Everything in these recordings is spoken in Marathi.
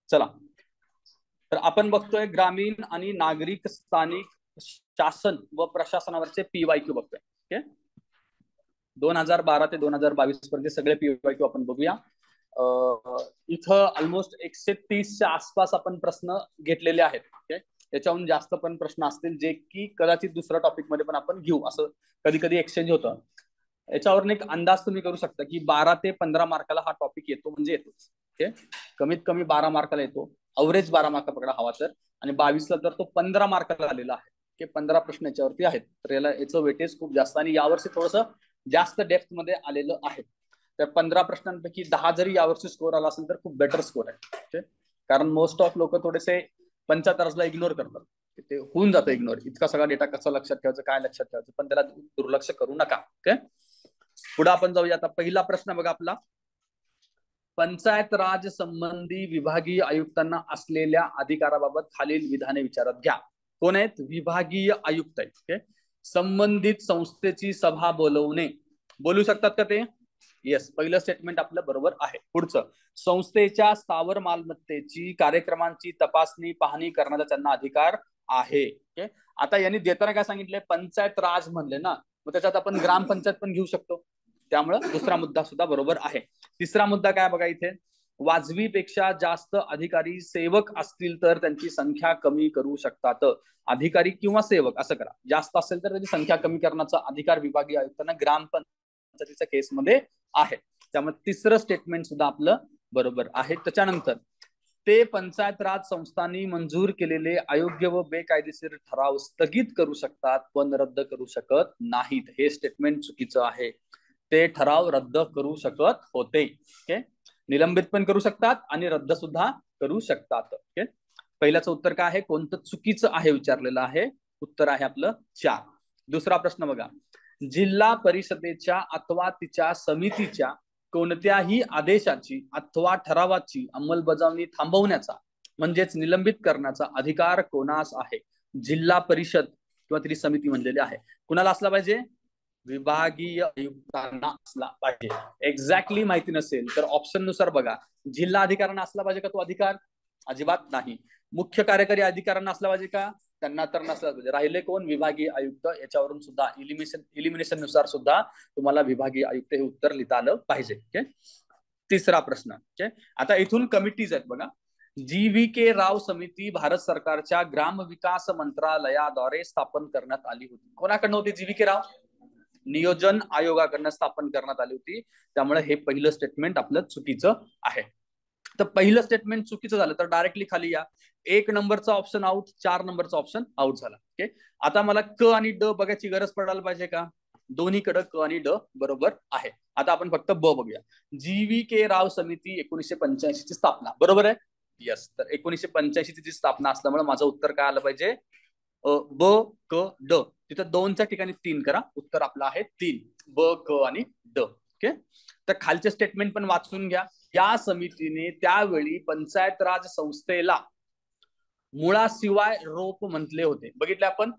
चला, तर आपण बघतोय ग्रामीण आणि नागरिक स्थानिक शासन व प्रशासनावरचे PYQ बघतोय. ओके, 2012 ते 2022 पर्यंत सगळे PYQ आपण बघूया. इथं ऑलमोस्ट 130च्या आसपास आपण प्रश्न घेतलेले आहेत. ओके, याच्याहून जास्त पण प्रश्न असतील जे की कदाचित दुसऱ्या टॉपिक मध्ये पण आपण घेऊ, असं कधी कधी एक्सचेंज होतं. याच्यावरून एक अंदाज तुम्ही करू शकता की 12 ते 15 मार्काला हा टॉपिक येतो म्हणजे येतोच. ओके, कमीत कमी 12 मार्काला येतो, अवरेज 12 मार्क पकडा हवा तर, आणि 22ला तर तो 15 मार्काला आलेला आहे. ओके, 15 प्रश्न याच्यावरती आहेत, तर याचं वेटेज खूप जास्त आणि यावर्षी थोडंसं जास्त डेप्थ मध्ये आलेलं आहे. तर 15 प्रश्नांपैकी 10 जरी यावर्षी स्कोर आला असेल तर खूप बेटर स्कोर आहे. ओके, कारण मोस्ट ऑफ लोक थोडेसे 75ला इग्नोर करतात, ते होऊन जातं इग्नोर. इतका सगळा डेटा कसं लक्षात ठेवायचं, काय लक्षात ठेवायचं, पण त्याला दुर्लक्ष करू नका. ओके, पुढे आपण जाऊया. आता पहिला प्रश्न बघा आपला, पंचायत राज संबंधी विभागीय आयुक्तांना असलेल्या अधिकाराबाबत खालील विधाने विचारात घ्या. कोण आहेत? विभागीय आयुक्त आहेत. ओके, संबंधित संस्थेची सभा बोलवणे, बोलू शकतात का ते? येस, पहिलं स्टेटमेंट आपलं बरोबर आहे. पुढचं, संस्थेच्या स्थावर मालमत्तेची कार्यक्रमांची तपासणी पाहणी करण्याचा त्यांना अधिकार आहे. ओके, आता यांनी देताना काय सांगितलंय? पंचायत राज म्हणले ना, मग त्याच्यात आपण ग्रामपंचायत पण घेऊ शकतो, त्यामुळे दुसरा मुद्दा सुद्धा बरोबर आहे. तिसरा मुद्दा काय बघा इथे, वाजवीपेक्षा जास्त अधिकारी सेवक असतील तर त्यांची संख्या कमी करू शकतात. अधिकारी किंवा सेवक असं करा, जास्त असेल तर त्याची संख्या कमी करण्याचा अधिकार विभागीय आयुक्तांना ग्रामपंचायतीच्या केसमध्ये आहे. त्यामुळे तिसरं स्टेटमेंट सुद्धा आपलं बरोबर आहे. त्याच्यानंतर, ते पंचायत राज संस्थांनी मंजूर केलेले अयोग्य व बेकायदेशीर ठराव स्थगित करू शकतात पण रद्द करू शकत नाहीत. हे स्टेटमेंट चुकीचं आहे. ते ठराव रद्द करू शकत होते. ओके, निलंबित पण करू शकतात आणि रद्द सुद्धा करू शकतात. ओके, पहिल्याचं उत्तर काय आहे? कोणतं चुकीचं आहे विचारलेलं आहे. उत्तर आहे आपलं 4. दुसरा प्रश्न बघा, जिल्हा परिषदेच्या अथवा तिच्या समितीच्या कोणत्याही आदेशाची अथवा ठरावाची अंमलबजावणी थांबवण्याचा म्हणजेच निलंबित करण्याचा अधिकार कोणास आहे? जिल्हा परिषद किंवा तिची समिती म्हणलेली आहे. कुणाला असला पाहिजे? विभागीय आयुक्तांना असला पाहिजे. एक्झॅक्टली माहिती नसेल तर ऑप्शन नुसार बघा, जिल्हा अधिकाऱ्यांना असला पाहिजे का तो अधिकार? अजिबात नाही. मुख्य कार्यकारी अधिकाऱ्यांना असला पाहिजे का? त्यांना तर नसला पाहिजे. राहिले कोण? विभागीय आयुक्त. याच्यावरून सुद्धा इलिमिनेशन नुसार सुद्धा तुम्हाला विभागीय आयुक्त हे उत्तर लिहिता आलं पाहिजे. ओके, तिसरा प्रश्न. ओके, आता इथून कमिटीज आहेत बघा. GVK राव समिती भारत सरकारच्या ग्रामविकास मंत्रालयाद्वारे स्थापन करण्यात आली होती. कोणाकडनं होती GVK राव? नियोजन आयोगाकडनं स्थापन करण्यात आली होती. त्यामुळे हे पहिलं स्टेटमेंट आपलं चुकीचं आहे. तर पहिलं स्टेटमेंट चुकीचं झालं तर डायरेक्टली खाली या. 1 नंबरचा ऑप्शन आउट, 4 नंबरचा ऑप्शन आउट झाला. ओके, आता मला क आणि ड बघायची गरज पडायला पाहिजे का? दोन्हीकडे क आणि ड बरोबर आहे. आता आपण फक्त ब बघूया. GVK राव समिती 1985 ची स्थापना, बरोबर आहे. यस, तर 1985 ची स्थापना असल्यामुळे माझं उत्तर काय आलं पाहिजे? ब क ड. तिथं 2च्या ठिकाणी 3 करा, उत्तर आपलं आहे 3. ब क आणि ड. ओके, तर खालचे स्टेटमेंट पण वाचून घ्या. या समितीने त्यावेळी पंचायत राज संस्थेला मुळाशिवाय रोप म्हटले होते. बघितले आपण,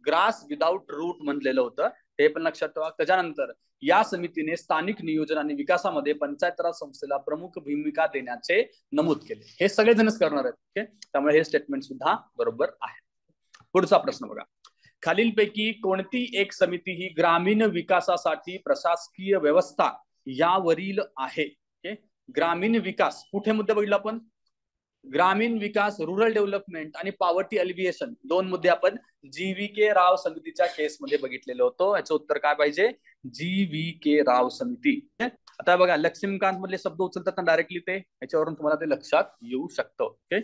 ग्रास विदाउट रूट म्हटलेलं होतं, हे पण लक्षात ठेवा. त्याच्यानंतर या समितीने स्थानिक नियोजन आणि विकासामध्ये पंचायत राज संस्थेला प्रमुख भूमिका देण्याचे नमूद केले. हे सगळेजणच करणार आहेत. ओके, त्यामुळे हे स्टेटमेंट सुद्धा बरोबर आहे. पुढचा प्रश्न बघा, खालीलपैकी कोणती एक समिती ही ग्रामीण विकासासाठी प्रशासकीय व्यवस्था यावरील आहे? ओके, ग्रामीण विकास कुठे मुद्दे बघितला आपण? ग्रामीण विकास, रुरल डेव्हलपमेंट आणि पॉवर्टी अलिव्हिएशन, 2 मुद्दे आपण GVK राव समितीच्या केसमध्ये बघितलेलं होतं. याचं उत्तर काय पाहिजे? GVK राव समिती. आता बघा, लक्ष्मीकांत मधले शब्द उचलतात डायरेक्टली ते, याच्यावरून तुम्हाला ते लक्षात येऊ शकतं. ओके,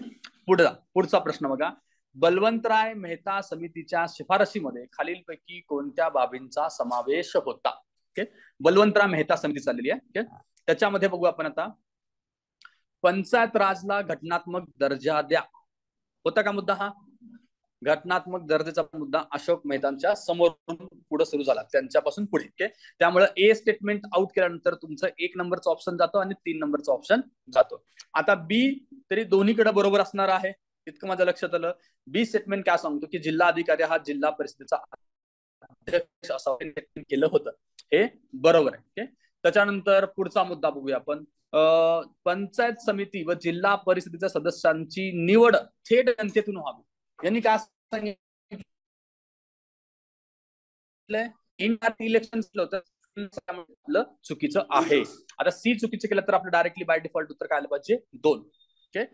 पुढचा प्रश्न बघा, बलवंतराय मेहता समितीच्या शिफारशीमध्ये खालीलपैकी कोणत्या बाबींचा समावेश होता? ओके, बलवंतराय मेहता समिती चाललेली आहे. ओके, त्याच्यामध्ये बघू आपण आता, पंचायत राजला घटनात्मक दर्जा द्या, होता का मुद्दा हा? घटनात्मक दर्जाचा मुद्दा अशोक मेहतांच्या समोरून पुढे सुरू झाला, त्यांच्यापासून पुढे. ओके, त्यामुळे ए स्टेटमेंट आउट केल्यानंतर तुमचं 1 नंबरचा ऑप्शन जातो आणि 3 नंबरचा ऑप्शन जातो. आता बी तरी दोन्हीकडे बरोबर असणार आहे, इतकं माझ्या लक्षात आलं. बी स्टेटमेंट काय सांगतो की जिल्हा अधिकारी हा जिल्हा परिषदेचा अध्यक्ष असावा केलं होतं, हे बरोबर आहे. ओके, त्याच्यानंतर पुढचा मुद्दा बघूया आपण. पंचायत समिती व जिल्हा परिषदेच्या सदस्यांची निवड थेट जनतेतून व्हावी. यांनी काय सांगितलं, इनडायरेक्ट इलेक्शन होतं, चुकीचं आहे. आता सी चुकीचं केलं तर आपलं डायरेक्टली बाय डिफॉल्ट उत्तर काय आलं पाहिजे, 2. ओके.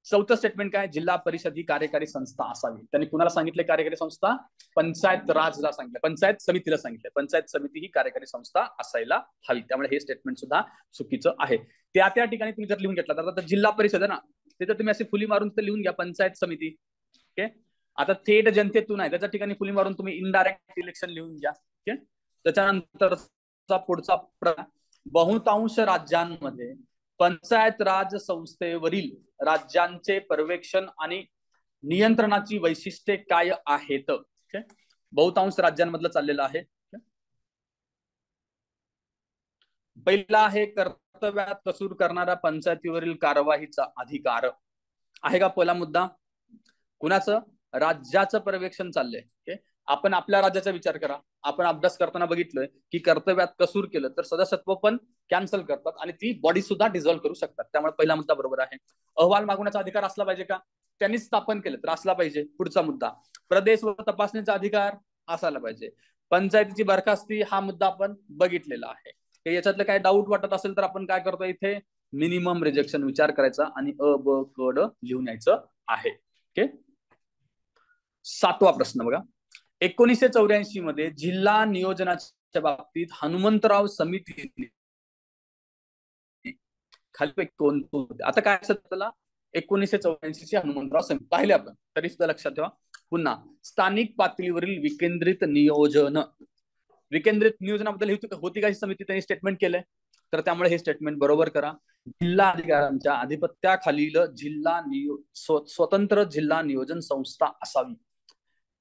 चौथं स्टेटमेंट काय, जिल्हा परिषद ही कार्यकारी संस्था असावी. त्यांनी कुणाला सांगितलं कार्यकारी संस्था, पंचायत राजला सांगितलं, पंचायत समितीला सांगितलं. पंचायत समिती ही कार्यकारी संस्था असायला हवी. त्यामुळे हे स्टेटमेंट सुद्धा चुकीचं आहे. त्या ठिकाणी तुम्ही जर लिहून घेतला तर जिल्हा परिषद आहे ना, तिथं तुम्ही असे फुली मारून तर लिहून घ्या पंचायत समिती. ओके. आता थेट जनतेतून आहे, त्याच्या ठिकाणी फुली मारून तुम्ही इनडायरेक्ट इलेक्शन लिहून घ्या. ओके. त्याच्यानंतर पुढचा बहुतांश राज्यांमध्ये पंचायत राज संस्थेवरील राज्यांचे पर्यवेक्षण आणि नियंत्रणाची वैशिष्ट्ये काय आहेत. बहुतांश राज्यांमधलं चाललेलं आहे. पहिला आहे कर्तव्यात कसूर करणाऱ्या पंचायतीवरील कारवाईचा अधिकार. आहे का पहिला मुद्दा? कुणाचं? राज्याचं पर्यवेक्षण चाललंय. आपण आपल्या राज्याचा विचार करा. आपण अभ्यास करताना बघितलंय की कर्तव्यात कसूर केलं तर सदस्यत्व पण कॅन्सल करतात आणि ती बॉडी सुद्धा डिझॉल्व्ह करू शकतात. त्यामुळे पहिला मुद्दा बरोबर आहे. अहवाल मागवण्याचा अधिकार असला पाहिजे का? त्यांनी स्थापन केलं तर असला पाहिजे. पुढचा मुद्दा, प्रदेश व तपासणीचा अधिकार असायला पाहिजे. पंचायतीची बरखास्ती हा मुद्दा आपण बघितलेला आहे. याच्यातलं काय डाऊट वाटत असेल तर आपण काय करतो, इथे मिनिमम रिजेक्शन विचार करायचा आणि अ ब क ड लिहून यायचं आहे. ओके. 7वा प्रश्न बघा. 1984 मध्ये जिल्हा नियोजनाच्या बाबतीत हनुमंतराव समिती खालीपैकी कोण होते? आता काय असतं त्याला, 1984 ची हनुमंतराव समिती पाहिले आपण, तरी सुद्धा लक्षात ठेवा. पुन्हा स्थानिक पातळीवरील विकेंद्रित नियोजन, विकेंद्रित नियोजनाबद्दल होती काही समिती, त्यांनी स्टेटमेंट केलंय, तर त्यामुळे हे स्टेटमेंट बरोबर करा. जिल्हा अधिकाऱ्यांच्या आधिपत्याखालील स्वतंत्र जिल्हा नियोजन संस्था असावी.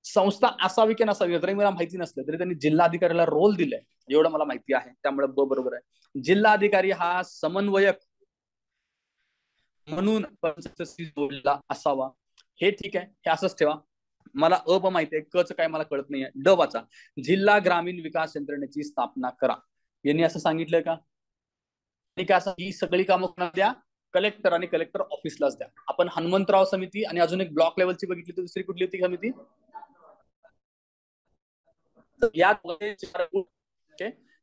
संस्था असावी की नसावी जरी मला माहिती नसलं तरी त्यांनी जिल्हाधिकाऱ्याला रोल दिलाय एवढं मला माहिती आहे. त्यामुळे ब बरोबर आहे. जिल्हाधिकारी हा समन्वयक म्हणून पंचायतीशी जोडला असावा. हे ठीक आहे, हे असंच ठेवा. मला अ ब माहिती आहे, क च काय मला कळत नाहीये. ड वाचा, जिल्हा ग्रामीण विकास यंत्रणेची स्थापना करा. यांनी असं सांगितलंय का? ही सगळी कामं कोणाला द्या? कलेक्टर आणि कलेक्टर ऑफिसलाच द्या. आपण हनुमंतराव समिती आणि अजून एक ब्लॉक लेवलची बघितली तर दुसरी कुठली होती समिती? या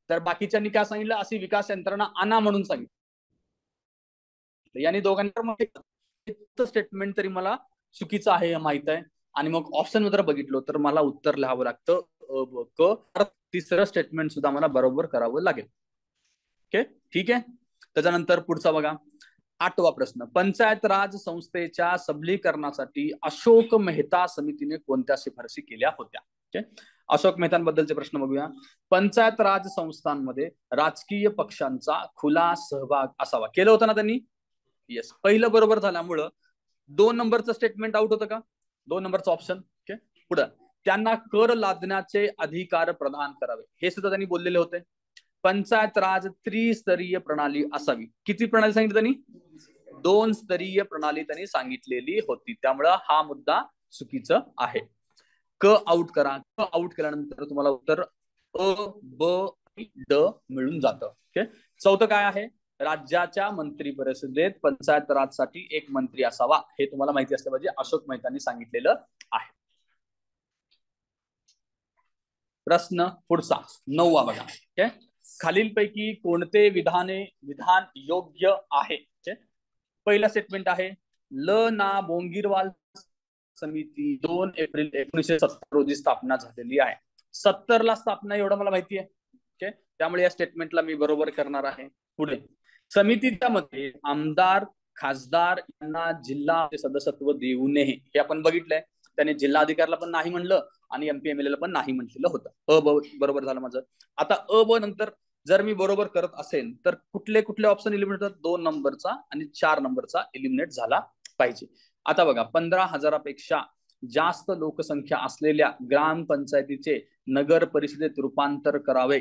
तर बाकीच्यांनी काय सांगितलं, अशी विकास यंत्रणा आणा म्हणून सांगितलं. यांनी दोघांना स्टेटमेंट तरी मला चुकीचं आहे माहित आहे. आणि मग ऑप्शन जर बघितलं तर मला उत्तर लिहावं लागतं क. तिसरं स्टेटमेंट सुद्धा मला बरोबर करावं लागेल. ओके, ठीक आहे. त्याच्यानंतर पुढचा बघा, 8वा प्रश्न. पंचायत राज संस्थेच्या सबलीकरणासाठी अशोक मेहता समितीने कोणत्या शिफारसी केल्या होत्या? ओके, अशोक मेहतांबद्दलचे प्रश्न बघूया. पंचायत राज संस्थांमध्ये राजकीय पक्षांचा खुला सहभाग असावा. केलं होतं ना त्यांनी? येस. पहिलं बरोबर झाल्यामुळं 2 नंबरचं स्टेटमेंट आउट होतं का? 2 नंबरचं ऑप्शन. ओके. पुढे, त्यांना कर लादण्याचे अधिकार प्रदान करावे, हे सुद्धा त्यांनी बोललेले होते. पंचायत राज त्रिस्तरीय प्रणाली असावी. किती प्रणाली सांगितली त्यांनी? 2 स्तरीय प्रणाली त्यांनी सांगितलेली होती. त्यामुळं हा मुद्दा चुकीचं आहे. क आउट करा. क आउट केल्यानंतर तुम्हाला उत्तर अ ब ड मिळून जातं. ओके. चौथं काय आहे? राज्याच्या मंत्री परिषदेत पंचायत राजसाठी एक मंत्री असावा. हे तुम्हाला माहिती असलं पाहिजे, अशोक मेहतांनी सांगितलेलं आहे. प्रश्न पुढचा 9वा बघा. ओके. खालीलपैकी कोणते विधान योग्य आहे? पहिला स्टेटमेंट आहे, ल ना बोंगीरवाल समिती 2 एप्रिल 1970 रोजी स्थापना झालेली आहे. 70 ला स्थापना एवढं मला माहिती आहे. ओके. त्यामुळे या स्टेटमेंटला मी बरोबर करणार आहे. पुढे, समितीच्या मध्ये आमदार खासदार यांना जिल्हा सदस्यत्व देऊ नये, हे आपण बघितलंय. त्याने जिल्हाधिकाऱ्याला पण नाही म्हणलं आणि MPMLA ला पण नाही म्हटलेलं होतं. अ ब बरोबर झालं माझं. आता अ ब नंतर जर मी बरोबर करत असेल तर कुठले कुठले ऑप्शन एलिमिनेट होतात? 2 नंबरचा आणि 4 नंबरचा एलिमिनेट झाला पाहिजे. आता बघा, 15,000पेक्षा जास्त लोकसंख्या असलेल्या ग्रामपंचायतीचे नगर परिषदेत रूपांतर करावे,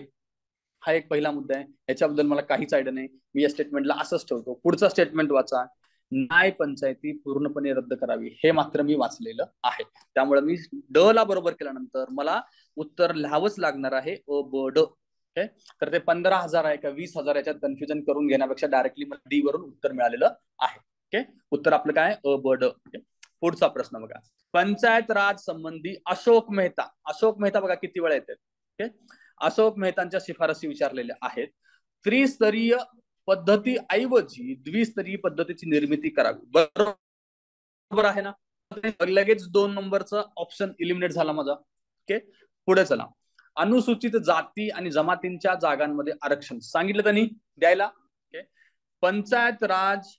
हा एक पहिला मुद्दा आहे. याच्याबद्दल मला काहीच आयडिया नाही. मी या स्टेटमेंटला असंच ठेवतो. पुढचा स्टेटमेंट वाचा, न्याय पंचायती पूर्णपणे रद्द करावी, हे मात्र मी वाचलेलं आहे. त्यामुळे मी ड ला बरोबर केल्यानंतर मला उत्तर लिहावंच लागणार आहे अ ब ड. ओके, तर ते 15,000 आहे का 20,000 याच्यात कन्फ्युजन करून घेण्यापेक्षा डायरेक्टली डी वरून उत्तर मिळालेलं आहे. ओके, उत्तर आपलं काय अ ब ड. पुढचा प्रश्न बघा, पंचायत राज संबंधी अशोक मेहता बघा किती वेळा येतात. ओके, अशोक मेहतांच्या शिफारसी विचारलेल्या आहेत. त्रिस्तरीय पद्धती ऐवजी द्विस्तरीय पद्धतीची निर्मिती करावी. बरोबर आहे ना? लगेच 2 नंबरचा ऑप्शन इलिमिनेट झाला माझा. ओके, पुढे चला. अनुसूचित जाती आणि जमातींच्या जागांमध्ये आरक्षण सांगितलं त्यांनी द्यायला. ओके, पंचायत राज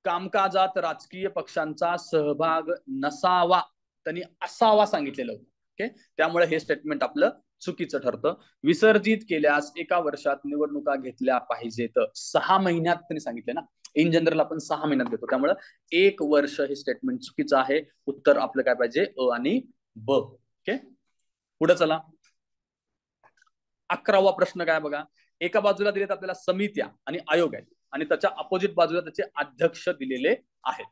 कामकाजात राजकीय पक्षांचा सहभाग नसावा, त्यांनी असावा सांगितलेलं होतं. ओके, त्यामुळे हे स्टेटमेंट आपलं चुकीचं ठरतं. विसर्जित केल्यास 1 वर्षात निवडणुका घेतल्या पाहिजेत. 6 महिन्यात त्यांनी सांगितले ना, इन जनरल आपण 6 महिन्यात घेतो, त्यामुळे 1 वर्ष हे स्टेटमेंट चुकीचं आहे. उत्तर आपलं काय पाहिजे अ आणि ब. ओके, पुढे चला. 11वा प्रश्न काय बघा, एका बाजूला दिलेत आपल्याला समित्या आणि आयोग आहेत आणि त्याच्या अपोजिट बाजूला त्याचे अध्यक्ष दिलेले आहेत.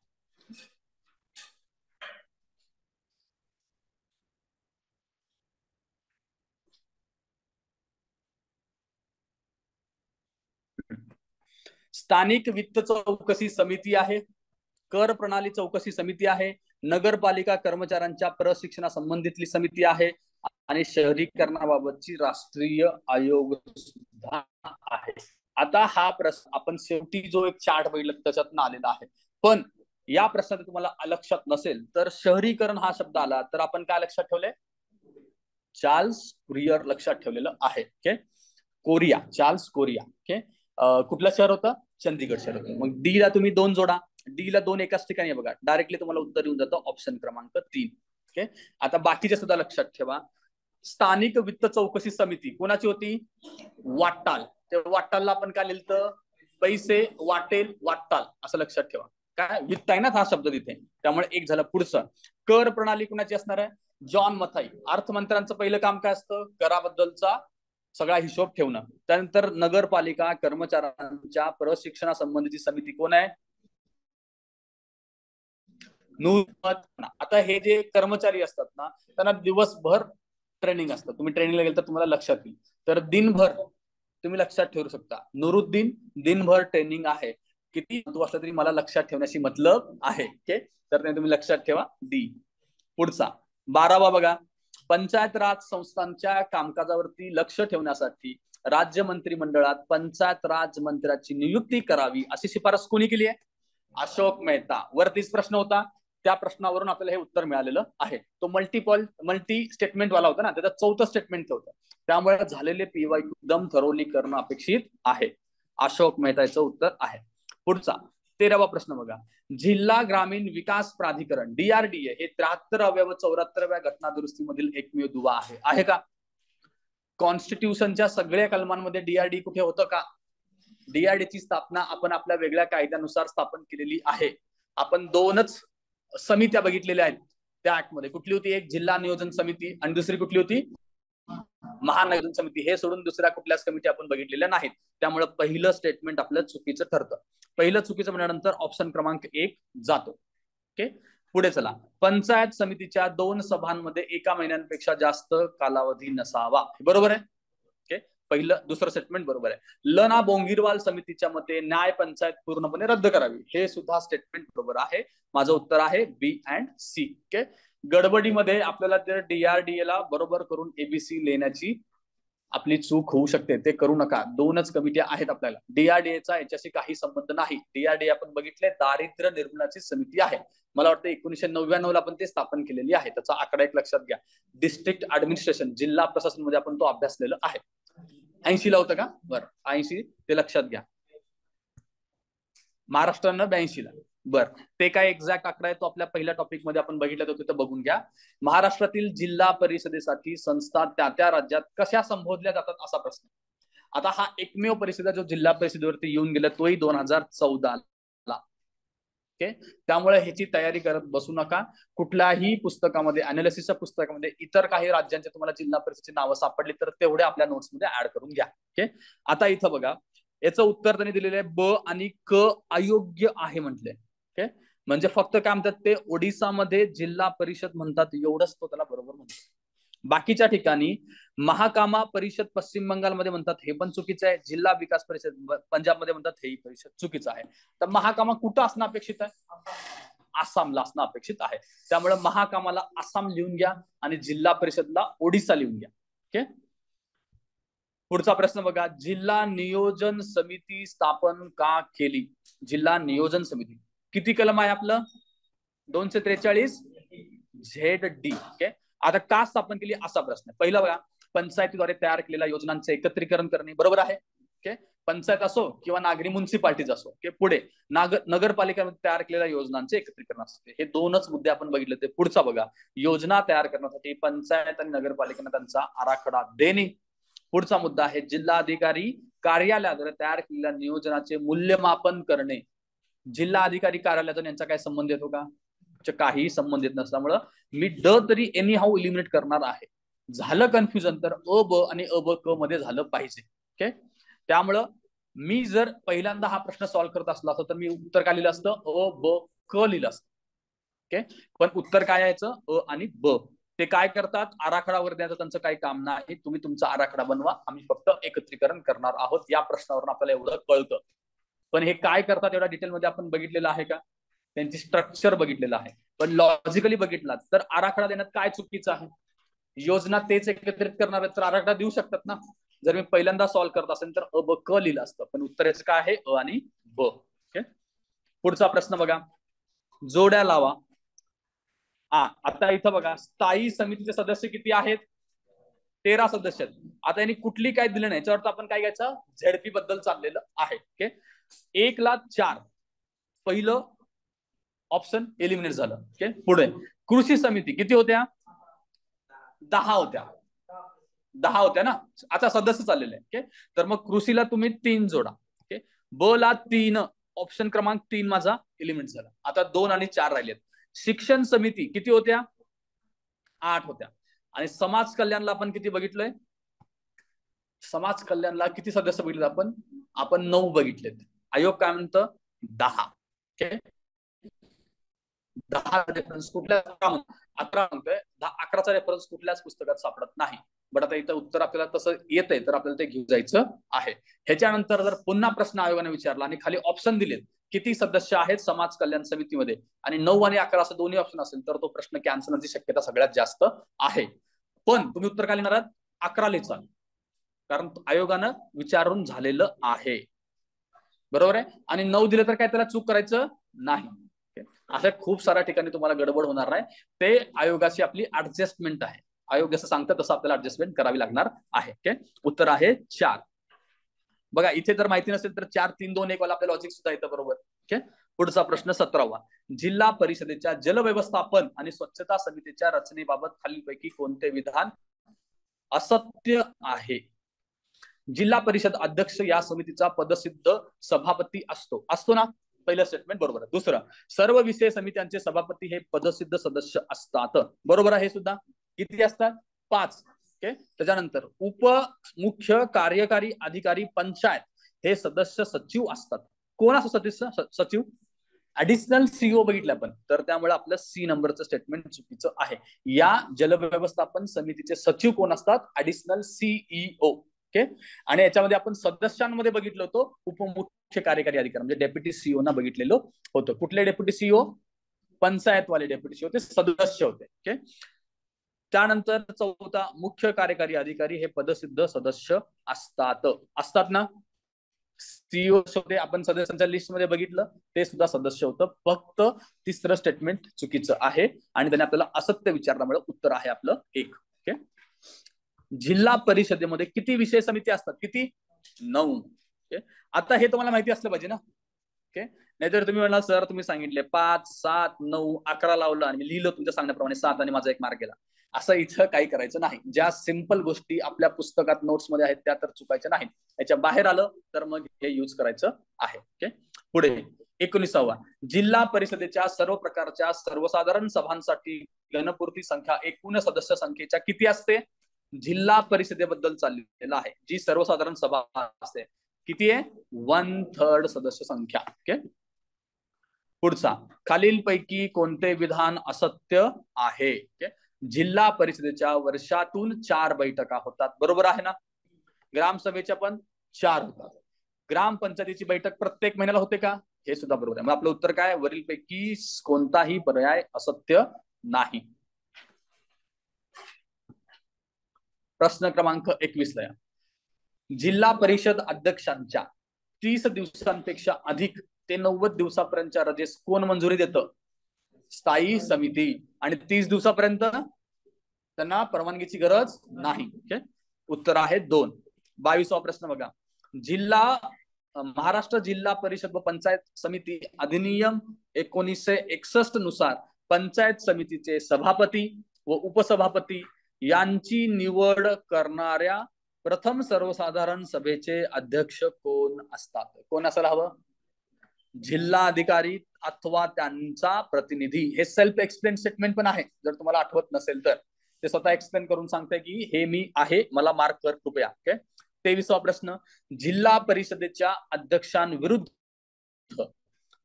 स्थानिक वित्त चौकशी समिती आहे, कर प्रणाली चौकशी समिती आहे, नगरपालिका कर्मचाऱ्यांच्या प्रशिक्षणासंबंधितली समिती आहे आणि शहरीकरणाबाबतची राष्ट्रीय आयोग सुद्धा आहे. आता हा प्रश्न आपण शेवटी जो एक चार्ट बघितला त्याच्यातून आलेला आहे, पण या प्रश्नात तुम्हाला लक्षात नसेल तर शहरीकरण हा शब्द आला तर आपण काय लक्षात ठेवले, चार्ल्स कुरियर लक्षात ठेवलेलं आहे. Okay, Korea, Charles Korea. Okay, कुठलं शहर होतं, चंदीगड शहर होतं. मग डी ला तुम्ही 2 जोडा, डी ला 2 एकाच ठिकाणी बघा, डायरेक्टली तुम्हाला उत्तर येऊन जातं ऑप्शन क्रमांक 3. ओके, आता बाकीचे सुद्धा लक्षात ठेवा. स्थानिक वित्त चौकशी समिती कोणाची होती, वाटाल. ते वाटालला आपण काय लिहिलं, पैसे वाटेल वाटाल असं लक्षात ठेवा. काय वित्त आहे ना हा शब्द तिथे, त्यामुळे 1 झालं. पुढचं, कर प्रणाली कुणाची असणार आहे, जॉन मथाई. अर्थमंत्र्यांचं पहिलं काम काय असतं, कराबद्दलचा सगळा हिशोब ठेवणं. त्यानंतर नगरपालिका कर्मचाऱ्यांच्या प्रशिक्षणासंबंधीची समिती कोण आहे, आता हे जे कर्मचारी असतात ना त्यांना दिवसभर ट्रेनिंग असतं, तुम्ही ट्रेनिंगला गेल तर तुम्हाला लक्षात येईल. तर दिनभर तुम्ही लक्षात ठेवू शकता, नुरुद्दीन दिनभर ट्रेनिंग आहे. किती तू असलं तरी मला लक्षात ठेवण्याशी मतलब आहे. ओके, तर ते तुम्ही लक्षात ठेवा डी. पुढचा 12वा बघा, पंचायत राज संस्थांच्या कामकाजावरती लक्ष ठेवण्यासाठी राज्य मंत्रिमंडळात पंचायत राज मंत्र्याची नियुक्ती करावी अशी शिफारस कोणी केली आहे, अशोक मेहता. वरतीच प्रश्न होता, त्या प्रश्नावरून आपल्याला हे उत्तर मिळालेलं आहे. तो मल्टी स्टेटमेंट वाला होता ना, त्याचा 4थं स्टेटमेंट होतं, त्यामुळे झालेले पीवाय एकदम थरोली करणं अपेक्षित आहे. अशोक मेहताचं उत्तर आहे. पुढचा 13वा प्रश्न बघा, जिल्हा ग्रामीण विकास प्राधिकरण DRDA हे 73व्या व 74व्या घटना दुरुस्तीमधील एकमेव दुवा आहे का? कॉन्स्टिट्यूशनच्या सगळ्या कलमांमध्ये DRDA कुठे होतं का? DRDA ची स्थापना आपण आपल्या वेगळ्या कायद्यानुसार स्थापन केलेली आहे. आपण 2च समित्या बघितलेल्या आहेत त्या ऍक्ट मध्ये. कुठली होती, एक जिल्हा नियोजन समिती आणि दुसरी कुठली होती, महानियोजन समिती. हे सोडून दुसऱ्या कुठल्याच कमिटी आपण बघितलेल्या नाहीत. त्यामुळे पहिलं स्टेटमेंट आपलं चुकीचं ठरतं. पहिलं चुकीचं म्हणल्यानंतर ऑप्शन क्रमांक 1 जातो. ओके, पुढे चला. पंचायत समितीच्या 2 सभांमध्ये 1 महिन्यांपेक्षा जास्त कालावधी नसावा, बरोबर आहे. ओके, पहिलं दुसरं स्टेटमेंट बरोबर आहे. लना बोंगिरवाल समितीच्या मते न्याय पंचायत पूर्णपणे रद्द करावी, हे सुद्धा स्टेटमेंट बरोबर आहे. माझं उत्तर आहे बी अँड सी. ओके, गडबडीमध्ये आपल्याला ते DRDA ला बरोबर करून ABC लिहिण्याची आपली चूक होऊ शकते, ते करू नका. 2च कमिट्या आहेत आपल्याला, DRDA चा याच्याशी काही संबंध नाही. DRDA आपण बघितले दारिद्र्य निर्मूलनाची समिती आहे. मला वाटतं 1999 ला आपण ते स्थापन केलेली आहे. त्याचा आकडा एक लक्षात घ्या. डिस्ट्रिक्ट ऍडमिनिस्ट्रेशन जिल्हा प्रशासन मध्ये आपण तो अभ्यासलेला आहे. 80 ला होतं का, बरं 80 ते लक्षात घ्या. महाराष्ट्रानं 82 ला. बर, ते काय एक्झॅक्ट आकडा आहे तो आपल्या पहिल्या टॉपिक मध्ये आपण बघितलं होतं, तिथं बघून घ्या. महाराष्ट्रातील जिल्हा परिषदेसाठी संस्था त्या राज्यात कशा संबोधल्या जातात असा प्रश्न. आता हा एकमेव परिषद जो जिल्हा परिषदेवरती येऊन गेला तोही 2014 ला. ओके, त्यामुळे ह्याची तयारी करत बसू नका. कुठल्याही पुस्तकामध्ये, अनालिसिसच्या पुस्तकामध्ये इतर काही राज्यांचे तुम्हाला जिल्हा परिषदेची नावं सापडली तर तेवढे आपल्या नोट्स मध्ये ऍड करून घ्या. ओके, आता इथं बघा, याचं उत्तर त्यांनी दिलेलं आहे ब आणि क अयोग्य आहे म्हटलंय. ओके, म्हणजे फक्त काय म्हणतात ते ओडिसामध्ये जिल्हा परिषद म्हणतात एवढंच तो त्याला बरोबर म्हणतो. बाकीच्या ठिकाणी महाकामा परिषद पश्चिम बंगालमध्ये म्हणतात, हे पण चुकीचं आहे. जिल्हा विकास परिषद पंजाबमध्ये म्हणतात, हेही परिषद चुकीचं आहे. तर महाकामा कुठं असणं अपेक्षित आहे? आसामला असणं अपेक्षित आहे. त्यामुळे महाकामाला आसाम लिहून घ्या आणि जिल्हा परिषदला ओडिसा लिहून घ्या. ओके. पुढचा प्रश्न बघा, जिल्हा नियोजन समिती स्थापन का केली? जिल्हा नियोजन समिती किती कलम आहे आपलं? 243 ZD. ओके. आता का स्थापन केली असा प्रश्न. पहिला बघा, पंचायतीद्वारे तयार केलेल्या योजनांचे एकत्रीकरण करणे, बरोबर आहे. ओके. पंचायत असो किंवा नागरी म्युन्सिपाल्टीज असो. ओके. पुढे नगरपालिकेमध्ये तयार केलेल्या योजनांचे एकत्रीकरण असते. हे दोनच मुद्दे आपण बघितले. ते पुढचा बघा, योजना तयार करण्यासाठी पंचायत आणि नगरपालिकेने त्यांचा आराखडा देणे. पुढचा मुद्दा आहे जिल्हाधिकारी कार्यालयाद्वारे तयार केलेल्या नियोजनाचे मूल्यमापन करणे. जिल्हाधिकारी कार्यालयाचा यांचा काय संबंध येतो का? काही संबंधित नसल्यामुळं मी ड तरी एनी हाऊ इलिमिनेट करणार आहे. झालं कन्फ्युजन तर अ ब आणि अ ब क मध्ये झालं पाहिजे. ओके. त्यामुळं मी जर पहिल्यांदा हा प्रश्न सॉल्व्ह करत असला असतं तर मी उत्तर काय लिहिलं असतं? अ ब क लिहिलं असतं. ओके. पण उत्तर काय यायचं? अ आणि ब. ते काय करतात? आराखडा वगैरे द्यायचं त्यांचं काही काम नाही. तुम्ही तुमचा आराखडा बनवा, आम्ही फक्त एकत्रीकरण करणार आहोत. या प्रश्नावरून आपल्याला एवढं कळतं. पण हे काय करतात एवढ्या डिटेलमध्ये आपण बघितलेलं आहे का? त्यांची स्ट्रक्चर बघितलेलं आहे. पण लॉजिकली बघितला तर आराखडा देण्यात काय चुकीचं आहे? योजना तेच एकत्रित करणार आहेत तर आराखडा देऊ शकतात ना. जर मी पहिल्यांदा सॉल्व्ह करत असेल तर अ ब क लिहिलं असतं. पण उत्तर याचं काय आहे? अ आणि ब. ओके. पुढचा प्रश्न बघा, जोड्या लावा. आता इथं बघा, स्थायी समितीचे सदस्य किती आहेत? 13 सदस्य आहेत. आता यांनी कुठली काय दिलं नाही, याच्यावर आपण काय घ्यायचं? झेडपी बद्दल चाललेलं आहे. ओके. 1,04,000 पहिलं ऑप्शन एलिमिनेट झालं. ओके. पुढे कृषी समिती किती होत्या? 10 होत्या. 10 होत्या ना. आता सदस्य चाललेले. ओके. तर मग कृषीला तुम्ही 3 जोडा. ओके. ब ला 3, ऑप्शन क्रमांक 3 माझा एलिमिनेट झाला. आता 2 आणि 4 राहिलेत. शिक्षण समिती किती होत्या? 8 होत्या. आणि समाज कल्याणला आपण किती बघितलंय? समाज कल्याणला किती सदस्य बघितले आपण 9 बघितलेत. आयोग काय म्हणतं? 10. ओके. 10 रेफरन्स कुठल्या 11 म्हणतोय. 11चा रेफरन्स कुठल्याच पुस्तकात सापडत नाही. बट आता इथं उत्तर आपल्याला तसं येतंय तर आपल्याला ते घेऊन जायचं आहे. ह्याच्यानंतर जर पुन्हा प्रश्न आयोगाने विचारला आणि खाली ऑप्शन दिलेत किती सदस्य आहेत समाज कल्याण समितीमध्ये आणि 9 आणि 11 असं दोन्ही ऑप्शन असेल तर तो प्रश्न कॅन्सल होण्याची शक्यता सगळ्यात जास्त आहे. पण तुम्ही उत्तर काय लिहिणार आहात? 11 लिहाल, कारण आयोगानं विचारून झालेलं आहे. बरोबर आहे. आणि 9 दिले तर काय त्याला चूक करायचं नाही. अशा खूप साऱ्या ठिकाणी तुम्हाला गडबड होणार नाही. ते आयोगाची आपली ऍडजस्टमेंट आहे. आयोग जसं सांगतं तसं आपल्याला ऍडजस्टमेंट करावी लागणार आहे. ओके. उत्तर आहे 4. बघा इथे जर माहिती नसेल तर 4, 3, 2, 1 वाला आपल्या लॉजिक सुद्धा येतं. बरोबर. ओके. पुढचा प्रश्न 17वा, जिल्हा परिषदेच्या जलव्यवस्थापन आणि स्वच्छता समितीच्या रचनेबाबत खालीलपैकी कोणते विधान असत्य आहे? जिल्हा परिषद अध्यक्ष या समितीचा पदसिद्ध सभापती असतो ना. पहिलं स्टेटमेंट बरोबर आहे. दुसरं, सर्व विषय समित्यांचे सभापती हे पदसिद्ध सदस्य असतात. बरोबर आहे सुद्धा. किती असतात? 5. ओके. त्याच्यानंतर मुख्य कार्यकारी अधिकारी पंचायत हे सदस्य सचिव असतात. कोण असतो सदस्य सचिव? ऍडिशनल सीईओ बघितलं आपण, तर त्यामुळे आपलं सी नंबरचं स्टेटमेंट चुकीचं आहे. या जलव्यवस्थापन समितीचे सचिव कोण असतात? Additional CEO. ओके. आणि याच्यामध्ये आपण सदस्यांमध्ये बघितलं होतं उपमुख्य कार्यकारी अधिकारी म्हणजे डेप्युटी सीईओ ना बघितलेलं होतं. कुठले डेप्युटी सीईओ? पंचायतवाले डेप्युटी सीईओ ते सदस्य होते. ओके. त्यानंतर चौथा, मुख्य कार्यकारी अधिकारी हे पदसिद्ध सदस्य असतात ना. सीईओ होते, आपण सदस्यांच्या लिस्ट मध्ये बघितलं ते सुद्धा सदस्य होतं. फक्त तिसरं स्टेटमेंट चुकीचं आहे आणि त्याने आपल्याला असत्य विचारल्यामुळे उत्तर आहे आपलं 1. ओके. जिल्हा परिषदेमध्ये किती विषय समिती असतात? किती? 9. ओके. आता हे तुम्हाला माहिती असलं पाहिजे ना. ओके. नाहीतर तुम्ही म्हणला सर तुम्ही सांगितले 5, 7, 9, 11 लावलं आणि मी लिहिलं तुमच्या सांगण्याप्रमाणे 7 आणि माझा 1 मार्क गेला. असं इथं काही करायचं नाही. ज्या सिंपल गोष्टी आपल्या पुस्तकात नोट्स मध्ये आहेत त्या तर चुकायच्या नाही. याच्या बाहेर आलं तर मग हे यूज करायचं आहे. ओके. पुढे 19वा, जिल्हा परिषदेच्या सर्व प्रकारच्या सर्वसाधारण सभांसाठी घनपूर्ती संख्या एकूण सदस्य संख्येच्या किती असते? जिल्हा परिषदेबद्दल चाललेलं आहे. जी सर्वसाधारण सभा असते किती आहे? 1/3 सदस्य संख्या. ओके. पुढचा, खालीलपैकी कोणते विधान असत्य आहे? जिल्हा परिषदेच्या वर्षातून 4 बैठका होतात, बरोबर आहे ना? ग्रामसभेच्या पण 4 होतात. ग्रामपंचायतीची बैठक प्रत्येक महिन्याला होते का? हे सुद्धा बरोबर आहे. मग आपलं उत्तर काय? वरीलपैकी कोणताही पर्याय असत्य नाही. प्रश्न क्रमांक 21 ला या. जिल्हा परिषद अध्यक्षांच्या 30 दिवसांपेक्षा अधिक ते 90 दिवसापर्यंतच्या रजेस कोण मंजुरी देतं? स्थायी समिती. आणि 30 दिवसापर्यंत त्यांना परवानगीची गरज नाही. उत्तर आहे 2. 22वा प्रश्न बघा. महाराष्ट्र जिल्हा परिषद व पंचायत समिती अधिनियम 1961 नुसार पंचायत समितीचे सभापती व उपसभापती यांची निवड करणाऱ्या प्रथम सर्वसाधारण सभेचे अध्यक्ष कोण असतात? कोण असायला हवं? जिल्हाधिकारी अथवा त्यांचा प्रतिनिधी. हे सेल्फ एक्सप्लेन स्टेटमेंट पण आहे, जर तुम्हाला आठवत नसेल तर. ते स्वतः एक्सप्लेन करून सांगते की हे मी आहे, मला मार्क कर कृपया. ओके. 23वा प्रश्न. जिल्हा परिषदेच्या अध्यक्षांविरुद्ध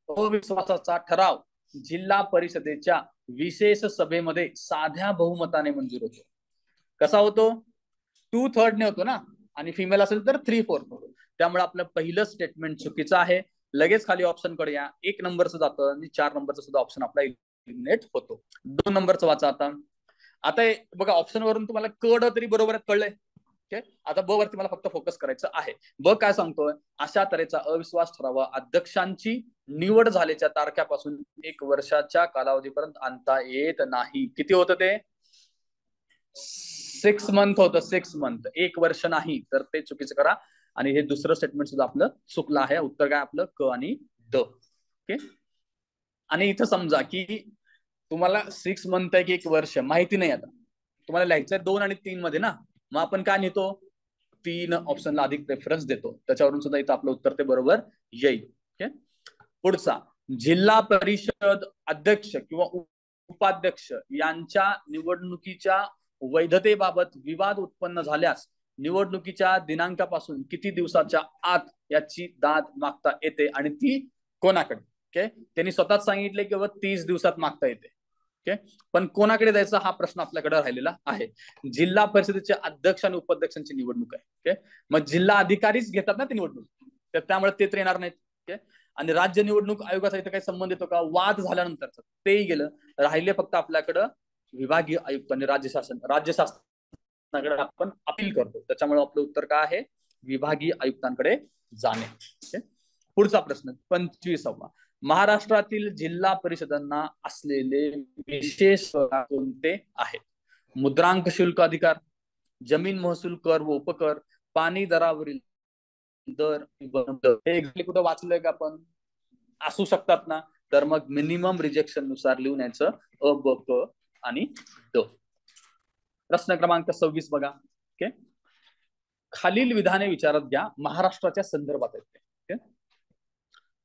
अविश्वासाचा ठराव जिल्हा परिषदेच्या विशेष सभेमध्ये साध्या बहुमताने मंजूर होतो. कसा होतो? 2/3 ने होतो ना, आणि फिमेल असेल तर 3/4 होतो. त्यामुळे आपलं पहिलं स्टेटमेंट चुकीचं आहे. लगेच खाली ऑप्शन कडे या. 1 नंबरचं जातं आणि 4 नंबरचा सुद्धा ऑप्शन आपला इलिमिनेट होतो. 2 नंबरचं वाचा आता. आता बघा, ऑप्शन वरून तुम्हाला कळलं तरी बरोबर कळलंय. आता ब वरती मला फक्त फोकस करायचं आहे. ब काय सांगतोय? अशा तऱ्हेचा अविश्वास ठराव अध्यक्षांची निवड झाल्याच्या तारखेपासून 1 वर्षाच्या कालावधीपर्यंत आणता येत नाही. किती होतं ते? 6 मंथ होतं. 6 मंथ. 1 वर्ष नाही, तर ते चुकीचं करा. आणि हे दुसरं स्टेटमेंट सुद्धा आपलं चुकलं आहे. उत्तर काय आपलं? क आणि ड. ओके. आणि इथं समजा की तुम्हाला 6 मंथ आहे की 1 वर्ष माहिती नाही. आता तुम्हाला लिहायचंय 2 आणि 3 मध्ये ना, मग आपण काय नेतो? 3 ऑप्शनला अधिक प्रेफरन्स देतो. त्याच्यावरून सुद्धा इथं आपलं उत्तर ते बरोबर येईल. ओके. पुढचा. जिल्हा परिषद अध्यक्ष किंवा उपाध्यक्ष यांच्या निवडणुकीच्या वैधतेबाबत विवाद उत्पन्न झाल्यास निवडणुकीच्या दिनांकापासून किती दिवसाच्या आत याची दाद मागता येते, आणि ती कोणाकडे? ओके. त्यांनी स्वतःच सांगितले की 30 दिवसात मागता येते. ओके. पण कोणाकडे द्यायचा हा प्रश्न आपल्याकडे राहिलेला आहे. जिल्हा परिषदेचे अध्यक्ष आणि उपाध्यक्षांची निवडणूक आहे. ओके. मग जिल्हा अधिकारीच घेतात ना ती निवडणूक, तर त्यामुळे ते तर येणार नाहीत. ओके. आणि राज्य निवडणूक आयोगाचा इथं काही संबंध येतो का? वाद झाल्यानंतरच तेही गेलं. राहिले फक्त आपल्याकडं विभागीय आयुक्त आणि राज्य शासनाकडे आपण अपील करतो. त्याच्यामुळे आपलं उत्तर काय आहे? विभागीय आयुक्तांकडे जाणे. ओके. पुढचा प्रश्न 25वा. महाराष्ट्रातील जिल्हा परिषदांना असलेले विशेष कोणते आहेत? मुद्रांक शुल्क अधिकार, जमीन महसूल कर व उपकर, पाणी दरावरील दर. हे एक्झॅक्टली कुठं वाचलंय का आपण? असू शकतात ना, तर मग मिनिमम रिजेक्शन नुसार लिहून यायचं अ, ब, क आणि ड. प्रश्न क्रमांक 26 बघा. ओके. खालील विधाने विचारात घ्या, महाराष्ट्राच्या संदर्भात आहेत.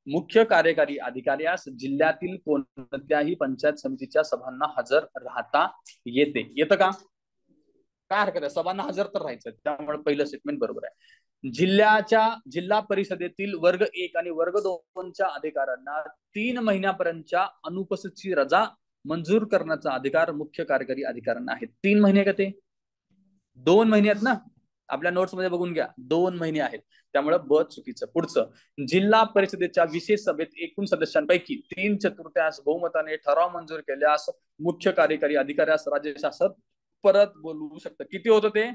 मुख्य कार्यकारी अधिकाऱ्यास जिल्ह्यातील कोणत्याही पंचायत समितीच्या सभांना हजर राहता येते. येतं का? काय हरकत आहे? सभांना हजर तर राहायचं. त्यामुळे पहिलं स्टेटमेंट बरोबर आहे. जिल्हा परिषदेतील वर्ग 1 आणि वर्ग 2च्या अधिकाऱ्यांना 3 महिन्यापर्यंतच्या अनुपस्थितीची रजा मंजूर करण्याचा अधिकार मुख्य कार्यकारी अधिकाऱ्यांना आहे. 3 महिने का ते? 2 महिने आहेत ना, आपल्या नोट्स मध्ये बघून घ्या. 2 महिने आहेत. त्यामुळे ब चुकीचं. पुढचं. जिल्हा परिषदेच्या विशेष सभेत एकूण सदस्यांपैकी 3/4 बहुमताने ठराव मंजूर केल्यास मुख्य कार्यकारी अधिकाऱ्यास राज्य शासन परत बोलवू शकतं. किती होतं ते?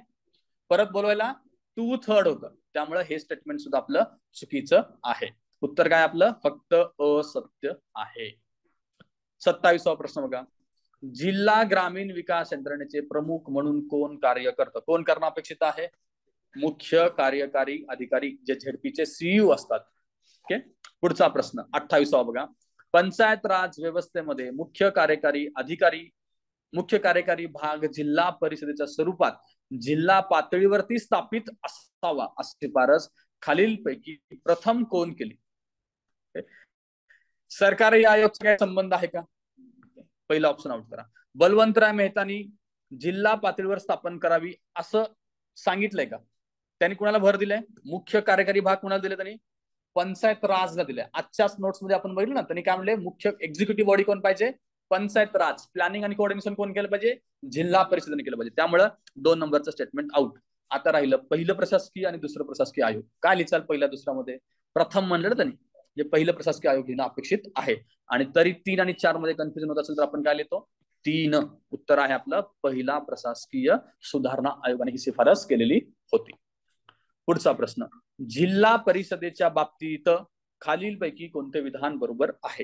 परत बोलवायला 2/3 होतं. त्यामुळे हे स्टेटमेंट सुद्धा आपलं चुकीचं आहे. उत्तर काय आपलं? फक्त असत्य आहे. 27वा प्रश्न बघा. जिल्हा ग्रामीण विकास यंत्रणेचे प्रमुख म्हणून कोण कार्य करतं? कोण करणं अपेक्षित आहे? मुख्य कार्यकारी अधिकारी, जे झेडपीचे सीईओ असतात. ओके. पुढचा प्रश्न 28वा बघा. पंचायत राज व्यवस्थेमध्ये मुख्य कार्यकारी भाग जिल्हा परिषदेच्या स्वरूपात जिल्हा पातळीवरती स्थापित असावा अशी शिफारस खालीलपैकी प्रथम कोण केली? सरकारी आयोगाचा काय संबंध आहे का? पहिला ऑप्शन आउट करा. बलवंतराय मेहतानी जिल्हा पातळीवर स्थापन करावी असं सांगितलंय का? त्यांनी कुणाला भर दिलाय? मुख्य कार्यकारी भाग कुणाला दिले? त्यांनी पंचायत राजला दिलाय. आजच्याच नोट्स मध्ये आपण बघितलं ना, त्यांनी काय म्हणले? मुख्य एक्झिक्युटिव्ह बॉडी कोण पाहिजे? पंचायत राज प्लॅनिंग आणि कोऑर्डिनेशन कोण केलं पाहिजे, जिल्हा परिषदेने केलं पाहिजे. त्यामुळे 2 नंबरचं स्टेटमेंट आउट. आता राहिलं पहिलं प्रशासकीय आणि दुसरं प्रशासकीय आयोग. काय लिहिचाल पहिल्या दुसऱ्यामध्ये, प्रथम म्हणलं ना त्यांनी, जे पहिलं प्रशासकीय आयोग घेणं अपेक्षित आहे. आणि तरी 3 आणि 4 मध्ये कन्फ्युजन होत असेल तर आपण काय लिहितो, 3. उत्तर आहे आपलं पहिला प्रशासकीय सुधारणा आयोगाने ही शिफारस केलेली होती. पुढचा प्रश्न, जिल्हा परिषदेच्या बाबतीत खालीलपैकी कोणते विधान बरोबर आहे.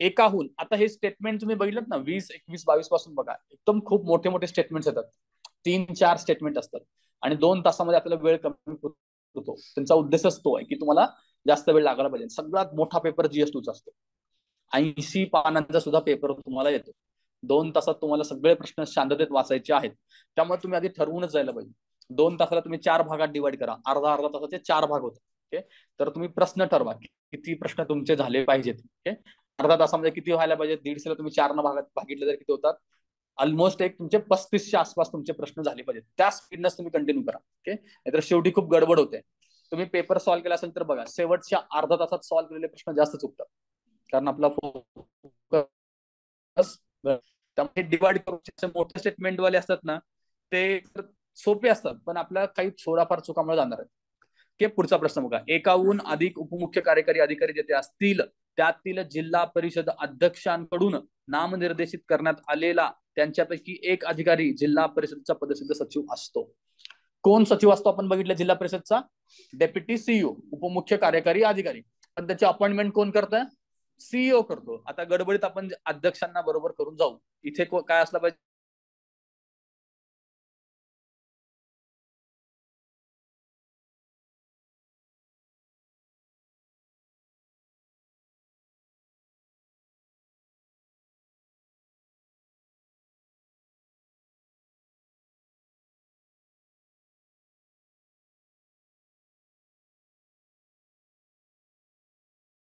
एकाहून, आता हे स्टेटमेंट तुम्ही बघितलं ना 20, 21, 22 पासून बघा, एकदम खूप मोठे मोठे स्टेटमेंट्स येतात. 3-4 स्टेटमेंट असतात आणि 2 तासामध्ये आपल्याला वेळ कमी होतो. त्यांचा उद्देशच तो आहे की तुम्हाला जास्त वेळ लागला पाहिजे. सगळ्यात मोठा पेपर GS2चा असतो. 80 पानांचा सुद्धा पेपर तुम्हाला येतो. 2 तासात तुम्हाला सगळे प्रश्न शांततेत वाचायचे आहेत. त्यामुळे तुम्ही आधी ठरवूनच जायला पाहिजे. 2 तासाला तुम्ही 4 भागात डिवाइड करा, अर्धा तासाचे 4 भाग होतात. ओके, तर तुम्ही प्रश्न ठरवा किती प्रश्न तुमचे झाले पाहिजेत. ओके, अर्धा तासामध्ये किती व्हायला पाहिजे, 150 ला तुम्ही 4 न भागात भागितले तर किती होतात, ऑलमोस्ट एक तुमचे 35च्या आसपास तुमचे प्रश्न झाले पाहिजेत. त्या स्पीडनेस तुम्ही कंटिन्यू करा. ओके, नाहीतर शेवटी खूप गडबड होते. तुम्ही पेपर सॉल्व्ह केला असेल तर बघा, शेवटच्या अर्धा तासात सॉल्व्ह केलेले प्रश्न जास्त चुकतात, कारण आपला फोकस. त्यामुळे डिवाइड करून मोठे स्टेटमेंट वाले असतात ना, ते सोपे असतात पण आपल्याला काही थोडाफार चुकामुळे जाणार आहेत. ओके, पुढचा प्रश्न बघा, एकाहून अधिक उपमुख्य कार्यकारी अधिकारी जेथे असतील त्यातील जिल्हा परिषद अध्यक्षांकडून नामनिर्देशित करण्यात आलेला त्यांच्यापैकी एक अधिकारी जिल्हा परिषदचा पदसिद्ध सचिव असतो. कोण सचिव असतो आपण बघितलं, जिल्हा परिषदचा डेप्युटी CEO, उपमुख्य कार्यकारी अधिकारी. पण त्याची अपॉइंटमेंट कोण करतं, CEO करतो. आता गडबडीत आपण अध्यक्षांना बरोबर करून जाऊ. इथे काय असलं पाहिजे,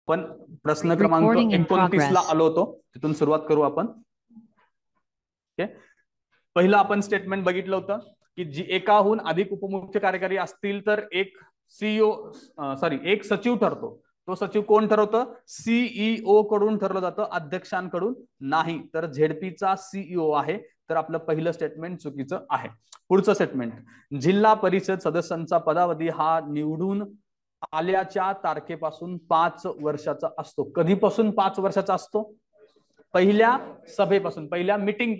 पण प्रश्न क्रमांक 29 ला आलो होतो, तिथून सुरुवात करू आपण. ओके, पहिलं आपण स्टेटमेंट बघितलं होतं की जी एकाहून अधिक उपमुख्य कार्यकारी असतील तर एक एक सचिव ठरतो. तो सचिव कोण ठरवतं, CEO कडून ठरवलं जातं, अध्यक्षांकडून नाही. तर ZP चा CEO आहे. तर आपलं पहिलं स्टेटमेंट चुकीचं आहे. पुढचं स्टेटमेंट, जिल्हा परिषद सदस्यांचा पदावधी हा निवडून आल्याच्या तारखेपासून 5 वर्षाचा असतो. कधीपासून 5 वर्षाचा असतो, पहिल्या सभेपासून, पहिल्या मीटिंग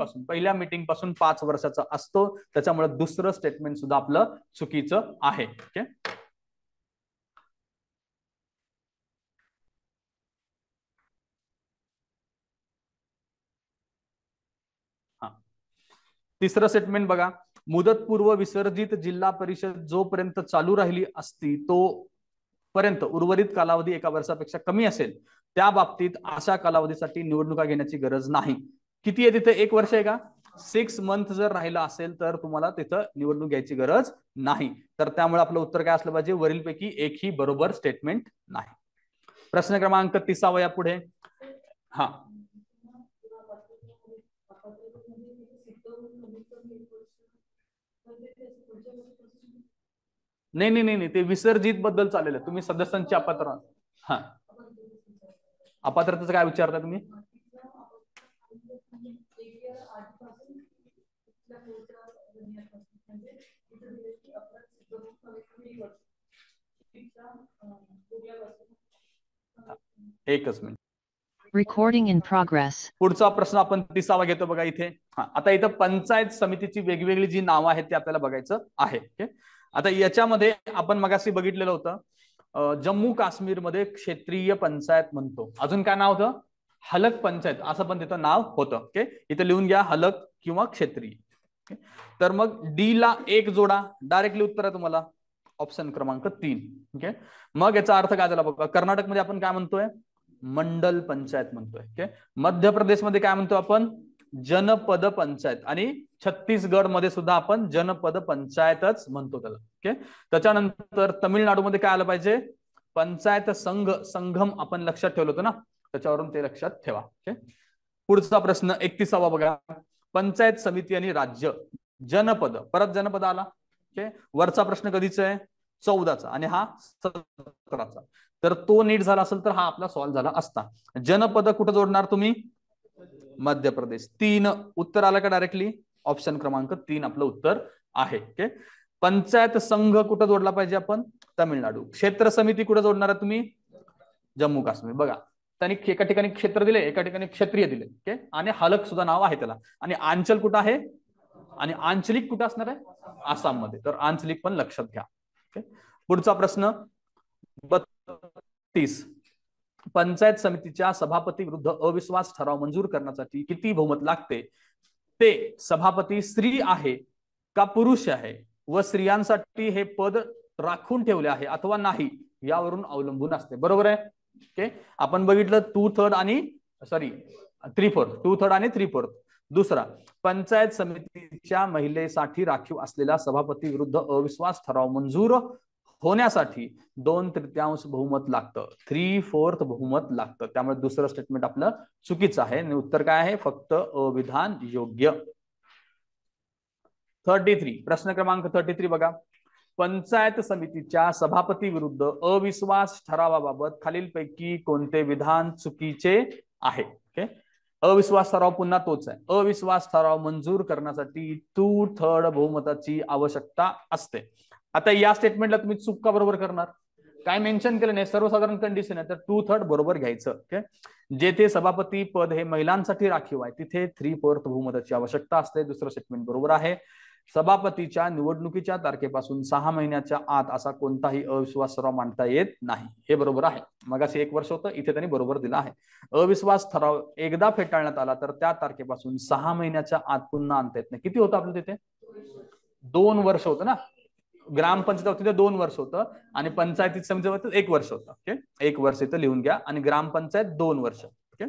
पासून 5 वर्षाचा असतो. त्याच्यामुळे दुसरं स्टेटमेंट सुद्धा आपलं चुकीचं आहे. ओके, हा, तिसरं स्टेटमेंट बघा, मुदतपूर्व विसर्जित जिल्हा परिषद जोपर्यंत चालू राहिली असती तो पर्यंत उर्वरित कालावधी 1 वर्षापेक्षा कमी असेल त्या बाबतीत अशा कालावधीसाठी निवडणुका घेण्याची गरज नाही. किती आहे तिथे, 1 वर्ष आहे का, 6 मंथ जर राहिला असेल तर तुम्हाला तिथं निवडणूक घ्यायची गरज नाही. तर त्यामुळे आपलं उत्तर काय असलं पाहिजे, वरीलपैकी एकही बरोबर स्टेटमेंट नाही. प्रश्न क्रमांक 30 या पुढे. हा, नाही, ते विसर्जित बद्दल चालेल. तुम्ही सदस्यांची अपात्र, हा, अपात्रतेचं काय विचारता तुम्ही, एकच मिनिट. Recording in progress. पुढचा प्रश्न आपण 30 घेतो बघा इथे. आता इथं पंचायत समितीची वेगवेगळी जी नावं आहेत ते आपल्याला बघायचं आहे. आता याच्यामध्ये आपण मगाशी बघितलेलं होतं, जम्मू काश्मीरमध्ये क्षेत्रीय पंचायत म्हणतो. अजून काय नाव होतं, हलक पंचायत असं पण तिथं नाव होतं. ओके, इथं लिहून घ्या हलक किंवा क्षेत्रीय. तर मग डी ला 1 जोडा, डायरेक्टली उत्तर आहे तुम्हाला ऑप्शन क्रमांक 3. ओके, मग याचा अर्थ काय झाला बघा, कर्नाटकमध्ये आपण काय म्हणतोय, मंडल पंचायत म्हणतोय. ओके, मध्य प्रदेशमध्ये काय म्हणतो आपण, जनपद पंचायत, आणि छत्तीसगड मध्ये सुद्धा आपण जनपद पंचायतच म्हणतो त्याला. ओके, त्याच्यानंतर तामिळनाडूमध्ये काय आलं पाहिजे, पंचायत संघम आपण लक्षात ठेवलं होतं ना, त्याच्यावरून ते लक्षात ठेवा. ओके, पुढचा प्रश्न 31 बघा, पंचायत समिती आणि राज्य, जनपद, परत जनपद आला. ओके, वरचा प्रश्न कधीचा आहे, 14चा, आणि हा 17चा. तर तो नीट झाला असेल तर हा आपला सॉल्व्ह झाला असता. जनपद कुठं जोडणार तुम्ही, मध्य प्रदेश. 3 उत्तर आलं का डायरेक्टली? ऑप्शन क्रमांक 3 आपलं उत्तर आहे. ओके. पंचायत संघ कुठं जोडला पाहिजे आपण? तामिळनाडू. क्षेत्र समिती कुठं जोडणार आहे तुम्ही? जम्मू काश्मीर. बघा त्यांनी एका ठिकाणी क्षेत्र दिले, एका ठिकाणी क्षेत्रीय दिले. ओके. आणि हलक सुद्धा नाव आहे त्याला. आणि आंचल कुठं आहे? आणि आंचलिक कुठं असणार आहे? आसाम मध्ये. तर आंचलिक पण लक्षात घ्या. ओके. पुढचा प्रश्न 32. पंचायत समितीच्या सभापती विरुद्ध अविश्वास ठराव मंजूर करण्यासाठी किती बहुमत लागते? ते सभापती स्त्री आहे का पुरुष आहे व स्त्रियांसाठी हे पद राखून ठेवले आहे अथवा नाही यावरून अवलंबून असते. बरोबर आहे. ओके. आपण बघितलं 2/3 आणि 3/4. 2/3 आणि 3/4. दुसरा, पंचायत समितीच्या महिलेसाठी राखीव असलेल्या सभापती विरुद्ध अविश्वास ठराव मंजूर होण्यासाठी 2/3 बहुमत लागतं. 3/4 बहुमत लागतं. त्यामुळे दुसरं स्टेटमेंट आपलं चुकीचं आहे आणि उत्तर काय आहे? फक्त अविधान योग्य. 33. प्रश्न क्रमांक 33 बघा. पंचायत समितीच्या सभापती विरुद्ध अविश्वास ठरावाबाबत खालीलपैकी कोणते विधान चुकीचे आहे? ओके. अविश्वास ठराव पुन्हा तोच आहे. अविश्वास ठराव मंजूर करण्यासाठी 2/3 बहुमताची आवश्यकता असते. आता या स्टेटमेंटला तुम्ही चूक का बरोबर करणार? काय मेन्शन केलं नाही, सर्वसाधारण कंडिशन आहे, तर 2/3 बरोबर घ्यायचं. ओके. जेथे सभापती पद हे महिलांसाठी राखीव आहे तिथे 3/4 बहुमताची आवश्यकता असते. दुसरं स्टेटमेंट बरोबर आहे. सभापतीच्या निवडणुकीच्या तारखेपासून 6 महिन्याच्या आत असा कोणताही अविश्वास ठराव मांडता येत नाही. हे बरोबर आहे. मगाशी 1 वर्ष होतं, इथे त्यांनी बरोबर दिला आहे. अविश्वास ठराव एकदा फेटाळण्यात आला तर त्या तारखेपासून 6 महिन्याच्या आत पुन्हा आणता येत नाही. किती होतं आपलं तिथे? 2 वर्ष होतं ना. ग्रामपंचायत तिथे 2 वर्ष होतं आणि पंचायती समितीमध्ये 1 वर्ष होतं. ओके. 1 वर्ष इथं लिहून घ्या आणि ग्रामपंचायत 2 वर्ष. ओके.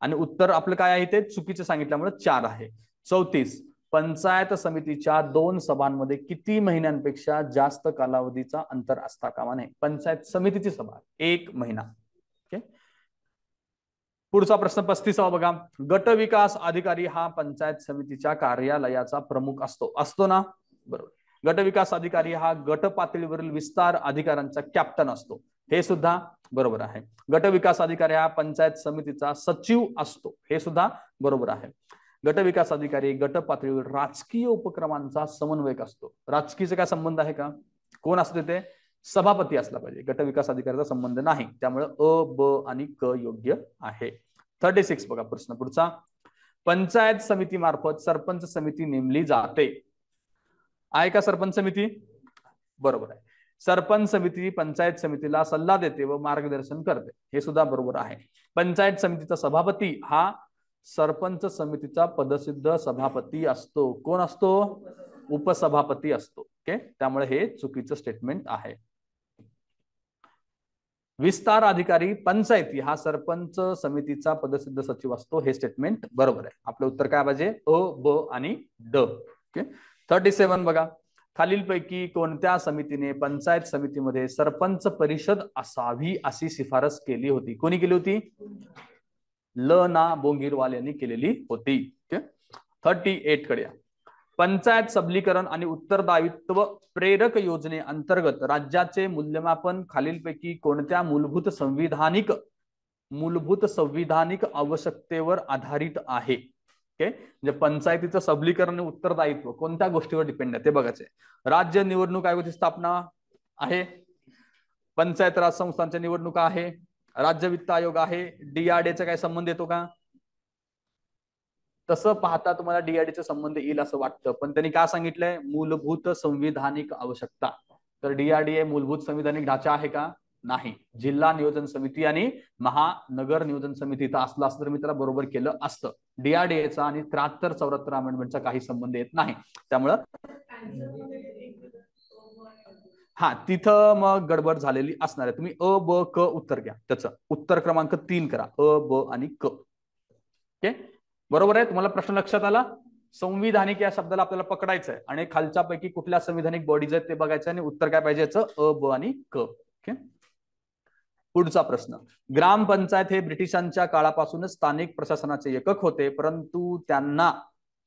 आणि उत्तर आपलं काय आहे ते चुकीचं सांगितल्यामुळे 4 आहे. 34. पंचायत समितीच्या 2 सभांमध्ये किती महिन्यांपेक्षा जास्त कालावधीचा अंतर असता कामा नये? पंचायत समितीची सभा 1 महिना. ओके. पुढचा प्रश्न 35 बघा. गट विकास अधिकारी हा पंचायत समितीच्या कार्यालयाचा प्रमुख असतो ना? बरोबर. गट विकास अधिकारी हा गट पातळीवरील विस्तार अधिकाऱ्यांचा कॅप्टन असतो. हे सुद्धा बरोबर आहे. गट विकास अधिकारी हा पंचायत समितीचा सचिव असतो. हे सुद्धा बरोबर आहे. गट विकास अधिकारी गट पातळीवर राजकीय उपक्रमांचा समन्वयक असतो. राजकीयचा काय संबंध आहे का? कोण असतो ते? सभापती असला पाहिजे. गट विकास अधिकाऱ्याचा संबंध नाही. त्यामुळे अ, ब आणि क योग्य आहे. 36 बघा प्रश्न पुढचा. पंचायत समिती मार्फत सरपंच समिती नेमली जाते. आहे का सरपंच समिती? बरोबर आहे. सरपंच समिती पंचायत समितीला सल्ला देते व मार्गदर्शन करते. हे सुद्धा बरोबर आहे. पंचायत समितीचा सभापती हा सरपंच समितीचा पदसिद्ध सभापती असतो. कोण असतो? उपसभापती असतो. ओके. त्यामुळे हे चुकीचं स्टेटमेंट आहे. विस्तार अधिकारी पंचायती हा सरपंच समितीचा पदसिद्ध सचिव असतो. हे स्टेटमेंट बरोबर आहे. आपलं उत्तर काय पाहिजे? अ, ब आणि ड. ओके. 37 बघा. खालीलपैकी कोणत्या समितीने पंचायत समितीमध्ये सरपंच परिषद असावी अशी शिफारस केली होती? कोणी केली होती? ल ना बोंगीरवाल यांनी केलेली होती. 38 कडे. पंचायत सबलीकरण आणि उत्तरदायित्व प्रेरक योजने अंतर्गत राज्याचे मूल्यमापन खालीलपैकी कोणत्या मूलभूत संविधानिक आवश्यकतेवर आधारित आहे? ओके. म्हणजे पंचायतीचं सबलीकरण आणि उत्तरदायित्व कोणत्या गोष्टीवर डिपेंड आहे ते बघायचे. राज्य निवडणूक आयोगाची स्थापना आहे. पंचायत राज संस्थांच्या निवडणुका आहे. राज्य वित्त आयोग आहे. DRDA काय संबंध येतो का? तसं पाहता तुम्हाला DRDA संबंध येईल असं वाटतं, पण त्यांनी काय सांगितलंय? मूलभूत संविधानिक आवश्यकता. तर DRDA मूलभूत संविधानिक ढाचा आहे का? नाही. जिल्हा नियोजन समिती आणि महानगर नियोजन समिती इथं असलं असतं तर मी त्याला बरोबर केलं असतं. DRDAचा आणि 73-74 अमेंडमेंटचा काही संबंध येत नाही. त्यामुळं हा तिथं मग गडबड झालेली असणार आहे. तुम्ही अ, ब, क उत्तर घ्या. त्याचं उत्तर क्रमांक 3 करा. अ, ब आणि क. ओके. बरोबर आहे. तुम्हाला प्रश्न लक्षात आला? संविधानिक या शब्दाला आपल्याला पकडायचं आहे आणि खालच्या पैकी कुठल्या संविधानिक बॉडीज आहेत ते बघायचं आणि उत्तर काय पाहिजे याचं? अ, ब आणि क. ओके. पुढचा प्रश्न. ग्रामपंचायत हे ब्रिटिशांच्या काळापासूनच स्थानिक प्रशासनाचे एकक होते, परंतु त्यांना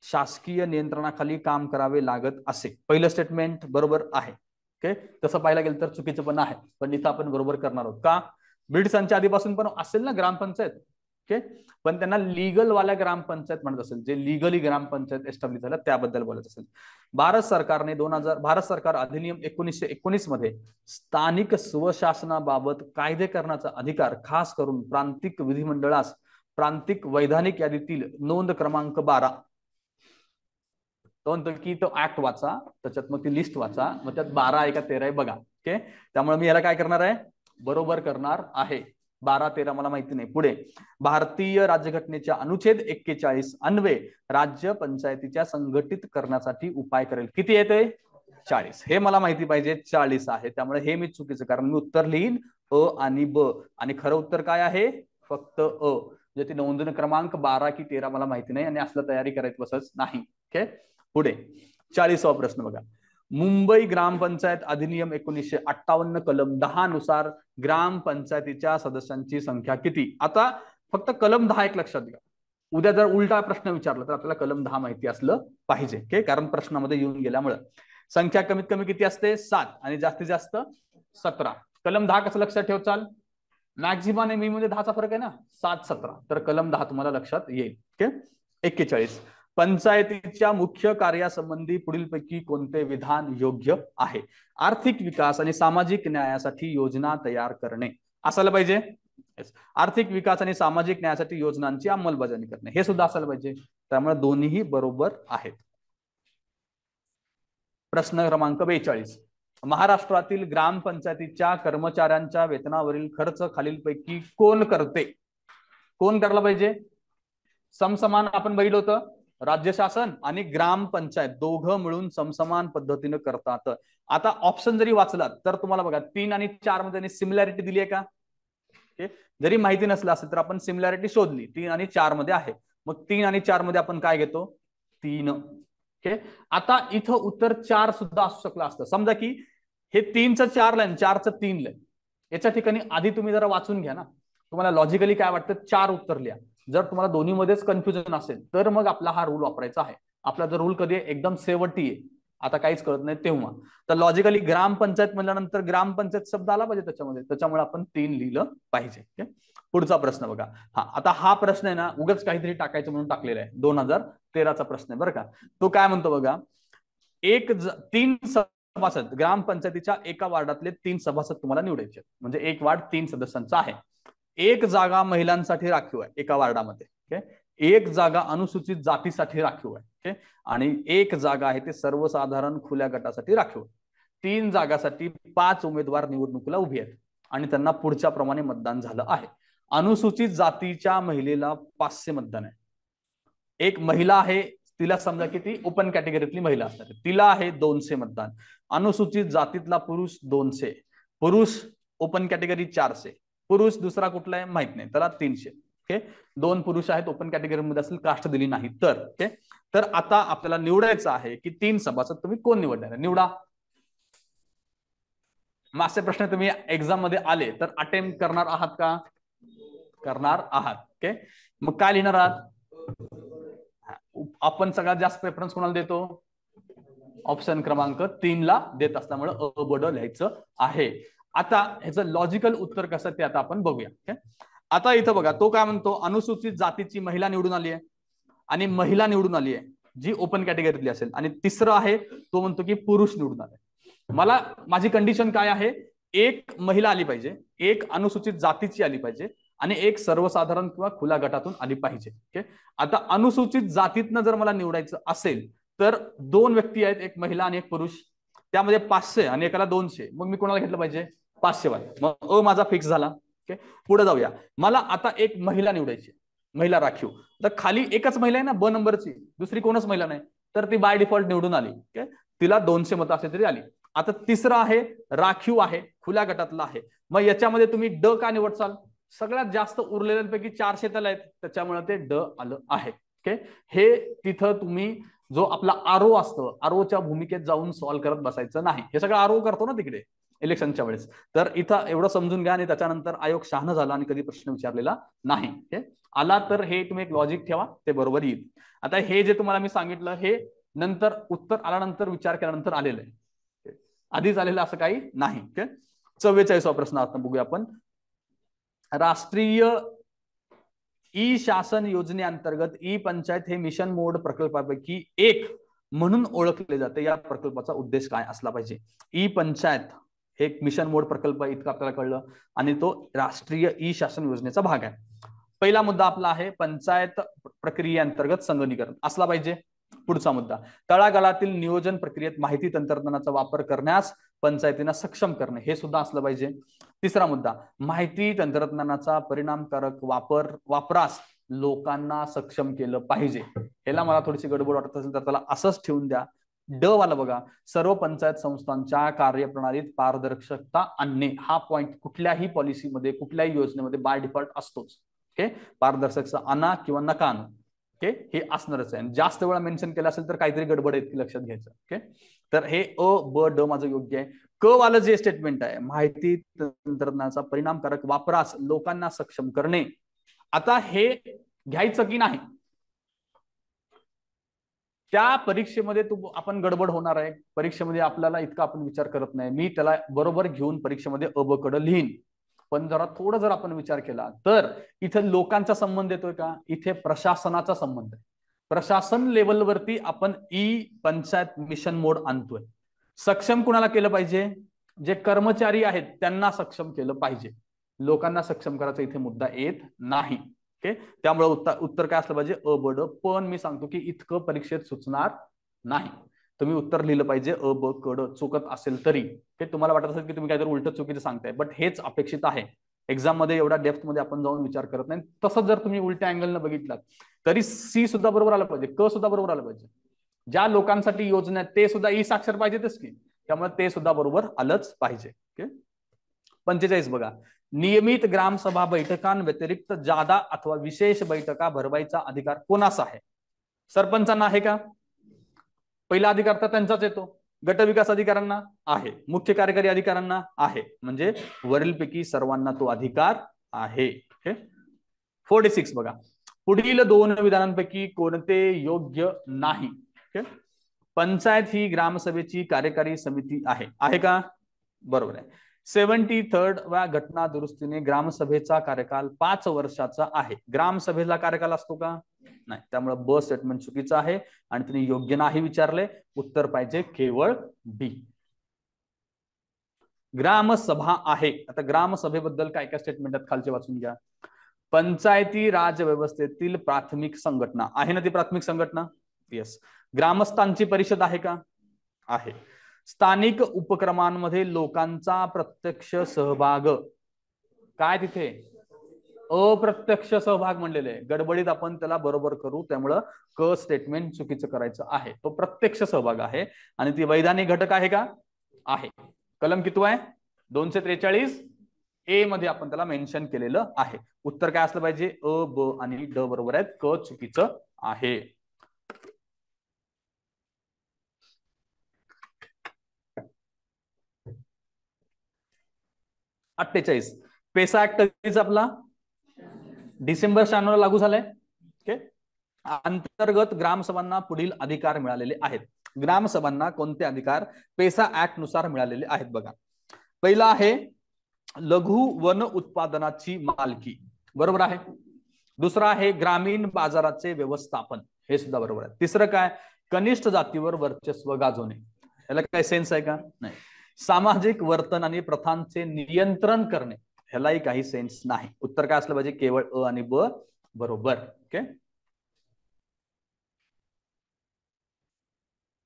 शासकीय नियंत्रणाखाली काम करावे लागत असे. पहिलं स्टेटमेंट बरोबर आहे. ओके. तसं पाहायला गेलं तर चुकीचं पण आहे, पण इथं आपण बरोबर करणार आहोत. का? ब्रिटिशांच्या आधीपासून पण असेल ना ग्रामपंचायत. ओके, पण त्यांना लीगल वाल्या ग्रामपंचायत म्हणत असेल, जे लिगली ग्रामपंचायत एस्टॅब्लिश झाल्या त्याबद्दल बोलत असेल. भारत सरकार अधिनियम 1919 मध्ये स्थानिक स्वशासनाबाबत कायदे करण्याचा अधिकार खास करून प्रांतिक विधिमंडळास प्रांतिक वैधानिक यादीतील नोंद क्रमांक 12 तो म्हणतो की तो ऍक्ट वाचा, त्याच्यात मग ती लिस्ट वाचा, मग त्यात 12 आहे का 13 आहे बघा. ओके, त्यामुळे मी याला काय करणार आहे, बरोबर करणार आहे. 12-13 मला माहिती नाही. पुढे, भारतीय राज्यघटनेच्या अनुच्छेद 41 अन्वये राज्य पंचायतीच्या संघटित करण्यासाठी उपाय करेल. किती येते? 40. हे मला माहिती पाहिजे, 40 आहे. त्यामुळे हे मी चुकीचं, कारण मी उत्तर लिहीन अ आणि ब, आणि खरं उत्तर काय आहे, फक्त अ. म्हणजे ती नोंदणी क्रमांक 12 की 13 मला माहिती नाही, आणि असलं तयारी करायची बसच नाही. ओके, पुढे 40वा प्रश्न बघा. मुंबई ग्रामपंचायत अधिनियम 1958 कलम 10 नुसार ग्रामपंचायतीच्या सदस्यांची संख्या किती? आता फक्त कलम 10 एक लक्षात घ्या. उद्या जर उलटा प्रश्न विचारला तर आपल्याला कलम 10 माहिती असलं पाहिजे. ओके, कारण प्रश्नामध्ये येऊन गेल्यामुळे संख्या कमीत कमी किती असते? 7 आणि जास्तीत जास्त 17. कलम 10 कसं लक्षात ठेवचाल? मॅक्झिमम आणि मी मध्ये 10चा फरक आहे ना, 7-17, तर कलम 10 तुम्हाला लक्षात येईल. ओके, 41. पंचायतीच्या मुख्य कार्यासंबंधी पुढीलपैकी कोणते विधान योग्य आहे? आर्थिक विकास आणि सामाजिक न्यायासाठी योजना तयार करणे असायला पाहिजे. आर्थिक विकास आणि सामाजिक न्यायासाठी योजनांची अंमलबजावणी करणे हे सुद्धा असायला पाहिजे. त्यामुळे दोन्हीही बरोबर आहेत. प्रश्न क्रमांक 42. महाराष्ट्रातील ग्रामपंचायतीच्या कर्मचाऱ्यांच्या वेतनावरील खर्च खालीलपैकी कोण करते? कोण करायला पाहिजे? समसमान आपण बघितलं होतं, राज्य शासन आणि ग्रामपंचायत दोघं मिळून समसमान पद्धतीने करतात. आता ऑप्शन जरी वाचलात तर तुम्हाला बघा 3 आणि 4 मध्ये सिमिलॅरिटी दिली आहे का? जरी माहिती नसलं असेल तर आपण सिमिलॅरिटी शोधली, 3 आणि 4 मध्ये आहे. मग 3 आणि 4 मध्ये आपण काय घेतो? 3. ओके, आता इथं उत्तर 4 सुद्धा असू शकलं असतं. समजा की हे 3चं 4 ला 4चं 3 ला, याच्या ठिकाणी आधी तुम्ही जरा वाचून घ्या ना, तुम्हाला लॉजिकली काय वाटतं 4 उत्तर लिहा. जर तुम्हाला दोन्ही मध्येच कन्फ्युजन असेल तर मग आपला हा रूल वापरायचा आहे. आपला जर रूल कधी एकदम शेवटी आहे, आता काहीच कळत नाही तेव्हा, तर लॉजिकली ग्रामपंचायत म्हणल्यानंतर ग्रामपंचायत शब्द आला पाहिजे त्याच्यामध्ये, त्याच्यामुळे आपण 3 लिहिलं पाहिजे. पुढचा प्रश्न बघा. आता हा प्रश्न आहे ना, उगाच काहीतरी टाकायचं म्हणून टाकलेला आहे, 2013चा प्रश्न आहे बरं का. तो काय म्हणतो बघा, 3 सभासद ग्रामपंचायतीच्या एका वार्डातले 3 सभासद तुम्हाला निवडायचे, म्हणजे एक वार्ड 3 सदस्यांचा आहे. एक जागा महिलांसाठी राखीव आहे एका वार्डामध्ये. एक जागा अनुसूचित जातीसाठी राखीव आहे. आणि एक जागा आहे ते सर्वसाधारण खुल्या गटासाठी राखीव आहे. 3 जागासाठी 5 उमेदवार निवडणुकीला उभे आहेत आणि त्यांना पुढच्या प्रमाणे मतदान झालं आहे. अनुसूचित जातीच्या महिलेला 500 मतदान आहे. एक महिला आहे, तिला समजा की ती ओपन कॅटेगरीतली महिला असणार, तिला आहे 200 मतदान. अनुसूचित जातीतला पुरुष 200, पुरुष ओपन कॅटेगरी 400, पुरुष दुसरा कुठला आहे माहित नाही, त्याला 300. ओके, 2 पुरुष आहेत ओपन कॅटेगरीमध्ये असेल, कास्ट दिली नाही तर. ओके, तर आता आपल्याला निवडायचं आहे की 3 सभासद तुम्ही कोण निवडणार? निवडा. मागचे प्रश्न तुम्ही एक्झाम मध्ये आले तर अटेम्प्ट करणार आहात का? करणार आहात. ओके, मग काय लिहिणार आहात? आपण सगळ्यात जास्त प्रेफरन्स कोणाला देतो? ऑप्शन क्रमांक 3 ला देत असल्यामुळे अ बड लिहायचं आहे. आता ह्याचं लॉजिकल उत्तर कसं ते आता आपण बघूया. आता इथं बघा, तो काय म्हणतो, अनुसूचित जातीची महिला निवडून आली आहे आणि महिला निवडून आली आहे जी ओपन कॅटेगरीतली असेल, आणि तिसरं आहे तो म्हणतो की पुरुष निवडून आले. मला माझी कंडिशन काय आहे? एक महिला आली पाहिजे, एक अनुसूचित जातीची आली पाहिजे आणि एक सर्वसाधारण किंवा खुल्या गटातून आली पाहिजे. ओके, आता अनुसूचित जातीतनं जर मला निवडायचं असेल तर 2 व्यक्ती आहेत, एक महिला आणि एक पुरुष, त्यामध्ये 500 आणि एकाला 200, मग मी कोणाला घेतलं पाहिजे? 500 वाले. मग अ माझा फिक्स झाला. ओके, पुढे जाऊया. मला आता एक महिला निवडायची, महिला राखीव. तर खाली एकच महिला आहे ना ब नंबरची, दुसरी कोणच महिला नाही, तर ती बाय डिफॉल्ट निवडून आली. ओके, तिला 200 मतं असली तरी आली. आता तिसरं आहे राखीव आहे, खुल्या गटातला आहे, मग याच्यामध्ये तुम्ही ड का निवडसाल? सगळ्यात जास्त उरलेल्यांपैकी 400 त्याला आहेत, त्याच्यामुळे ते ड आलं आहे. ओके, हे तिथं तुम्ही जो आपला आरओ असतो, आरओच्या भूमिकेत जाऊन सॉल्व्ह करत बसायचं नाही. हे सगळं आरओ करतो ना तिकडे इलेक्शनच्या वेळेस. तर इथं एवढं समजून घ्या, आणि त्याच्यानंतर आयोग शहाणा झाला आणि कधी प्रश्न विचारलेला नाही. ओके, आला तर हे तुम्ही एक लॉजिक ठेवा, ते बरोबर येईल. आता हे जे तुम्हाला मी सांगितलं हे नंतर उत्तर आल्यानंतर विचार केल्यानंतर आलेलं आहे, आधीच आलेलं असं काही नाही. ओके, 44वा प्रश्न आता बघूया आपण. राष्ट्रीय ई शासन योजनेअंतर्गत ई पंचायत हे मिशन मोड प्रकल्पापैकी एक म्हणून ओळखले जाते. या प्रकल्पाचा उद्देश काय असला पाहिजे? ई पंचायत हे एक मिशन मोड प्रकल्प इतकं आपल्याला कळलं आणि तो राष्ट्रीय ई शासन योजनेचा भाग आहे. पहिला मुद्दा आपला आहे पंचायत प्रक्रियेअंतर्गत संगणकीकरण असला पाहिजे. पुढचा मुद्दा तळागाळातील नियोजन प्रक्रियेत माहिती तंत्रज्ञानाचा वापर करण्यास पंचायतींना सक्षम करणे हे सुद्धा असलं पाहिजे. तिसरा मुद्दा माहिती तंत्रज्ञानाचा परिणामकारक वापरास लोकांना सक्षम केलं पाहिजे. ह्याला मला थोडीशी गडबड वाटत असेल तर त्याला असंच ठेवून द्या. ड वाला बघा, सर्व पंचायत संस्थांच्या कार्यप्रणालीत पारदर्शकता आणणे हा पॉइंट कुठल्याही पॉलिसीमध्ये कुठल्याही योजनेमध्ये बाय डिफॉल्ट असतोच. ओके, पारदर्शकता आणा किंवा नका आणू, ओके, हे असणारच आहे. जास्त वेळा मेन्शन केलं असेल तर काहीतरी गडबड आहे लक्षात घ्यायचं. ओके, तर हे अ ब ड माझं योग्य आहे. क वालं जे स्टेटमेंट आहे माहिती तंत्रज्ञानाचा परिणामकारक वापरास लोकांना सक्षम करणे, आता हे घ्यायचं की नाही त्या परीक्षेमध्ये आपण गडबड होणार आहे. परीक्षेमध्ये आपल्याला इतका आपण विचार करत नाही. मी त्याला बरोबर घेऊन परीक्षेमध्ये अबकड लिहीन, पण थोडं जर आपण विचार केला तर इथे लोकांचा संबंध येतोय का? इथे प्रशासनाचा संबंध आहे. प्रशासन लेवलवरती आपण ई पंचायत मिशन मोड आणतोय. सक्षम कुणाला केलं पाहिजे? जे कर्मचारी आहेत त्यांना सक्षम केलं पाहिजे. लोकांना सक्षम करायचा इथे मुद्दा येत नाही. ओके, त्यामुळे उत्तर काय असलं पाहिजे? अ ब ड. पण मी सांगतो की इतकं परीक्षेत सुचणार नाही. तुम्ही उत्तर लिहिलं पाहिजे अ ब क ड. चुकत असेल तरी ते तुम्हाला वाटत असेल की तुम्ही काहीतरी उलट चुकीचं सांगताय, बट हेच अपेक्षित आहे. एक्झाम मध्ये एवढा डेप्थ मध्ये आपण जाऊन विचार करत नाही. तसंच जर तुम्ही उलट्या अँगलनं बघितलात तरी सी सुद्धा बरोबर आलं पाहिजे, क सुद्धा बरोबर आलं पाहिजे. ज्या लोकांसाठी योजना आहेत ते सुद्धा ई साक्षर पाहिजेतच की, त्यामुळे ते सुद्धा बरोबर आलंच पाहिजे. ओके, 45 बघा, नियमित ग्रामसभा बैठकांव्यतिरिक्त जादा अथवा विशेष बैठका भरवायचा अधिकार कोणाचा आहे? सरपंचांना आहे का? पहिला अधिकार तर त्यांचाच येतो. गट विकास अधिकाऱ्यांना आहे, मुख्य कार्यकारी अधिकाऱ्यांना आहे, म्हणजे वरीलपैकी सर्वांना तो अधिकार आहे. 46 बघा, पुढील दोन विधानांपैकी कोणते योग्य नाही? पंचायत ही ग्रामसभेची कार्यकारी समिती आहे का? बरोबर आहे. 73 व्या घटना दुरुस्तीने ग्रामसभेचा कार्यकाल 5 वर्षाचा आहे. ग्रामसभेला कार्यकाल असतो का? नाही. त्यामुळे ब स्टेटमेंट चुकीचं आहे आणि तुम्ही योग्य नाही विचारले. उत्तर पाहिजे केवळ डी. ग्रामसभा आहे. आता ग्रामसभेबद्दल काय काय स्टेटमेंट आहेत खालचे वाचून घ्या. पंचायती राज व्यवस्थेतील प्राथमिक संघटना आहे ना ती प्राथमिक संघटना? येस. ग्रामस्थांची परिषद आहे का? आहे. स्थानिक उपक्रमांमध्ये लोकांचा प्रत्यक्ष सहभाग काय? तिथे अप्रत्यक्ष सहभाग म्हणलेले आहे. गडबडीत आपण त्याला बरोबर करू, त्यामुळं क स्टेटमेंट चुकीचं करायचं आहे. तो प्रत्यक्ष सहभाग आहे आणि ती वैधानिक घटक आहे का? आहे. कलम किती आहे? 243 ए मध्ये आपण त्याला मेन्शन केलेलं आहे. उत्तर काय असलं पाहिजे? अ ब आणि ड बरोबर आहेत, क चुकीचं आहे. पेसा ऍक्ट कधीच आपला डिसेंबर 96 लागू झालाय. ओके, अंतर्गत ग्रामसभांना पुढील अधिकार मिळालेले आहेत. ग्रामसभांना कोणते अधिकार पेसा ऍक्ट नुसार मिळालेले आहेत? बघा, पहिला आहे लघु वन उत्पादनाची मालकी, बरोबर आहे. दुसरा आहे ग्रामीण बाजाराचे व्यवस्थापन, हे सुद्धा बरोबर आहे. तिसरं काय? कनिष्ठ जातीवर वर्चस्व गाजवणे. याला काय सेन्स आहे का? नाही. सामाजिक वर्तन आणि प्रथांचे नियंत्रण करणे, ह्यालाही काही सेन्स नाही. उत्तर काय असलं पाहिजे? केवळ अ आणि ब बरोबर. ओके,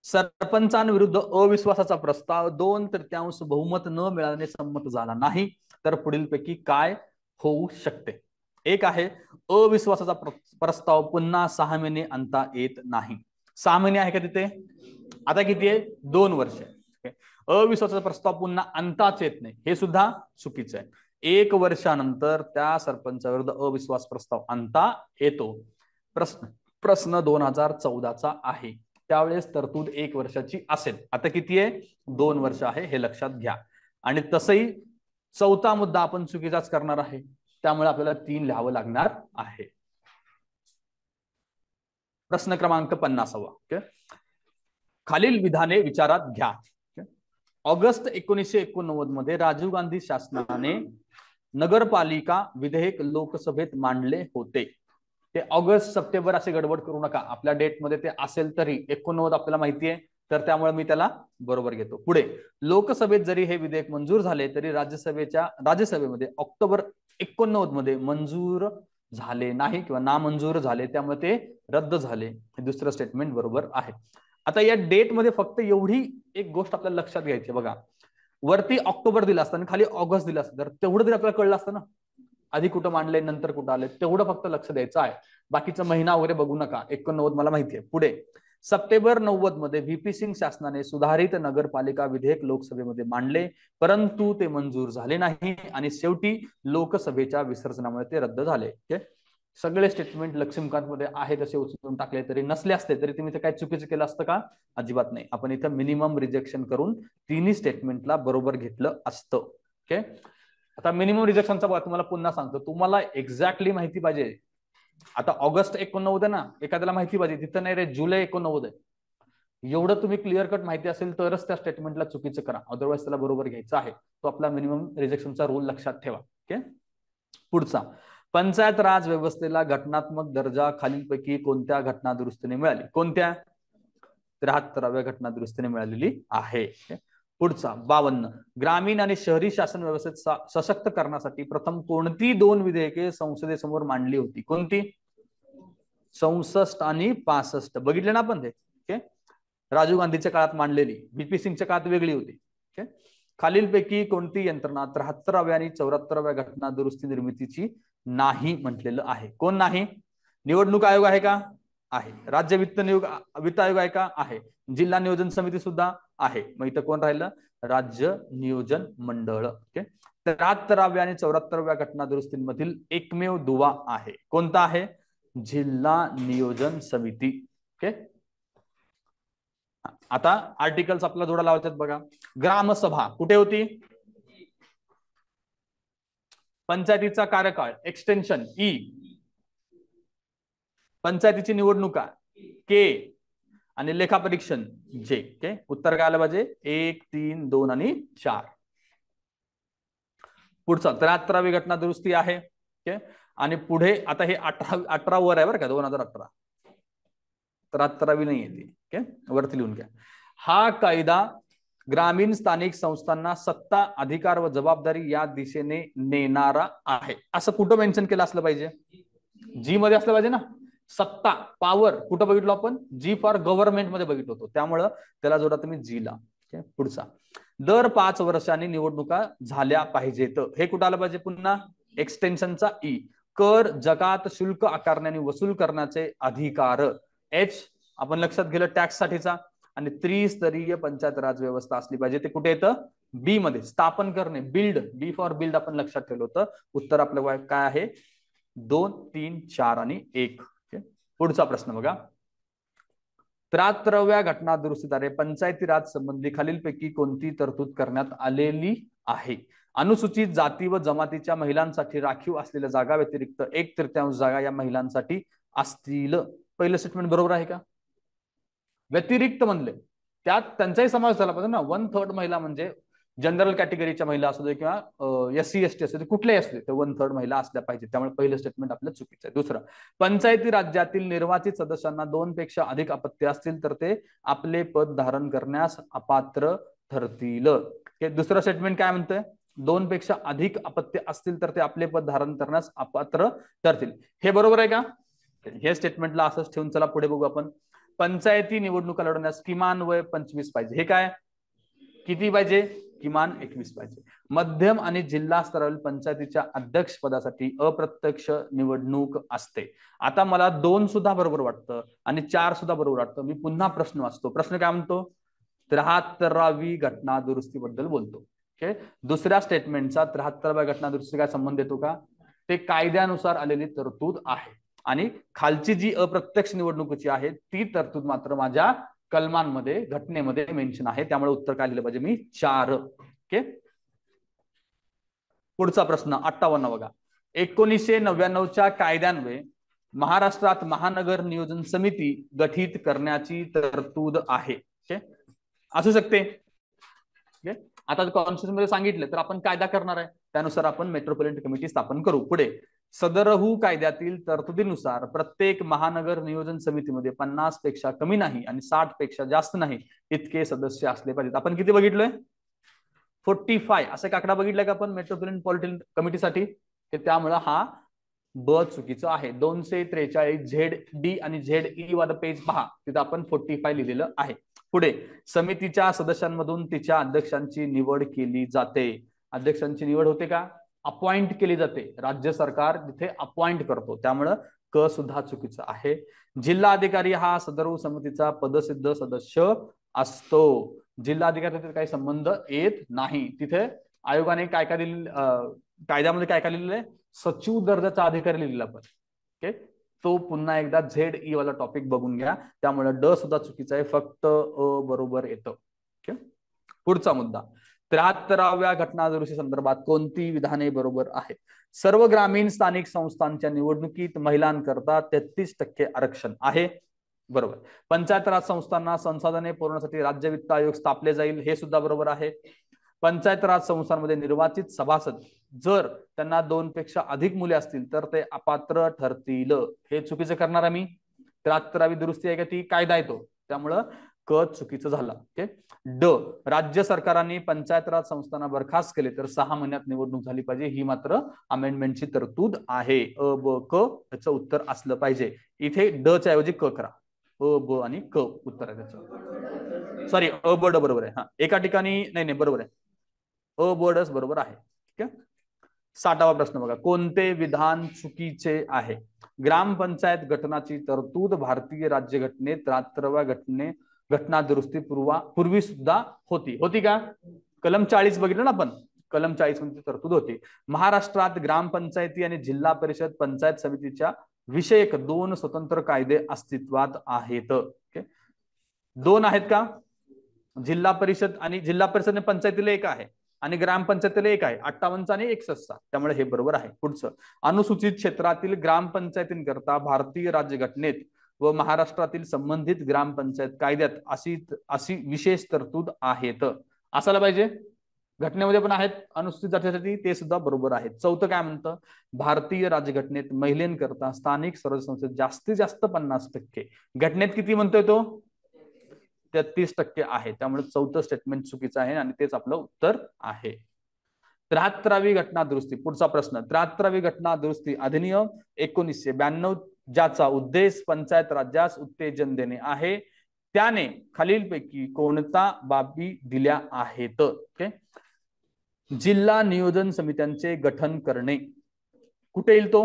सरपंचांविरुद्ध अविश्वासाचा प्रस्ताव 2/3 बहुमत न मिळाल्याने संमत झाला नाही तर पुढीलपैकी काय होऊ शकते? एक आहे अविश्वासाचा प्रस्ताव पुन्हा 6 महिने आणता येत नाही. 6 महिने आहे का तिथे? आता किती आहे? 2 वर्ष. अविश्वासाचा प्रस्ताव पुन्हा आणताच येत नाही, हे सुद्धा चुकीचं आहे. 1 वर्षानंतर त्या सरपंचाविरुद्ध अविश्वास प्रस्ताव आणता येतो. प्रश्न 2014चा आहे, त्यावेळेस तरतूद 1 वर्षाची असेल. आता किती आहे? 2 वर्ष आहे, हे लक्षात घ्या. आणि तसंही चौथा मुद्दा आपण चुकीचाच करणार आहे, त्यामुळे आपल्याला 3 लिहावं लागणार आहे. प्रश्न क्रमांक 50. खालील विधाने विचारात घ्या. ऑगस्ट 1989 मध्ये राजीव गांधी शासनाने नगरपालिका विधेयक लोकसभेत मांडले होते. ऑगस्ट सप्टेंबर असे गडबड करू नका, आपल्या डेटमध्ये ते असेल तरी 89 आपल्याला माहिती आहे, तर त्यामुळे मी त्याला बरोबर घेतो. पुढे, लोकसभेत जरी हे विधेयक मंजूर झाले तरी राज्यसभेमध्ये ऑक्टोबर 89 मध्ये मंजूर झाले नाही किंवा नामंजूर झाले, त्यामुळे ते रद्द झाले. हे दुसरं स्टेटमेंट बरोबर आहे. आता या डेट मध्ये फक्त एवढी एक गोष्ट आपल्याला लक्षात घ्यायची बघा, वरती ऑक्टोबर दिला असतं आणि खाली ऑगस्ट दिला असतं, तर तेवढं तरी आपल्याला कळलं असतं ना, आधी कुठं मांडले नंतर कुठं आले, तेवढं फक्त लक्ष द्यायचं आहे. बाकीचा महिना वगैरे बघू नका. 89 मला माहिती आहे. पुढे, सप्टेंबर 90 मध्ये व्हीपी सिंग शासनाने सुधारित नगरपालिका विधेयक लोकसभेमध्ये मांडले, परंतु ते मंजूर झाले नाही आणि शेवटी लोकसभेच्या विसर्जनामुळे ते रद्द झाले. सगळे स्टेटमेंट लक्ष्मीकांत मध्ये आहे तसे उचलून टाकले तरी नसले असते तरी तुम्ही ते काय चुकीचं केलं असतं का? अजिबात नाही. आपण इथं मिनिमम रिजेक्शन करून तिन्ही स्टेटमेंटला बरोबर घेतलं असतं. ओके, आता मिनिमम रिजेक्शनचा बघा, तुम्हाला पुन्हा सांगतो, तुम्हाला एक्झॅक्टली माहिती पाहिजे. आता ऑगस्ट 89 आहे ना, एखाद्याला माहिती पाहिजे, तिथं नाही रे जुलै 89 आहे. एवढं तुम्ही क्लिअर कट माहिती असेल तरच त्या स्टेटमेंटला चुकीचं करा, अदरवाईज त्याला बरोबर घ्यायचं आहे. तो आपला मिनिमम रिजेक्शनचा रूल लक्षात ठेवा. ओके, पुढचा, पंचायत राज व्यवस्थेला घटनात्मक दर्जा खालीलपैकी कोणत्या घटना दुरुस्तीने मिळाली? कोणत्या? 73व्या घटना दुरुस्तीने मिळालेली आहे. पुढचा 52, ग्रामीण आणि शहरी शासन व्यवस्थेत सशक्त करण्यासाठी प्रथम कोणती दोन विधेयके संसदेसमोर मांडली होती? कोणती? 64 आणि 65. बघितले ना आपण ते. राजीव गांधीच्या काळात मांडलेली, व्हीपी सिंगच्या काळात वेगळी होती. खालीलपैकी कोणती यंत्रणा 73व्या आणि 74व्या घटना दुरुस्ती निर्मितीची नाही म्हटलेलं आहे? कोण नाही? निवडणूक आयोग आहे का? आहे. राज्य वित्त आयोग आहे का? आहे. जिल्हा नियोजन समिती सुद्धा आहे. मग इथं कोण राहिलं? राज्य नियोजन मंडळ. ओके, 73व्या आणि 74व्या घटना दुरुस्तींमधील एकमेव दुवा आहे. कोणता आहे? जिल्हा नियोजन समिती. ओके, आता आर्टिकल्स आपल्याला जोडा लावतात बघा. ग्रामसभा कुठे होती? पंचायतीचा कार्यकाळ एक्सटेन्शन ई, पंचायतीची निवडणुका के आणि लेखापरीक्षण जे. ओके, उत्तर काय आलं पाहिजे? 1, 3, 2 आणि 4. पुढचा 73वी घटना दुरुस्ती आहे. ओके, आणि पुढे आता हे 18 वर आहे बरं का, 2018. 73वी नाही येते. ओके, वरती लिहून घ्या. हा कायदा ग्रामीण स्थानिक संस्थांना सत्ता, अधिकार व जबाबदारी या दिशेने नेणारा आहे. असं कुठं मेन्शन केलं असलं पाहिजे? जी मध्ये असलं पाहिजे ना. सत्ता, पॉवर कुठं बघितलो आपण? जी फॉर गव्हर्नमेंट मध्ये बघितलो होतो, त्यामुळं त्याला जोडा तुम्ही जी ला. पुढचा, दर 5 वर्षांनी निवडणुका झाल्या पाहिजेत. हे कुठं आलं पाहिजे? पुन्हा एक्सटेन्शनचा ई. कर, जकात, शुल्क आकारण्याने वसूल करण्याचे अधिकार एच, आपण लक्षात गेलं टॅक्स साठीचा. आणि त्रिस्तरीय पंचायत राज व्यवस्था असली पाहिजे. ते कुठे येतं? बी मध्ये. स्थापन करणे, बिल्ड, बी फॉर बिल्ड आपण लक्षात ठेवलं होतं. उत्तर आपलं काय आहे? 2, 3, 4 आणि 1. पुढचा प्रश्न बघा. 73व्या घटना दुरुस्तीद्वारे पंचायती राज संबंधी खालीलपैकी कोणती तरतूद करण्यात आलेली आहे? अनुसूचित जाती व जमातीच्या महिलांसाठी राखीव असलेल्या जागा व्यतिरिक्त 1/3 जागा या महिलांसाठी असतील. पहिलं स्टेटमेंट बरोबर आहे का? व्यतिरिक्त म्हणले, त्यात त्यांचाही समावेश झाला पाहिजे ना. 1/3 महिला म्हणजे जनरल कॅटेगरीच्या महिला असू दे किंवा SC ST असू दे, कुठल्याही असू दे, ते 1/3 महिला असल्या पाहिजे. त्यामुळे पहिलं स्टेटमेंट आपलं चुकीचं आहे. दुसरं, पंचायती राज्यातील निर्वाचित सदस्यांना 2 पेक्षा अधिक अपत्य असतील तर ते आपले पद धारण करण्यास अपात्र ठरतील. दुसरं स्टेटमेंट काय म्हणतंय? 2 पेक्षा अधिक अपत्य असतील तर ते आपले पद धारण करण्यास अपात्र ठरतील. हे बरोबर आहे का? हे स्टेटमेंटला असंच ठेवून चला पुढे बघू आपण. पंचायती निवडणुका लढवण्यास किमान वय 25 पाहिजे. हे काय? किती पाहिजे? किमान 21 पाहिजे. मध्यम आणि जिल्हा स्तरावरील पंचायतीच्या अध्यक्ष पदासाठी अप्रत्यक्ष निवडणूक असते. आता मला 2 सुद्धा बरोबर वाटतं आणि 4 सुद्धा बरोबर वाटतं. मी पुन्हा प्रश्न वाचतो. प्रश्न काय म्हणतो? 73वी घटना दुरुस्तीबद्दल बोलतो. ओके, दुसऱ्या स्टेटमेंटचा 73व्या घटना दुरुस्ती काय संबंध येतो का? ते कायद्यानुसार आलेली तरतूद आहे आणि खालची जी अप्रत्यक्ष निवडणुकीची आहे ती तरतूद मात्र माझ्या कलमांमध्ये, घटनेमध्ये मेन्शन आहे. त्यामुळे उत्तर काय लिहिलं पाहिजे? मी 4. ओके, पुढचा प्रश्न 58 बघा. 1999च्या कायद्यान्वये महाराष्ट्रात महानगर नियोजन समिती गठीत करण्याची तरतूद आहे. ओके, असू शकते. ओके, आता कॉन्स्टिट्यूशन मध्ये सांगितलं तर आपण कायदा करणार आहे, त्यानुसार आपण मेट्रोपॉलिटन कमिटी स्थापन करू. पुढे सदरहू कायद्यातील तरतुदीनुसार प्रत्येक महानगर नियोजन समितीमध्ये 50 पेक्षा कमी नाही आणि 60 पेक्षा जास्त नाही इतके सदस्य असले पाहिजेत. आपण किती बघितलोय? 45 असा एक आकडा बघितलाय का आपण मेट्रोपॉलिटन कमिटीसाठी? त्यामुळे हा ब चुकीचं आहे. 243 ZD आणि ZE वाला पेज पहा, तिथं आपण 45 लिहिलेलं आहे. पुढे समितीच्या सदस्यांमधून तिच्या अध्यक्षांची निवड केली जाते. अध्यक्षांची निवड होते का? अपॉइंट केली जाते. राज्य सरकार तिथे अपॉइंट करतो, त्यामुळं क सुद्धा चुकीचं आहे. जिल्हा अधिकारी हा सदर समितीचा पदसिद्ध सदस्य असतो. जिल्हाधिकारी काही संबंध येत नाही. तिथे आयोगाने काय काय दिलेलं, कायद्यामध्ये काय काय लिहिलेलं आहे? सचिव दर्जाचा अधिकारी लिहिलेला पण. ओके, तो पुन्हा एकदा ZE वाला टॉपिक बघून घ्या. त्यामुळे ड सुद्धा चुकीचा आहे, फक्त अ बरोबर येतं. ओके, पुढचा मुद्दा 73व्या घटना दुरुस्ती संदर्भात कोणती विधाने बरोबर आहेत? सर्व ग्रामीण स्थानिक संस्थांच्या निवडणुकीत महिलांकरता 33% आरक्षण आहे. बरोबर. पंचायत राज संस्थांना संसाधने पुरवण्यासाठी राज्य वित्त आयोग स्थापले जाईल, हे सुद्धा बरोबर आहे. पंचायत राज संस्थांमध्ये निर्वाचित सभासद जर त्यांना 2 पेक्षा अधिक मुले असतील तर ते अपात्र ठरतील, हे चुकीचं करणार आम्ही. 73वी दुरुस्ती आहे का ती? कायदा आहे तो, त्यामुळं क चुकीचं झालं. ओके. ड राज्य सरकारांनी पंचायत राज संस्थांना बरखास्त केले तर 6 महिन्यात निवडणूक झाली पाहिजे, ही मात्र अमेंडमेंटची तरतूद आहे. अ ब क याचं उत्तर असलं पाहिजे. इथे ड च्या ऐवजी क करा. अ ब आणि क उत्तर आहे त्याचं. सॉरी, अ ब ड बरोबर आहे. हा, एका ठिकाणी नाही बरोबर आहे. अ ब डच बरोबर आहे. ठीक आहे. 60वा प्रश्न बघा, कोणते विधान चुकीचे आहे? ग्रामपंचायत गठनाची तरतूद भारतीय राज्यघटनेत 73व्या घटना दुरुस्ती पूर्वी सुद्धा होती का? कलम 40 बघितलं ना आपण, कलम 40 मध्ये तरतूद होती. महाराष्ट्रात ग्रामपंचायती आणि जिल्हा परिषद पंचायत समितीच्या विषयक 2 स्वतंत्र कायदे अस्तित्वात आहेत. दोन आहेत का? जिल्हा परिषद आणि पंचायतीला एक आहे आणि ग्रामपंचायतीला एक आहे. 58 आणि 61. त्यामुळे हे बरोबर आहे. पुढचं, अनुसूचित क्षेत्रातील ग्रामपंचायतींकरता भारतीय राज्यघटनेत व महाराष्ट्रातील संबंधित ग्रामपंचायत कायद्यात अशी विशेष तरतूद आहेत. असायला पाहिजे. घटनेमध्ये पण आहेत अनुसूचित जातीसाठी, ते सुद्धा बरोबर आहे. चौथं काय म्हणतं? भारतीय राज्यघटनेत महिलांकरता स्थानिक स्वराज्य संस्थेत जास्तीत जास्त 50%. घटनेत किती म्हणतोय तो? 33% आहे. त्यामुळे चौथं स्टेटमेंट चुकीचं आहे आणि तेच आपलं उत्तर आहे. 73वी घटना दुरुस्ती. पुढचा प्रश्न, 73वी घटना दुरुस्ती अधिनियम 1992 ज्याचा उद्देश पंचायत राज्यास उत्तेजन देणे आहे, त्याने खालीलपैकी कोणत्या बाबी दिल्या आहेत? ओके. जिल्हा नियोजन समित्यांचे गठन करणे. कुठे येईल तो?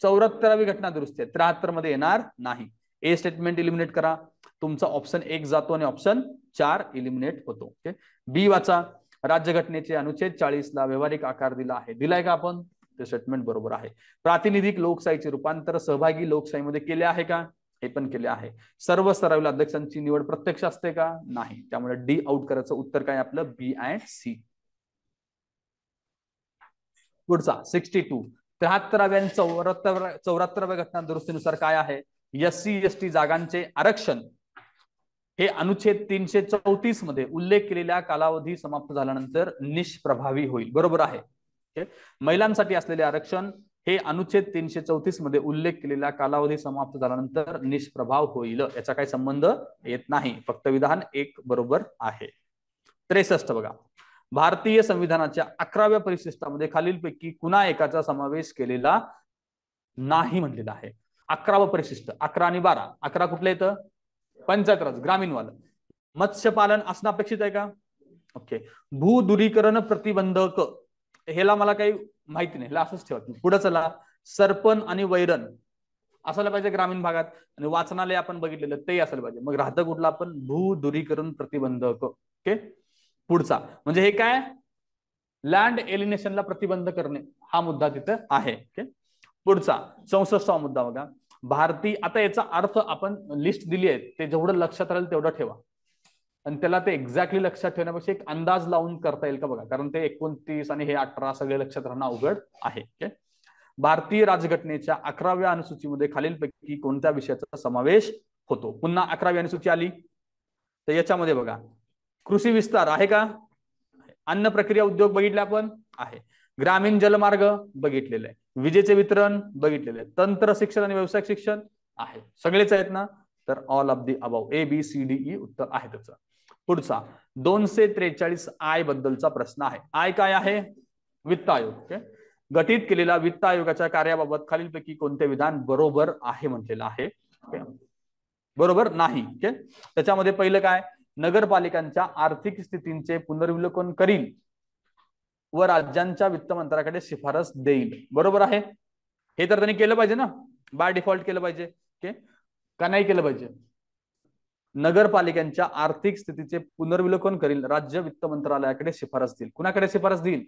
74वी घटना दुरुस्ती. 73 मध्ये येणार नाही. ए स्टेटमेंट इलिमिनेट करा. तुमचा ऑप्शन 1 जातो आणि ऑप्शन 4 इलिमिनेट होतो. ओके. बी वाचा, राज्यघटनेचे अनुच्छेद 40 ला व्यवहारिक आकार दिला आहे. दिलाय का आपण? ते स्टेटमेंट बरोबर आहे. प्रातिनिधिक लोकशाहीचे रूपांतर सहभागी लोकशाहीमध्ये केले आहे का? हे पण केले आहे. सर्व स्तरावरील अध्यक्षांची निवड प्रत्यक्ष असते का? नाही. त्यामुळे डी आउट करायचं. उत्तर काय आपलं? बी अँड सी. पुढचा 62 73व्या 74व्या घटना दुरुस्तीनुसार काय आहे? SC ST जागांचे आरक्षण हे अनुच्छेद 334 मध्ये उल्लेख केलेल्या कालावधी समाप्त झाल्यानंतर निष्प्रभावी होईल. बरोबर आहे. महिलांसाठी असलेले आरक्षण हे अनुच्छेद 334 मध्ये उल्लेख केलेल्या कालावधी समाप्त झाल्यानंतर निष्प्रभाव होईल. याचा काही संबंध येत नाही. फक्त विधान 1 बरोबर आहे. 63 बघा, भारतीय संविधानाच्या 11व्या परिशिष्टामध्ये खालीलपैकी कुणा एकाचा समावेश केलेला नाही म्हणलेला आहे? 11वं परिशिष्ट, 11 आणि 12. 11 कुठलं येतं? पंचायत राज ग्रामीण वालं. मत्स्यपालन असणं अपेक्षित आहे का? ओके. भूदुरीकरण प्रतिबंधक, ह्याला मला काही माहिती नाही, ह्याला असंच ठेवा. पुढे चला, सरपण आणि वैरण असायला पाहिजे ग्रामीण भागात, आणि वाचनालय आपण बघितलेलं ते असायला पाहिजे. मग राहतं कुठलं आपण? भूदुरीकरण प्रतिबंधक. ओके. पुढचा म्हणजे हे काय? लँड एलिनेशनला प्रतिबंध करणे, हा मुद्दा तिथं आहे. ओके. पुढचा 64वा मुद्दा बघा, भारतीय, आता याचा अर्थ आपण लिस्ट दिली आहे ते जेवढं लक्षात राहील तेवढं ठेवा, आणि त्याला ते एक्झॅक्टली लक्षात ठेवण्यापेक्षा एक अंदाज लावून करता येईल का बघा, कारण ते 29 आणि हे 18 सगळे लक्षात राहणं अवघड आहे. भारतीय राज्यघटनेच्या 11व्या अनुसूचीमध्ये खालीलपैकी कोणत्या विषयाचा समावेश होतो? पुन्हा 11वी अनुसूची आली तर याच्यामध्ये बघा, कृषी विस्तार आहे का? अन्न प्रक्रिया उद्योग बघितले आपण आहे. ग्रामीण जलमार्ग बघितलेलं आहे, विजेचे वितरण बघितलेलं आहे, तंत्र शिक्षण आणि व्यावसायिक शिक्षण आहे, सगळेच आहेत ना. तर all of the above, ABCDE उत्तर आहे त्याचं. पुढचा 243 आय बद्दलचा प्रश्न आहे. आय काय आहे? वित्त आयोग. ओके, गठीत केलेला वित्त आयोगाच्या कार्याबाबत खालीलपैकी कोणते विधान बरोबर आहे म्हटलेलं आहे? बरोबर नाही. ओके, त्याच्यामध्ये पहिलं काय, नगरपालिकांच्या आर्थिक स्थितींचे पुनर्विलोकन करील व राज्यांच्या वित्त मंत्र्याकडे शिफारस देईल. बरोबर आहे, हे तर त्यांनी केलं पाहिजे ना, बाय डिफॉल्ट केलं पाहिजे. ओके, का नाही केलं पाहिजे? नगरपालिकांच्या आर्थिक स्थितीचे पुनर्विलोकन करील, राज्य वित्त मंत्रालयाकडे शिफारस देईल. कुणाकडे शिफारस देईल?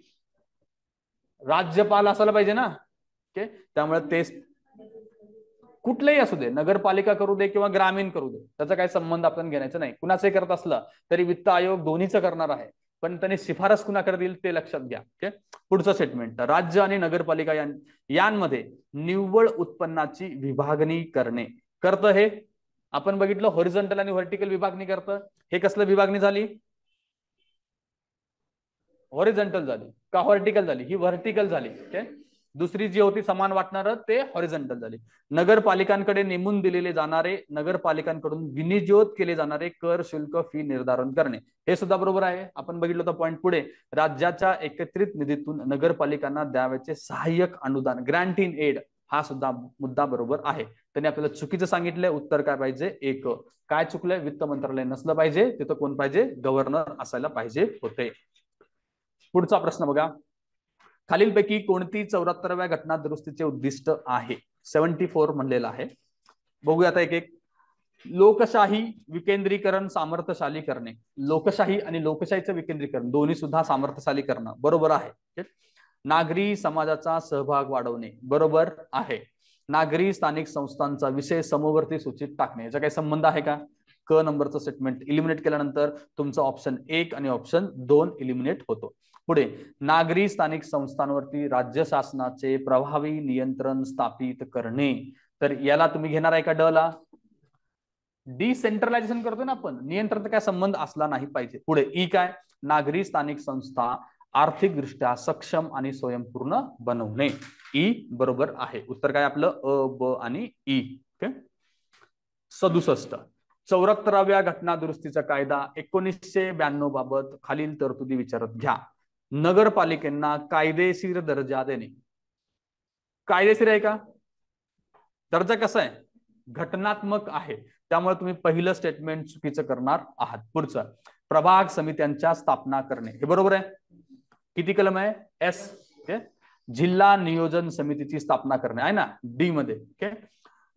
राज्यपाल असायला पाहिजे ना. ओके, त्यामुळे ते कुठलेही असू दे, नगरपालिका करू दे किंवा ग्रामीण करू दे, त्याचा काही संबंध आपण घेण्याचा नाही. कुणाचंही करत असलं तरी वित्त आयोग दोन्हीचं करणार आहे, पण त्यांनी शिफारस कुणाकडे देईल ते लक्षात घ्या. ओके, पुढचं स्टेटमेंट, राज्य आणि नगरपालिका यांमध्ये निव्वळ उत्पन्नाची विभागणी करणे. करतं हे आपण बघितलं, हॉरिझॉन्टल आणि व्हर्टिकल विभागणी करतं. हे कसलं विभागणी झाली? हॉरिझॉन्टल झाली का व्हर्टिकल झाली? ही व्हर्टिकल झाली. ओके, दुसरी जी होती समान वाटणार ते हॉरिझॉन्टल झाली. नगरपालिकांकडे नेमून दिलेले जाणारे, नगरपालिकांकडून विनियोजित केले जाणारे कर, शुल्क, फी निर्धारण करणे, हे सुद्धा बरोबर आहे. आपण बघितलं होतं पॉईंट पुढे, राज्याच्या एकत्रित निधीतून नगरपालिकांना द्यावयाचे सहाय्यक अनुदान, ग्रँट इन एड, हा सुद्धा मुद्दा बरोबर आहे. त्यांनी आपल्याला चुकीचं सांगितलंय. उत्तर काय पाहिजे? एक. काय चुकलंय? वित्त मंत्रालय नसलं पाहिजे, तिथं कोण पाहिजे? गव्हर्नर असायला पाहिजे होते. पुढचा प्रश्न बघा, खालीलपैकी कोणती 74व्या घटना दुरुस्तीचे उद्दिष्ट आहे? 74 म्हणलेलं आहे. बघूया आता एक एक. लोकशाही विकेंद्रीकरण सामर्थ्यशाली करणे. लोकशाही आणि लोकशाहीचं विकेंद्रीकरण दोन्ही सुद्धा सामर्थ्यशाली करणं बरोबर आहे. नागरी समाजाचा सहभाग वाढवणे बरोबर आहे. नागरी स्थानिक संस्थांचा विषय समवर्ती सूचित टाकणे, याचा काही संबंध आहे का? क नंबरचं स्टेटमेंट इलिमिनेट केल्यानंतर तुमचं ऑप्शन 1 आणि ऑप्शन 2 इलिमिनेट होतो. पुढे, नागरी स्थानिक संस्थांवरती राज्य शासनाचे प्रभावी नियंत्रण स्थापित करणे. तर याला तुम्ही घेणार आहे का? ड ला. डिसेंट्रलायझेशन करतोय ना आपण, नियंत्रणाचा काय संबंध असला नाही पाहिजे. पुढे ई काय? नागरी स्थानिक संस्था आर्थिकदृष्ट्या सक्षम आणि स्वयंपूर्ण बनवणे. ई बरोबर आहे. उत्तर काय आपलं? अ, ब आणि ई. ओके, 67 74व्या घटना दुरुस्तीचा कायदा 1992 बाबत खालील तरतुदी विचारात घ्या. नगरपालिकांना कायदेशीर दर्जा देणे. कायदेशीर आहे का? दर्जा कसा आहे? घटनात्मक आहे. त्यामुळे तुम्ही पहिलं स्टेटमेंट चुकीचं करणार आहात. पुढचं, प्रभाग समित्यांच्या स्थापना करणे, हे बरोबर आहे. किती कलम आहे? एस. ओके, जिल्हा नियोजन समितीची स्थापना करणे आहे ना, डी मध्ये. ओके,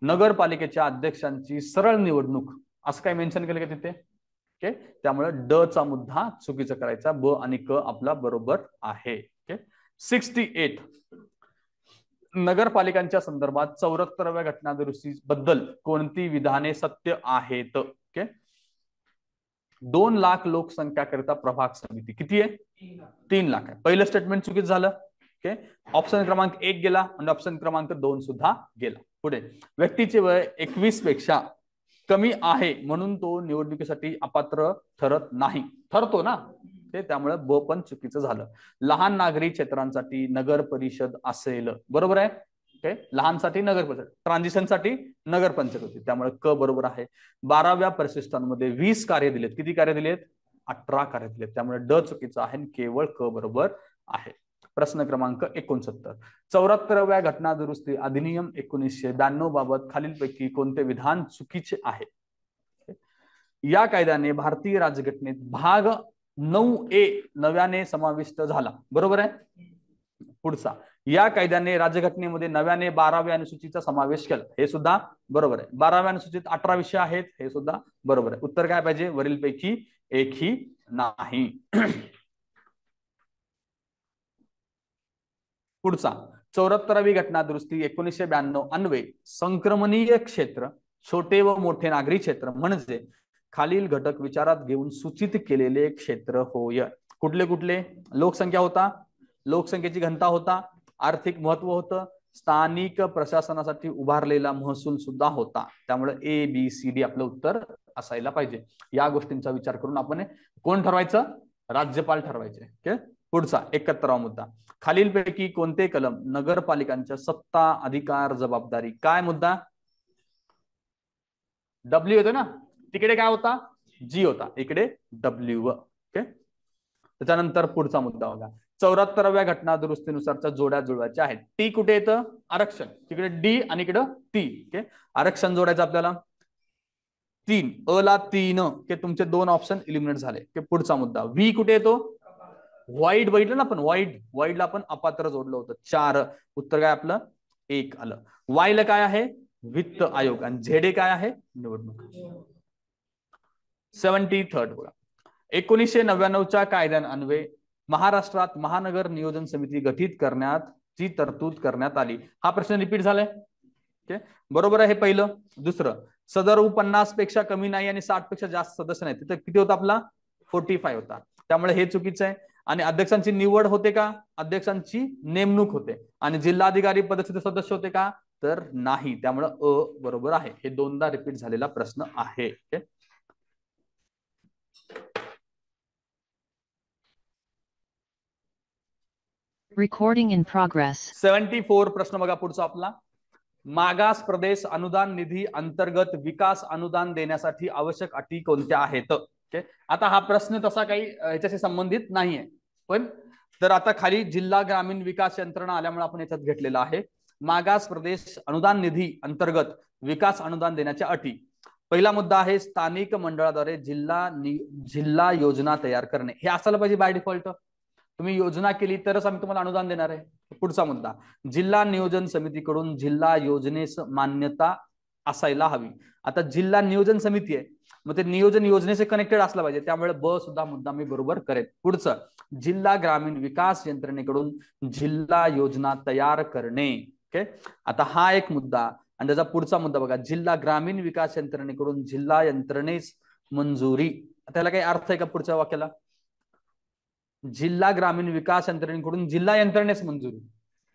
नगरपालिकेच्या अध्यक्षांची सरळ निवडणूक, असं काय मेन्शन केलं का तिथे? ओके, त्यामुळे ड चा मुद्दा चुकीचा करायचा. ब आणि क आपला बरोबर आहे. ओके, 68 नगरपालिकांच्या संदर्भात 74व्या घटना दुरुस्ती बद्दल कोणती विधाने सत्य आहेत? ओके, 2 लाख लोकसंख्या करता प्रभाग समिती किती आहे? 3 लाख आहे. पहिलं स्टेटमेंट चुकीचं झालं. ओके, ऑप्शन क्रमांक 1 गेला आणि ऑप्शन क्रमांक 2 सुद्धा गेला. पुढे, व्यक्तीचे वय 21 पेक्षा कमी आहे म्हणून तो निवडणुकीसाठी अपात्र ठरत नाही. ठरतो ना ते, त्यामुळे ब पण चुकीचं झालं. लहान नागरी क्षेत्रांसाठी नगर परिषद असेल, बरोबर आहे. ओके, लहानसाठी नगर परिषद, ट्रान्झिशनसाठी नगर पंचायत होती, त्यामुळे क बरोबर आहे. 12व्या परिशिष्टांमध्ये 20 कार्य दिलेत. किती कार्य दिलेत? 18 कार्य दिलेत, त्यामुळे ड चुकीचं आहे, केवळ क बरोबर आहे. प्रश्न क्रमांक 69 74व्या घटना दुरुस्ती अधिनियम 1992 बाबत खालीलपैकी कोणते विधान चुकीचे आहे? या कायद्याने भारतीय राज्यघटनेत भाग 9A नव्याने समाविष्ट झाला, बरोबर आहे. पुढचा, या कायद्याने राज्यघटनेमध्ये नव्याने 12व्या अनुसूचीचा समावेश केला, हे सुद्धा बरोबर आहे. 12व्या अनुसूचीत 18 विषय आहेत, हे सुद्धा बरोबर आहे. उत्तर काय पाहिजे? वरीलपैकी एकही नाही. पुढचा, 74वी घटना दुरुस्ती 1992 अन्वये संक्रमणीय क्षेत्र, छोटे व मोठे नागरी क्षेत्र म्हणजे खालील घटक विचारात घेऊन सूचित केलेले क्षेत्र होय. कुठले कुठले? लोकसंख्या होता, लोकसंख्येची घनता होता, आर्थिक महत्व होतं, स्थानिक प्रशासनासाठी उभारलेला महसूल सुद्धा होता. त्यामुळे ABCD आपलं उत्तर असायला पाहिजे. या गोष्टींचा विचार करून आपण कोण ठरवायचं? राज्यपाल ठरवायचे. ओके, पुढचा 71वा मुद्दा, खालीलपैकी कोणते कलम नगरपालिकांच्या सत्ता अधिकार जबाबदारी, काय मुद्दा, डब्ल्यू होतं ना, तिकडे काय होता, जी होता, इकडे डब्ल्यू. ओके. त्याच्यानंतर पुढचा मुद्दा बघा, 74व्या घटना दुरुस्तीनुसारच्या जोड्या जुळवायच्या आहेत. टी कुठे येतं, आरक्षण, तिकडे डी आणि इकडे टी. ओके. आरक्षण जोडायचं आपल्याला 3, अ ला 3, के तुमचे 2 ऑप्शन इलिमिनेट झाले. के पुढचा मुद्दा, व्ही कुठे येतो, वाईड बघितलं ना आपण, वाईडला आपण अपात्र जोडलं होतं, 4, उत्तर काय आपलं 1 आलं. वायला काय आहे, वित्त आयोग, आणि झेडे काय आहे, निवडणूक. 73rd बघा, 1999च्या कायद्यान्वये महाराष्ट्रात महानगर नियोजन समिती गठीत करण्याची तरतूद करण्यात आली. हा प्रश्न रिपीट झालाय. ओके, बरोबर आहे पहिलं. दुसरं, सदर 50 पेक्षा कमी नाही आणि 60 पेक्षा जास्त सदस्य नाही, तिथे किती होता आपला 45 होता, त्यामुळे हे चुकीचं आहे. आणि अध्यक्षांची निवड होते का, अध्यक्षांची नेमणूक होते. आणि जिल्हाधिकारी पदस्थित सदस्य होते का, तर नाही, त्यामुळे अ बरोबर आहे. हे 2दा रिपीट झालेला प्रश्न आहे. ओके. Recording in progress. 74 प्रश्न बघा पुढचा आपला, मागास प्रदेश अनुदान निधी अंतर्गत विकास अनुदान देण्यासाठी आवश्यक अटी कोणत्या आहेत. ओके, आता हा प्रश्न तसा काही याच्याशी संबंधित नाहीये, पण तर आता खाली जिल्हा ग्रामीण विकास यंत्रणा आल्यामुळे आपण याच्यात घेतलेला आहे. मागास प्रदेश अनुदान निधी अंतर्गत विकास अनुदान देण्याच्या अटी. पहिला मुद्दा आहे, स्थानिक मंडळाद्वारे जिल्हा योजना तयार करणे. हे असायला पाहिजे बाय डिफॉल्ट, तुम्ही योजना केली तरच आम्ही तुम्हाला अनुदान देणार आहे. पुढचा मुद्दा, जिल्हा नियोजन समितीकडून जिल्हा योजनेस मान्यता असायला हवी. आता जिल्हा नियोजन समिती आहे, मग ते नियोजन योजनेचे कनेक्टेड असला पाहिजे, त्यामुळे ब सुद्धा मुद्दा मी बरोबर करेन. पुढचं, जिल्हा ग्रामीण विकास यंत्रणेकडून जिल्हा योजना तयार करणे. ओके, आता हा एक मुद्दा. आणि त्याचा पुढचा मुद्दा बघा, जिल्हा ग्रामीण विकास यंत्रणेकडून जिल्हा यंत्रणेस मंजुरी. त्याला काही अर्थ आहे का पुढच्या वाक्याला, जिल्हा ग्रामीण विकास यंत्रणेकडून जिल्हा यंत्रणेस मंजुरी,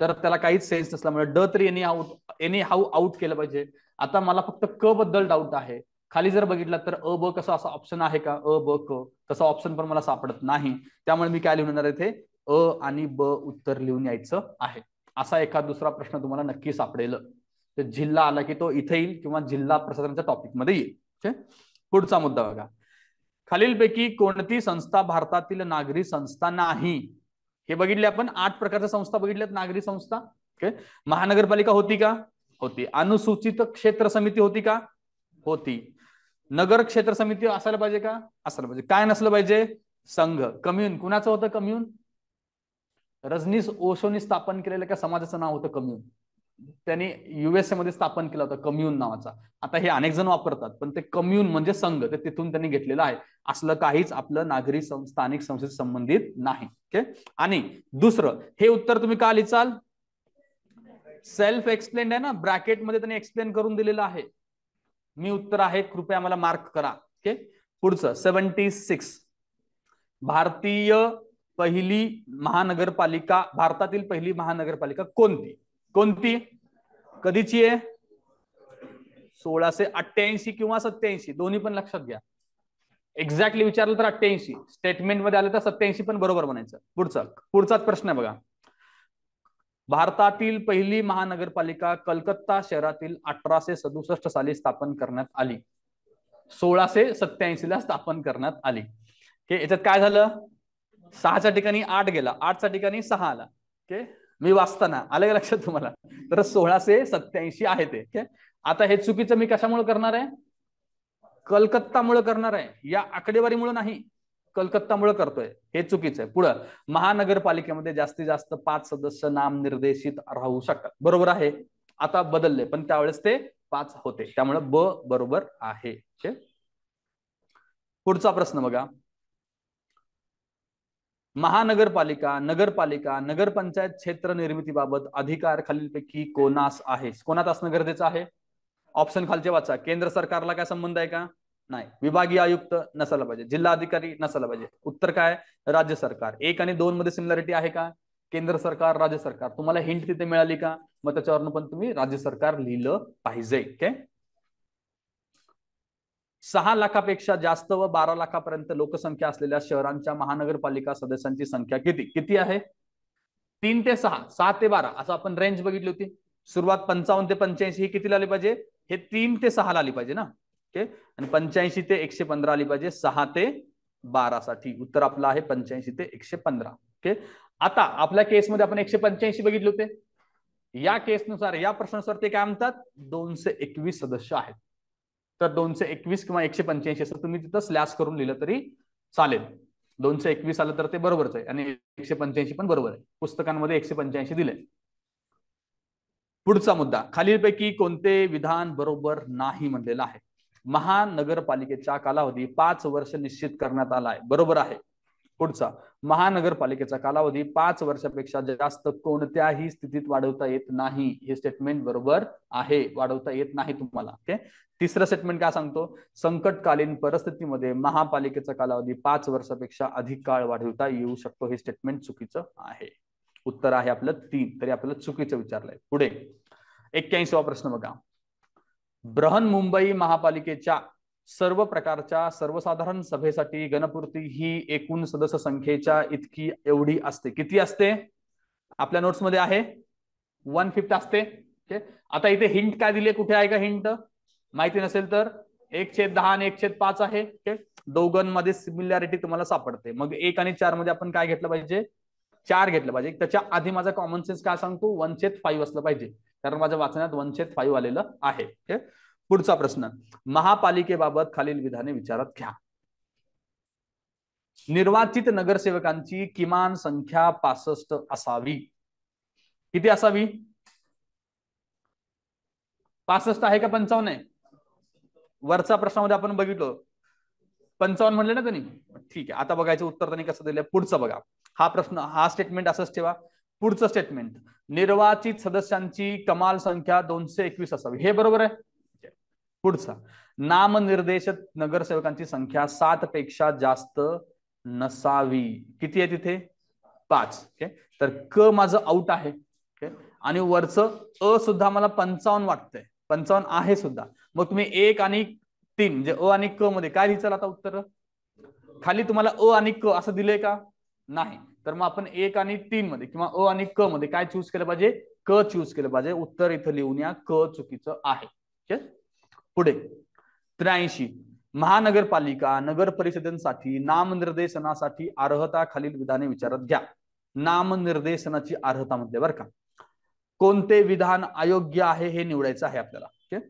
तर त्याला काहीच सेन्स नसल्यामुळे ड तरी एनी हाऊ आउट केलं पाहिजे. आता मला फक्त क बद्दल डाऊट आहे. खाली जर बघितलं तर अ ब कसा असा ऑप्शन आहे का, अ ब क तसा ऑप्शन पण मला सापडत नाही, त्यामुळे मी काय लिहून येणार इथे अ आणि ब उत्तर लिहून यायचं आहे. असा एखादा दुसरा प्रश्न तुम्हाला नक्की सापडेल, तर जिल्हा आला की तो इथे येईल किंवा जिल्हा प्रशासनाच्या टॉपिक मध्ये येईल. पुढचा मुद्दा बघा, खालीलपैकी कोणती संस्था भारतातील नागरी संस्था नाही. हे बघितले आपण, 8 प्रकारच्या संस्था बघितल्यात नागरी संस्था. ओके, महानगरपालिका होती का, होती. अनुसूचित क्षेत्र समिती होती का, होती. नगर क्षेत्र समिती असायला पाहिजे का, असायला पाहिजे. काय नसलं पाहिजे, संघ. कम्युन कुणाचं होतं, कम्युन रजनीश ओशोनी स्थापन केलेलं का समाजाचं नाव होतं कम्युन, त्यांनी युएसए मध्ये स्थापन केला होता कम्युन नावाचा. आता हे अनेक जण वापरतात, पण ते कम्युन म्हणजे संघ, ते तिथून त्यांनी घेतलेलं आहे. असलं काहीच आपलं नागरी स्थानिक संस्थेशी संबंधित नाही. ओके, आणि दुसरं, हे उत्तर तुम्ही का लिहाल, सेल्फ एक्सप्लेन आहे ना, ब्रॅकेट मध्ये त्यांनी एक्सप्लेन करून दिलेलं आहे. मी उत्तर आहे, कृपया मला मार्क करा. ओके, पुढचं 76, भारतातील पहिली महानगरपालिका कोणती, कोणती, कधीची आहे, 1688 किंवा 87, दोन्ही पण लक्षात घ्या. एक्झॅक्टली विचारलं तर 88, स्टेटमेंट मध्ये आलं तर 87 पण बरोबर म्हणायचं. पुढचाच प्रश्न आहे बघा, भारतातील पहिली महानगरपालिका कलकत्ता शहरातील 1867 साली स्थापन करण्यात आली. 1687 ला स्थापन करण्यात आली. याच्यात काय झालं, 6च्या ठिकाणी 8 गेला, 8च्या ठिकाणी 6 आला. ओके, मी वाचताना आलं का लक्षात तुम्हाला, तर 1687 आहे ते. आता हे चुकीचं मी कशामुळे करणार आहे, कलकत्तामुळे करणार आहे, या आकडेवारीमुळे नाही, कलकत्तामुळे करतोय, हे चुकीचं आहे. पुढं, महानगरपालिकेमध्ये जास्तीत जास्त 5 सदस्य नामनिर्देशित राहू शकतात, बरोबर आहे. आता बदलले, पण त्यावेळेस ते 5 होते, त्यामुळे ब बरोबर आहे. पुढचा प्रश्न बघा, महानगरपालिका, नगरपालिका, नगरपंचायत क्षेत्र निर्मितीबाबत अधिकार खालीलपैकी कोणास आहे. कोणात असणं गरजेचं आहे, ऑप्शन खालचे वाचा. केंद्र सरकारला काय संबंध आहे का, नाही. विभागीय आयुक्त नसायला पाहिजे, जिल्हाधिकारी नसायला पाहिजे. उत्तर काय, राज्य सरकार. 1 आणि 2 मध्ये सिमिलरिटी आहे का, केंद्र सरकार, राज्य सरकार. तुम्हाला हिंट तिथे मिळाली का, मग त्याच्यावरून पण तुम्ही राज्य सरकार लिहिलं पाहिजे. ओके, 6 लाखापेक्षा जास्त व 12 लाखापर्यंत लोकसंख्या असलेल्या शहरांच्या महानगरपालिका सदस्यांची संख्या किती किती आहे? 3 ते 6, 6 ते 12 असं आपण रेंज बघितली होती. सुरुवात 55 ते 85 ही कितीला आली पाहिजे? हे 3 ते 6 ला आली पाहिजे ना. ओके, आणि 85 ते 115 आली पाहिजे 6 ते 12 साठी. उत्तर आपलं आहे 85 ते 115. ओके, आता आपल्या केसमध्ये आपण 185 बघितले होते. या केसनुसार, या प्रश्नानुसार ते काय म्हणतात? 221 सदस्य आहेत. तर 221 किंवा 185 असं तुम्ही तिथं स्लॅश करून लिहिलं तरी चालेल. 221 आलं तर ते बरोबरच आहे आणि 185 पण बरोबर आहे. पुस्तकांमध्ये 185 दिले. पुढचा मुद्दा, खालीलपैकी कोणते विधान बरोबर नाही म्हणलेलं आहे? महानगरपालिकेचा कालावधी 5 वर्ष निश्चित करण्यात आला आहे. बरोबर आहे. पुढचा, महानगरपालिकेचा कालावधी 5 वर्षापेक्षा जास्त कोणत्याही स्थितीत वाढवता येत नाही. हे स्टेटमेंट बरोबर आहे, वाढवता येत नाही तुम्हाला. ओके, तिसरं स्टेटमेंट काय सांगतो? संकटकालीन परिस्थितीमध्ये महापालिकेचा कालावधी 5 वर्षापेक्षा अधिक काळ वाढवता येऊ शकतो. हे स्टेटमेंट चुकीचं आहे. उत्तर आहे आपलं 3, तरी आपल्याला चुकीचं विचारलंय. पुढे 81वा प्रश्न बघा. बृहन्मुंबई महापालिकेच्या सर्व प्रकारच्या सर्वसाधारण सभेसाठी गणपूर्ती ही एकूण सदस्य संख्येच्या इतकी एवढी असते. किती असते? आपल्या नोट्स मध्ये आहे 1/5 असते. ओके, आता इथे हिंट काय दिले? कुठे आहे का हिंट? माहिती नसेल तर 1/10 आणि 1/5 आहे. ओके, दोघांमध्ये सिमिलॅरिटी तुम्हाला सापडते. मग 1 आणि 4 मध्ये आपण काय घेतलं पाहिजे? 4 घेतलं पाहिजे. त्याच्या आधी माझा कॉमन सेन्स काय सांगतो? 1/5 असलं पाहिजे, कारण माझ्या वाचनात 1/5 आलेलं आहे. ओके, पुढचा प्रश्न, महापालिकेबाबत खालील विधाने विचारात घ्या. निर्वाचित नगरसेवकांची किमान संख्या 65 असावी. किती असावी? 65 आहे का 55 आहे? वरचा प्रश्नामध्ये आपण बघितलं 55 म्हणले ना त्यांनी. ठीक आहे, आता बघायचं उत्तर त्यांनी कसं दिलं. पुढचं बघा. हा प्रश्न, हा स्टेटमेंट असंच ठेवा. पुढचं स्टेटमेंट, निर्वाचित सदस्यांची कमाल संख्या 221 असावी. हे बरोबर आहे. पुढचा, नामनिर्देशित नगरसेवकांची संख्या 7 पेक्षा जास्त नसावी. किती आहे तिथे? 5. ओके, तर क माझं आउट आहे. ओके, आणि वरचं अ सुद्धा मला 55 वाटतंय. 55 आहे सुद्धा. मग तुम्ही 1 आणि 3 म्हणजे अ आणि क मध्ये काय लिहायचं आता उत्तर? खाली तुम्हाला अ आणि क असं दिलंय का? नाही. तर मग आपण 1 आणि 3 मध्ये किंवा अ आणि क मध्ये काय चूज केलं पाहिजे? क चूज केलं पाहिजे. उत्तर इथं लिहून या, क चुकीचं आहे. ओके, पुढे 83, महानगरपालिका नगर परिषदांसाठी नामनिर्देशनासाठी अर्हता खालील विधाने विचारात घ्या. नामनिर्देशनाची अर्हता म्हटले बरं का. कोणते विधान अयोग्य आहे हे निवडायचं आहे आपल्याला. ओके,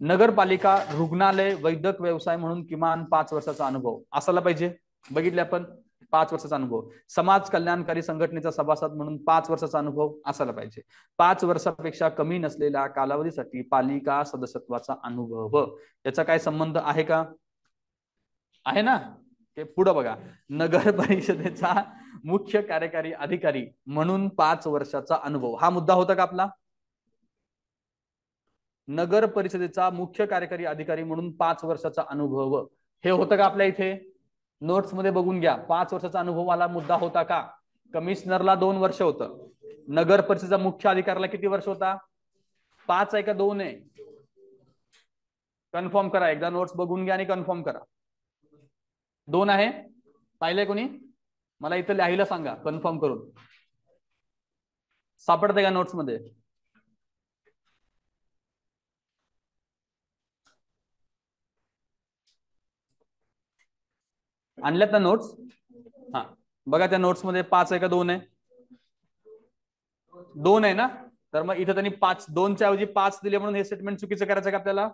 नगरपालिका रुग्णालय वैद्यक व्यवसाय म्हणून किमान 5 वर्षाचा अनुभव असायला पाहिजे. बघितले आपण, 5 वर्षाचा अनुभव. समाज कल्याणकारी संघटनेचा सभासद म्हणून 5 वर्षाचा अनुभव असायला पाहिजे. 5 वर्षापेक्षा कमी नसलेल्या कालावधीसाठी पालिका सदस्यत्वाचा अनुभव. याचा काय संबंध आहे का? आहे ना. पुढे बघा, नगर परिषदेचा मुख्य कार्यकारी अधिकारी म्हणून 5 वर्षाचा अनुभव. हा मुद्दा होता का आपला? नगर परिषदेचा मुख्य कार्यकारी अधिकारी म्हणून 5 वर्षाचा अनुभव हे होतं का आपल्या इथे? नोट्स मध्ये बघून घ्या. 5 वर्षाचा अनुभव वाला मुद्दा होता का? कमिशनरला 2 वर्ष होतं. नगर परिषदेचा मुख्य अधिकाऱ्याला किती वर्ष होता? 5 आहे का 2 आहे? कन्फर्म करा. एकदा नोट्स बघून घ्या आणि कन्फर्म करा. 2 आहे? पाहिलंय कोणी? मला इथं लिहायला सांगा कन्फर्म करून. सापडते का नोट्स मध्ये? आणल्यात ना नोट्स? हा, बघा त्या नोट्स मध्ये 5 आहे का 2 आहे? 2 आहे ना. तर मग इथे त्यांनी 5, 2च्या ऐवजी 5 दिले म्हणून हे स्टेटमेंट चुकीचं करायचं का आपल्याला?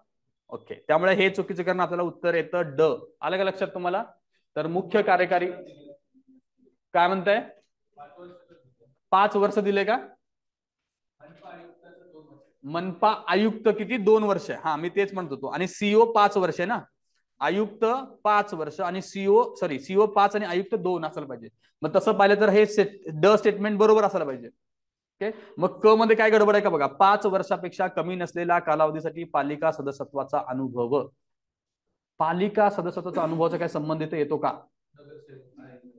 ओके, त्यामुळे हे चुकीचं करणं आपल्याला उत्तर येतं ड. आलं का लक्षात तुम्हाला? तर मुख्य कार्यकारी काय म्हणताय? 5 वर्ष दिले का? मनपा आयुक्त किती? 2 वर्ष. हा, मी तेच म्हणत होतो. आणि सीओ 5 वर्ष आहे ना. आयुक्त 5 वर्ष आणि सीओ 5 आणि आयुक्त 2 असायला पाहिजे. मग तसं पाहिलं तर हे ड स्टेटमेंट बरोबर असायला पाहिजे. ओके, मग क मध्ये काय गडबड आहे का बघा. 5 वर्षापेक्षा कमी नसलेल्या कालावधीसाठी पालिका सदस्यत्वाचा अनुभव. पालिका सदस्यत्वाचा अनुभवाचा काय संबंध इथे येतो का?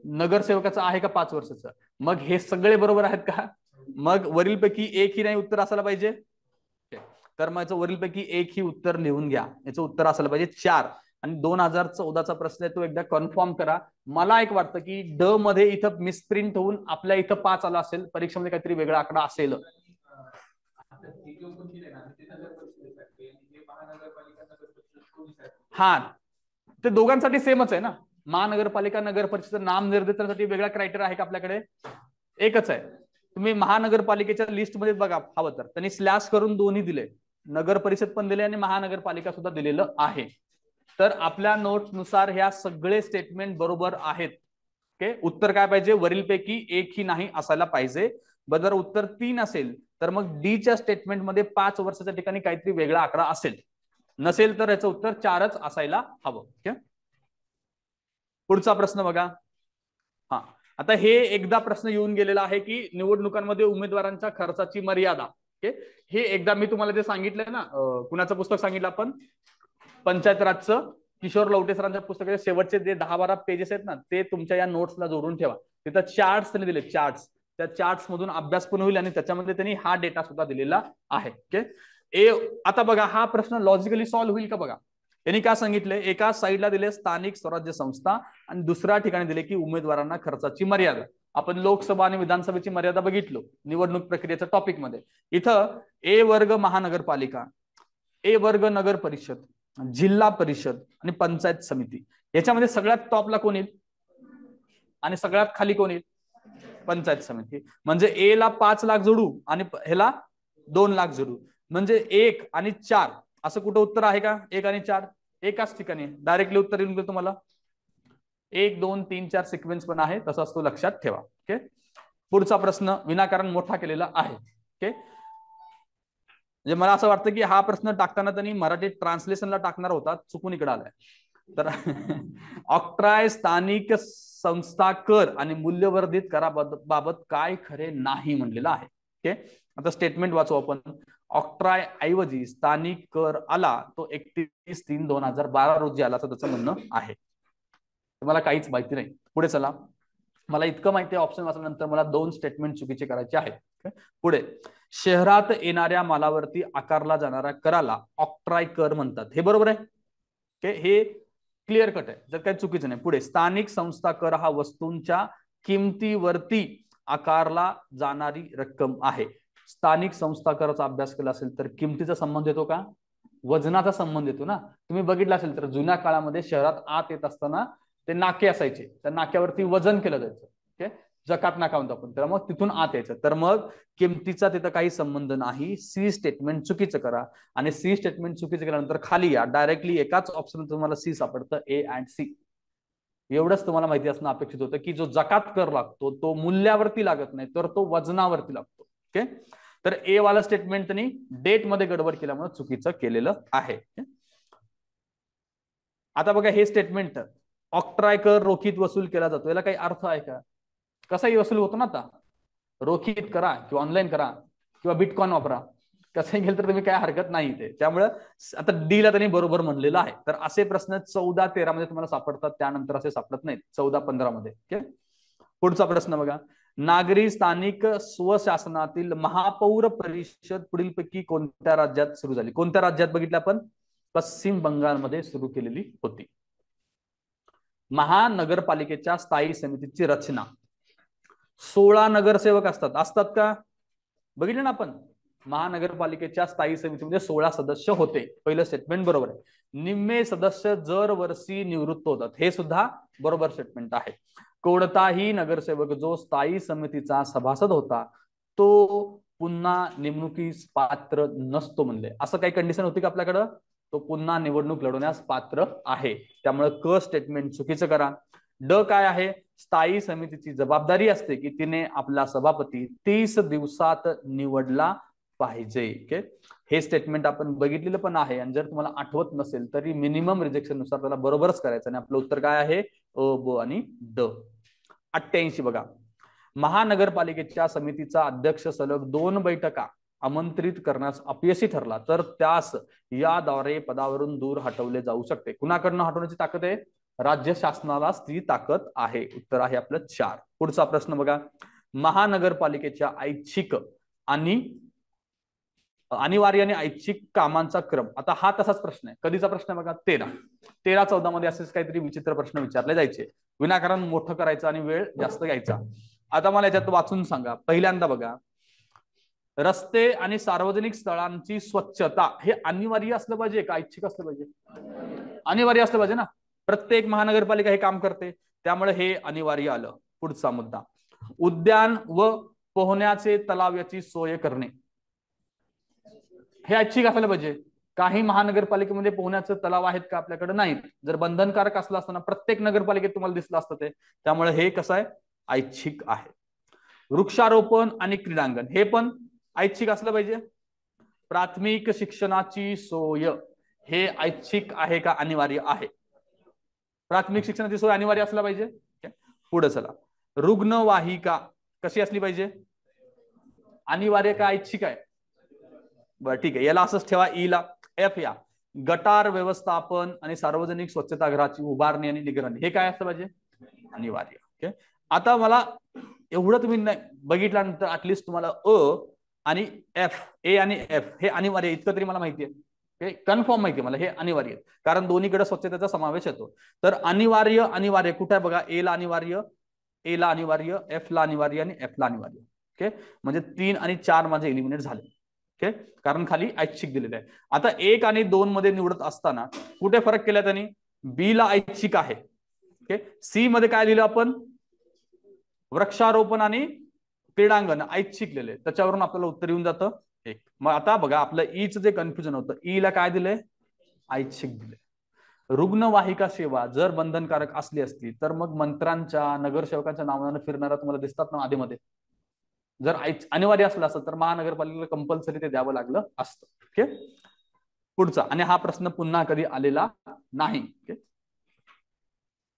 नगरसेवकाचा आहे का 5 वर्षाचा? मग हे सगळे बरोबर आहेत का? मग वरीलपैकी एक ही नाही उत्तर असायला पाहिजे. तर मग वरीलपैकी एक ही उत्तर लिहून घ्या. याचं उत्तर असायला पाहिजे 4. आणि 2014चा प्रश्न आहे तो एकदा कन्फर्म करा. मला एक वाटतं की ड मध्ये इथं मिसप्रिंट होऊन आपल्या इथं 5 आला असेल, परीक्षेमध्ये काहीतरी वेगळा आकडा असेल. हा, ते दोघांसाठी सेमच आहे ना. महानगरपालिका नगर परिषद नाम निर्देशनासाठी वेगळा क्रायटेरिया आहे का आपल्याकडे? एकच आहे. तुम्ही महानगरपालिकेच्या लिस्ट मध्ये बघा हवं तर, त्यांनी स्लॅश करून दोन्ही दिले, नगर परिषद पण दिले आणि महानगरपालिका सुद्धा दिलेलं आहे. तर आपल्या नोट्स नुसार ह्या सगळे स्टेटमेंट बरोबर आहेत. ओके, उत्तर काय पाहिजे? वरीलपैकी एकही नाही असायला पाहिजे. जर उत्तर 3 असेल तर मग डीच्या स्टेटमेंटमध्ये 5 वर्षाच्या ठिकाणी काहीतरी वेगळा आकडा असेल, नसेल तर याचं उत्तर 4च असायला हवं. ओके, पुढचा प्रश्न बघा. हा, आता हे एकदा प्रश्न येऊन गेलेला आहे की निवडणुकांमध्ये उमेदवारांच्या खर्चाची मर्यादा. ओके, हे एकदा मी तुम्हाला जे सांगितलंय ना, कुणाचं पुस्तक सांगितलं आपण? पंचायत राजचं किशोर लवटे सरांच्या पुस्तकाचे शेवटचे जे 10-12 पेजेस आहेत ना, ते तुमच्या या नोट्सला जोडून ठेवा. तिथं चार्ट्स त्यांनी दिले, चार्ट्स. त्या चार्ट्स मधून अभ्यास पण होईल आणि त्याच्यामध्ये त्यांनी हा डेटा सुद्धा दिलेला आहे. ओके, आता बघा हा प्रश्न लॉजिकली सॉल्व्ह होईल का बघा. यांनी काय सांगितलंय, एका साईडला दिले स्थानिक स्वराज्य संस्था आणि दुसऱ्या ठिकाणी दिले की उमेदवारांना खर्चाची मर्यादा. आपण लोकसभा आणि विधानसभेची मर्यादा बघितलो निवडणूक प्रक्रियेच्या टॉपिक मध्ये. इथं ए वर्ग महानगरपालिका, ए वर्ग नगर परिषद, जिल्हा परिषद आणि पंचायत समिती, याच्यामध्ये सगळ्यात टॉपला कोण येईल आणि सगळ्यात खाली कोण येईल? पंचायत समिती. म्हणजे ए ला 5 लाख जोडू आणि ह्याला 2 लाख जोडू, म्हणजे 1 आणि 4 असं कुठं उत्तर आहे का? 1 आणि 4 एकाच ठिकाणी डायरेक्टली उत्तर येऊन गेलं तुम्हाला. 1 2 3 4 सिक्वेन्स पण आहे, तसाच तो लक्षात ठेवा. ओके, पुढचा प्रश्न विनाकारण मोठा केलेला आहे. ओके, म्हणजे मला असं वाटतं की हा प्रश्न टाकताना त्यांनी मराठी ट्रान्सलेशनला टाकणार होता, चुकून इकडे आलाय. तर ऑक्ट्राय स्थानिक संस्था कर आणि मूल्यवर्धित कराबाबत काय खरे नाही म्हणलेलं आहे. ओके, आता स्टेटमेंट वाचू आपण. ऑक्ट्राय ऐवजी स्थानिक कर आला तो 31/3/2012 रोजी आला, असं त्याचं म्हणणं आहे. तुम्हाला काहीच माहिती नाही. पुढे चला. मला इतकं माहिती आहे, ऑप्शन वाचल्यानंतर मला 2 स्टेटमेंट चुकीचे करायचे आहेत. पुढे, शहरात येणाऱ्या मालावरती आकारला जाणारा कराला ऑक्ट्राय कर म्हणतात, हे बरोबर आहे. ओके, हे क्लिअर कट आहे, जर काही चुकीचं नाही. पुढे, स्थानिक संस्था कर हा वस्तूंच्या किमतीवरती आकारला जाणारी रक्कम आहे. स्थानिक संस्था कराचा अभ्यास केला असेल तर किमतीचा संबंध येतो का? वजनाचा संबंध येतो ना. तुम्ही बघितलं असेल तर जुन्या काळामध्ये शहरात आत येत असताना ते नाके असायचे, त्या नाक्यावरती वजन केलं जायचं. ओके, जकात नाका म्हणतो आपण, तर मग तिथून आत यायचं. तर मग किमतीचा तिथं काही संबंध नाही. सी स्टेटमेंट चुकीचं करा आणि सी स्टेटमेंट चुकीचं केल्यानंतर खाली या, डायरेक्टली एकाच ऑप्शन तुम्हाला सी सापडतं, ए अँड सी. एवढंच तुम्हाला माहिती असणं अपेक्षित होतं की जो जकात कर लागतो तो मूल्यावरती लागत नाही, तर तो वजनावरती लागतो. ओके, तर ए वाला स्टेटमेंट त्यांनी डेट मध्ये गडबड केल्यामुळे चुकीचं केलेलं आहे. आता बघा हे स्टेटमेंट, ऑक्ट्राय कर रोखीत वसूल केला जातो, याला काही अर्थ आहे का? कसाही वसूल होतो ना, आता रोखीत करा किंवा ऑनलाईन करा किंवा बिटकॉइन वापरा, कसंही गेलं तर तुम्ही काय हरकत नाही ते. त्यामुळे आता डी ला त्यांनी बरोबर म्हणलेलं आहे. तर असे प्रश्न 14-13 मध्ये तुम्हाला सापडतात, त्यानंतर असे सापडत नाहीत 14-15 मध्ये. पुढचा प्रश्न बघा. नागरी स्थानिक स्वशासनातील महापौर परिषद पुढीलपैकी कोणत्या राज्यात सुरू झाली? कोणत्या राज्यात बघितलं आपण? पश्चिम बंगालमध्ये सुरू केलेली होती. महानगरपालिकेच्या स्थायी समितीची रचना 16 नगरसेवक असतात का? बघितलं ना आपण, महानगरपालिकेच्या स्थायी समितीमध्ये 16 सदस्य होते. पहिलं स्टेटमेंट बरोबर आहे. निम्मे सदस्य दर वर्षी निवृत्त होतात, हे सुद्धा बरोबर स्टेटमेंट आहे. कोणताही नगरसेवक जो स्थायी समितीचा सभासद होता तो पुन्हा निवडणुकीस पात्र नसतो म्हणले. असं काही कंडिशन होती का आपल्याकडं? तो पुन्हा निवडणूक लढवण्यास पात्र आहे. त्यामुळे क स्टेटमेंट चुकीचं करा. ड काय आहे? स्थायी समितीची जबाबदारी असते की तिने आपला सभापती 30 दिवसात निवडला पाहिजे. ओके, हे स्टेटमेंट आपण बघितलेलं पण आहे आणि जर तुम्हाला आठवत नसेल तरी मिनिमम रिजेक्शन नुसार त्याला बरोबरच करायचं. आणि आपलं उत्तर काय आहे? अ, ब आणि ड. 88 बघा. महानगरपालिकेच्या समितीचा अध्यक्ष सलग 2 बैठका आमंत्रित करण्यास अपयशी ठरला तर त्यास याद्वारे पदावरून दूर हटवले जाऊ शकते. कुणाकडनं हटवण्याची ताकद आहे? राज्य शासनालाच ती ताकद आहे. उत्तर आहे आपलं 4. पुढचा प्रश्न बघा. महानगरपालिकेच्या ऐच्छिक आणि अनिवार्य आणि ऐच्छिक कामांचा क्रम. आता हा तसाच प्रश्न आहे. कधीचा प्रश्न आहे बघा, 13-14 मध्ये असेच काहीतरी विचित्र प्रश्न विचारले जायचे. विनाकारण मोठं करायचं आणि वेळ जास्त घ्यायचा. आता मला याच्यात वाचून सांगा. पहिल्यांदा बघा, रस्ते आणि सार्वजनिक स्थळांची स्वच्छता हे अनिवार्य असलं पाहिजे का ऐच्छिक असलं पाहिजे? अनिवार्य असलं पाहिजे ना. प्रत्येक महानगरपालिका हे काम करते, त्यामुळे हे अनिवार्य आलं. पुढचा मुद्दा, उद्यान व पोहण्याचे तलाव याची सोय करणे हे ऐच्छिक असायला पाहिजे. काही महानगरपालिकेमध्ये पोहण्याचे तलाव आहेत का? आपल्याकडे नाहीत. जर बंधनकारक असलं असताना प्रत्येक नगरपालिकेत तुम्हाला दिसलं असतं ते, त्यामुळे हे कसं आहे? ऐच्छिक आहे. वृक्षारोपण आणि क्रीडांगण हे पण ऐच्छिक असलं पाहिजे. प्राथमिक शिक्षणाची सोय हे ऐच्छिक आहे का अनिवार्य आहे? प्राथमिक शिक्षणाची सोय अनिवार्य असला पाहिजे. पुढे चला, रुग्णवाहिका कशी असली पाहिजे? अनिवार्य का ऐच्छिक आहे? बरं ठीक आहे, याला असंच ठेवा. ई ला. एफ या, गटार व्यवस्थापन आणि सार्वजनिक स्वच्छतागृहाची उभारणी आणि निगराणी हे काय असलं पाहिजे? अनिवार्य. ओके, आता मला एवढं तुम्ही बघितल्यानंतर ऍटलिस्ट तुम्हाला अ आणि एफ, ए आणि एफ हे अनिवार्य इतकं तरी मला माहिती आहे. कन्फर्म माहिती आहे मला हे अनिवार्य आहे, कारण दोन्हीकडे स्वच्छतेचा समावेश येतो. तर अनिवार्य अनिवार्य कुठे आहे बघा? ए ला अनिवार्य, ए ला अनिवार्य, एफ ला अनिवार्य आणि एफ ला अनिवार्य. ओके, म्हणजे 3 आणि 4 माझे एलिमिनेट झाले. ओके, कारण खाली ऐच्छिक दिलेलं आहे. आता 1 आणि 2 मध्ये निवडत असताना कुठे फरक केला त्यांनी? बी ला ऐच्छिक आहे. ओके, सी मध्ये काय लिहिलं आपण? वृक्षारोपण आणि क्रीडांगण ऐच्छिक लिहिले, त्याच्यावरून आपल्याला उत्तर येऊन जातं 1. मग आता बघा, आपलं ईचं जे कन्फ्युजन होतं, ई ला काय दिलंय? ऐच्छिक दिले. रुग्णवाहिका सेवा जर बंधनकारक असली असती तर मग मंत्र्यांच्या, नगरसेवकांच्या नावानं फिरणारा तुम्हाला दिसतात ना आधीमध्ये. जर अनिवार्य असलं असतं तर महानगरपालिकेला कंपल्सरी ते द्यावं लागलं असतं. ओके, पुढचा, आणि हा प्रश्न पुन्हा कधी आलेला नाही. ओके,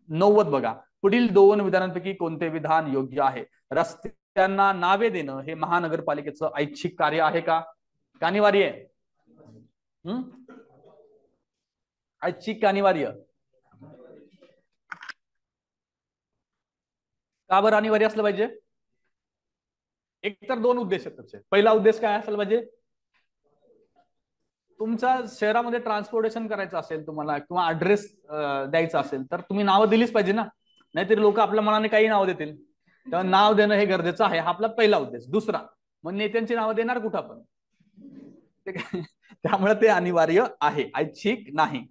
90 बघा, पुढील 2 विधानांपैकी कोणते विधान योग्य आहे? रस्त्यांना नावे देणं हे महानगरपालिकेचं ऐच्छिक कार्य आहे का अनिवार्य आहे? ऐच्छिक अनिवार्य? का बरं अनिवार्य असलं पाहिजे? एक तर 2 उद्देश आहेत त्याचे. पहिला उद्देश काय असला पाहिजे? तुमच्या शहरामध्ये ट्रान्सपोर्टेशन करायचं असेल तुम्हाला, किंवा ऍड्रेस द्यायचा असेल तर तुम्ही नावं दिलीच पाहिजे ना, नाहीतरी लोक आपल्या मनाने काही नाव देतील. तेव्हा नाव देणं हे गरजेचं आहे, हा आपला पहिला उद्देश. दुसरा, मग नेत्यांची नावं देणार कुठं आपण? त्यामुळे ते अनिवार्य आहे, ऐच्छिक नाही.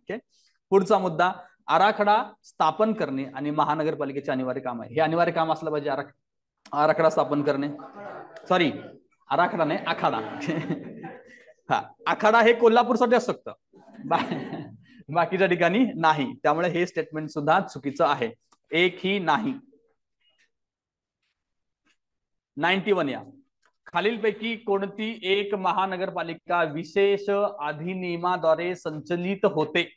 पुढचा मुद्दा, आराखडा स्थापन करणे आणि महानगरपालिकेचे अनिवार्य काम आहे. हे अनिवार्य काम असलं पाहिजे. आराखडा स्थापन करणे, सॉरी आराखडा नाही, आखाडा. हा, आखाडा हे कोल्हापूरसाठी असू शकतं, बाकीच्या ठिकाणी नाही. त्यामुळे हे स्टेटमेंट सुद्धा चुकीचं आहे. एकही नाही. 91 या, खालीलपैकी कोणती एक महानगरपालिका विशेष अधिनियमाद्वारे संचलित होते?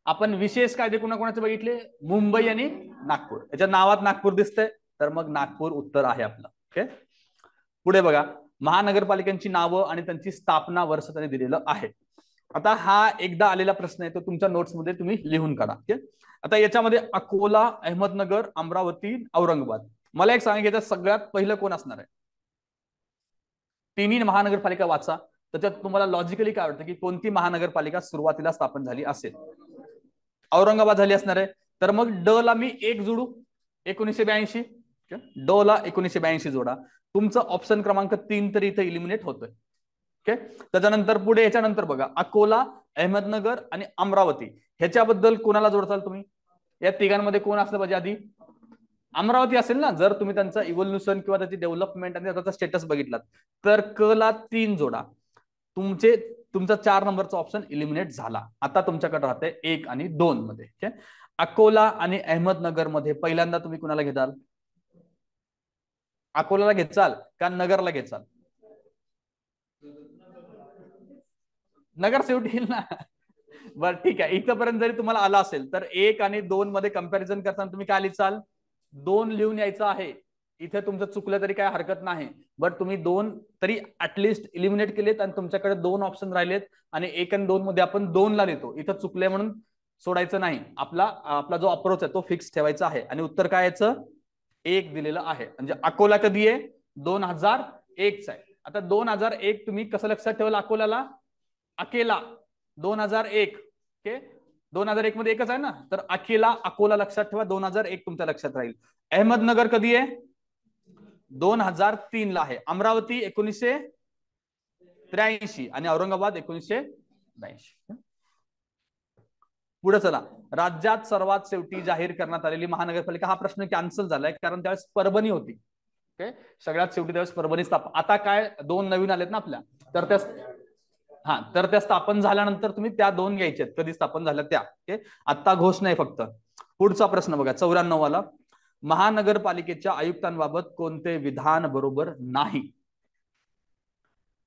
आपण विशेष कायदे कुणाकुणाचे बघितले? मुंबई आणि नागपूर. याच्या नावात नागपूर दिसतंय, तर मग नागपूर उत्तर आहे आपलं. ओके, पुढे बघा, महानगरपालिकांची नावं आणि त्यांची स्थापना वर्ष त्यांनी दिलेलं आहे. आता हा एकदा आलेला प्रश्न आहे, तो तुमच्या नोट्समध्ये तुम्ही लिहून काढा. आता याच्यामध्ये अकोला, अहमदनगर, अमरावती, औरंगाबाद. मला एक सांगा, याच्यात सगळ्यात पहिलं कोण असणार आहे? तिन्ही महानगरपालिका वाचा, त्याच्यात तुम्हाला लॉजिकली काय वाटतं की कोणती महानगरपालिका सुरुवातीला स्थापन झाली असेल? औरंगाबाद झाली असणार आहे. तर मग ड ला मी 1 जोडू, 1982. ड ला 1982 जोडा. तुमचं ऑप्शन क्रमांक 3 तर इथे इलिमिनेट होतोय. ओके, त्याच्यानंतर पुढे याच्यानंतर बघा, अकोला, अहमदनगर आणि अमरावती ह्याच्याबद्दल कोणाला जोडताल तुम्ही? या तिघांमध्ये कोण असलं पाहिजे आधी? अमरावती असेल ना. जर तुम्ही त्यांचं इव्होल्युशन किंवा त्याची डेव्हलपमेंट आणि त्याचा स्टेटस बघितलात तर क ला 3 जोडा. तुमचा 4 नंबरचा ऑप्शन इलिमिनेट झाला. आता तुमच्याकडे राहते 1 आणि 2 मध्ये. अकोला आणि अहमदनगर मध्ये पहिल्यांदा तुम्ही कुणाला घेताल? अकोल्याला घेचाल का नगरला घेचाल? नगर शेवटी येईल ना. बरं ठीक आहे, इथपर्यंत जरी तुम्हाला आला असेल तर 1 आणि 2 मध्ये कंपॅरिझन करताना तुम्ही काय लिहाल? 2 लिहून यायचं आहे. इथे तुमचं चुकलं तरी काय हरकत नाही, बट तुम्ही 2 तरी ऍटलिस्ट इलिमिनेट केलेत आणि तुमच्याकडे 2 ऑप्शन राहिलेत आणि 1 आणि 2 मध्ये आपण 2 ला लिहितो. इथं चुकले म्हणून सोडायचं नाही. आपला जो अप्रोच आहे तो फिक्स ठेवायचा आहे. आणि उत्तर काय याचं? 1 दिलेलं आहे. म्हणजे अकोला कधी आहे? 2001 चा आहे. आता 2001 तुम्ही कसं लक्षात ठेवाल अकोल्याला? अकेला 2001. ओके, 2001 मध्ये एकच आहे ना, तर अकेला अकोला लक्षात ठेवा. 2001 तुमच्या लक्षात राहील. अहमदनगर कधी आहे? 2003 ला आहे. अमरावती 1983 आणि औरंगाबाद 1982. पुढे चला. राज्यात सर्वात शेवटी जाहीर करण्यात आलेली महानगरपालिका. हा प्रश्न कॅन्सल झालाय कारण त्यावेळेस परभणी होती. ओके, सगळ्यात शेवटी त्यावेळेस परभणी स्थापन. आता काय 2 नवीन आलेत ना आपल्या, तर त्या स्थापन झाल्यानंतर तुम्ही त्या 2 घ्यायच्यात, कधी स्थापन झाल्या त्या. ओके, आता घोषणा आहे फक्त. पुढचा प्रश्न बघा 94 वाला. महानगरपालिकेच्या आयुक्तांबाबत कोणते विधान बरोबर नाही?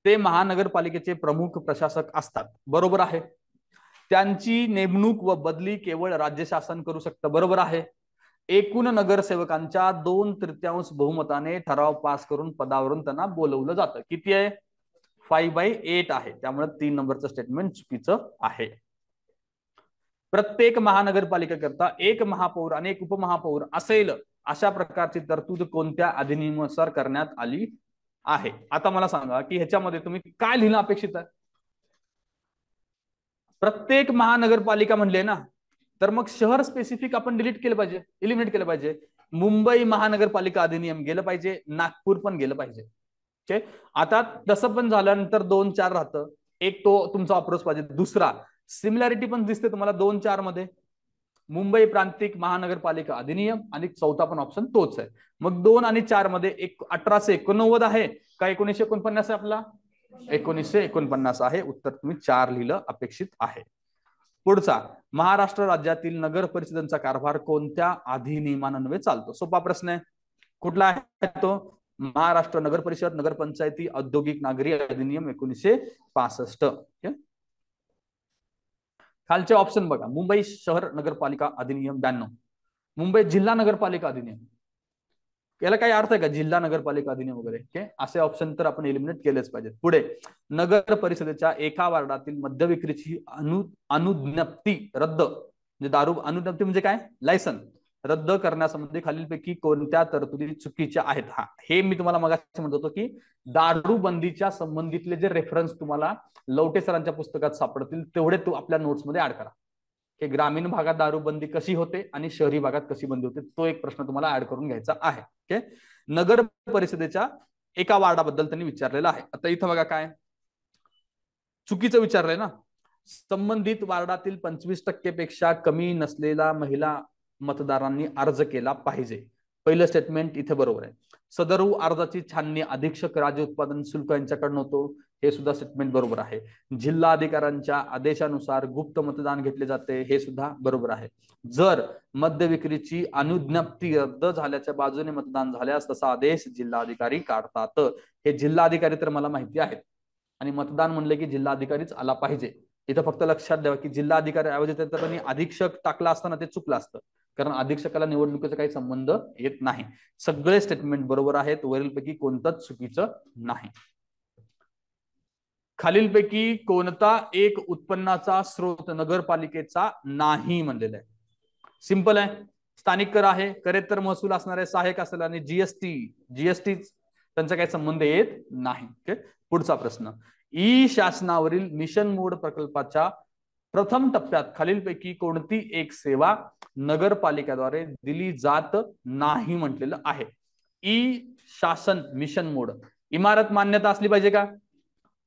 ते महानगरपालिकेचे प्रमुख प्रशासक असतात, बरोबर आहे. त्यांची नेमणूक व बदली केवळ राज्य शासन करू शकतं, बरोबर आहे. एकूण नगरसेवकांच्या 2/3 बहुमताने ठराव पास करून पदावरून त्यांना बोलवलं जातं. किती आहे? 5/8 आहे. त्यामुळे 3 नंबरचं स्टेटमेंट चुकीचं आहे. प्रत्येक महानगरपालिकेकरता 1 महापौर आणि 1 उपमहापौर असेल अशा प्रकारची तरतूद कोणत्या अधिनियमानुसार करण्यात आली आहे? आता मला सांगा की ह्याच्यामध्ये तुम्ही काय लिहिणं अपेक्षित आहे? प्रत्येक महानगरपालिका म्हणले ना, तर मग शहर स्पेसिफिक आपण डिलीट केलं पाहिजे, इलिमिनेट केलं पाहिजे. मुंबई महानगरपालिका अधिनियम गेलं पाहिजे, नागपूर पण गेलं पाहिजे. ओके, आता तसं पण झाल्यानंतर 2-4 राहतं. एक तो तुमचा अप्रोच पाहिजे. दुसरा सिमिलॅरिटी पण दिसते तुम्हाला 2-4 मध्ये. मुंबई प्रांतिक महानगरपालिका अधिनियम आणि चौथा पण ऑप्शन तोच आहे. मग 2 आणि 4 मध्ये 1889 आहे का 1949 आहे आपला? 1949 आहे. उत्तर तुम्ही 4 लिहिलं अपेक्षित आहे. पुढचा, महाराष्ट्र राज्यातील नगर परिषदांचा कारभार कोणत्या अधिनियमान्वये चालतो? सोपा प्रश्न आहे. कुठला आहे तो? महाराष्ट्र नगर परिषद नगरपंचायती औद्योगिक नागरी अधिनियम 1965. खालचे ऑप्शन बघा. मुंबई शहर नगरपालिका अधिनियम 92, मुंबई जिल्हा नगरपालिका अधिनियम. याला काही अर्थ आहे का जिल्हा नगरपालिका अधिनियम वगैरे? असे ऑप्शन तर आपण एलिमिनेट केलेच पाहिजेत. पुढे, नगर परिषदेच्या एका वार्डातील मद्य विक्रीची अनुज्ञप्ती रद्द, म्हणजे दारू अनुज्ञप्ती म्हणजे काय? लायसन रद्द करण्यासंबंधी खालीलपैकी कोणत्या तरतुदी चुकीच्या आहेत? हा, हे मी तुम्हाला मगाशी म्हणत होतो की दारूबंदीच्या संबंधितले जे रेफरन्स तुम्हाला लवटे सरांच्या पुस्तकात सापडतील तेवढे तू आपल्या नोट्समध्ये ऍड करा. की ग्रामीण भागात दारूबंदी कशी होते आणि शहरी भागात कशी बंदी होते, तो एक प्रश्न तुम्हाला ऍड करून घ्यायचा आहे. ओके, नगर परिषदेच्या एका वार्डाबद्दल त्यांनी विचारलेलं आहे. आता इथं बघा काय चुकीचं विचारलंय ना. संबंधित वार्डातील 25% पेक्षा कमी नसलेला महिला मतदारांनी अर्ज केला पाहिजे. पहिलं स्टेटमेंट इथे बरोबर आहे. सदर अर्जाची छाननी अधीक्षक राज्य उत्पादन शुल्क यांच्याकडून होतो, हे सुद्धा स्टेटमेंट बरोबर आहे. जिल्हा अधिकाऱ्यांच्या आदेशानुसार गुप्त मतदान घेतले जाते, हे सुद्धा बरोबर आहे. जर मद्य विक्रीची अनुज्ञप्ती रद्द झाल्याच्या बाजूने मतदान झाल्यास तसा आदेश जिल्हाधिकारी काढतात. हे जिल्हाधिकारी तर मला माहिती आहेत आणि मतदान म्हणले की जिल्हाधिकारीच आला पाहिजे. इथं फक्त लक्षात द्यावं की जिल्हाधिकारी ऐवजी त्यांनी अधीक्षक टाकला असताना ते चुकलं असतं, कारण अधीक्षकाला निवडणुकीचा काही संबंध येत नाही. सगळे स्टेटमेंट बरोबर आहेत, वरीलपैकी कोणतंच चुकीचं नाही. खालीलपैकी कोणता एक उत्पन्नाचा स्रोत नगरपालिकेचा नाही म्हणलेला आहे? सिंपल आहे. स्थानिक कर आहे, करेत्तर महसूल असणार आहे, सहाय्यक असेल आणि जीएसटी त्यांचा काही संबंध येत नाही. पुढचा प्रश्न, ई शासनावरील मिशन मोड प्रकल्पाच्या प्रथम टप्प्यात खालीलपैकी कोणती एक सेवा नगरपालिकेद्वारे दिली जात नाही म्हटलेलं आहे? ई शासन मिशन मोड, इमारत मान्यता असली पाहिजे का?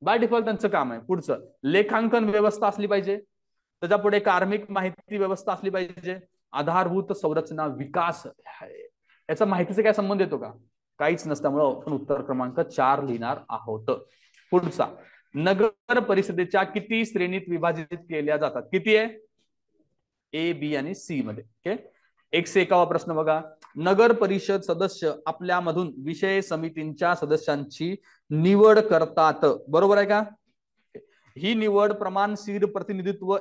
बाय डिफॉल्ट त्यांचं काम आहे. पुढचं, लेखांकन व्यवस्था असली पाहिजे. त्याच्या पुढे कार्मिक माहिती व्यवस्था असली पाहिजे. आधारभूत संरचना विकास, याचा माहितीचा काय संबंध येतो का? काहीच नसल्यामुळे आपण उत्तर क्रमांक 4 लिहिणार आहोत. पुढचा, नगर परिषदेच्या किती श्रेणीत विभाजित केल्या जातात? किती आहे? ए, बी आणि सी मध्ये. ओके, 101वा प्रश्न बघा. नगर परिषद सदस्य आपल्यामधून विषय समितींच्या सदस्यांची निवड करतात, बरोबर आहे का? ही निवड प्रमाणशीर प्रतिनिधित्व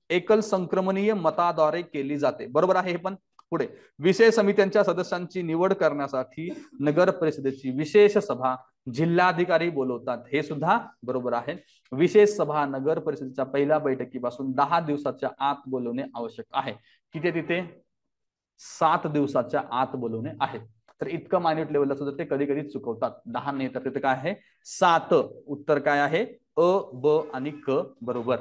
एकल संक्रमणीय मताद्वारे केली जाते, बरोबर आहे हे पण. पुढे, विषय समित्यांच्या सदस्यांची निवड करण्यासाठी नगर परिषदेची विशेष सभा जिल्हाधिकारी बोलवतात, हे सुद्धा बरोबर आहे. विशेष सभा नगर परिषदेच्या पहिल्या बैठकीपासून 10 दिवसाच्या आत बोलवणे आवश्यक आहे. किती तिथे? 7 दिवसाच्या आत बोलवणे आहे. तर इतकं मायन्यूट लेवलला सुद्धा ते कधी कधी चुकवतात. 10 नाही तर तिथे काय आहे 7. उत्तर काय आहे अ, ब आणि क बरोबर.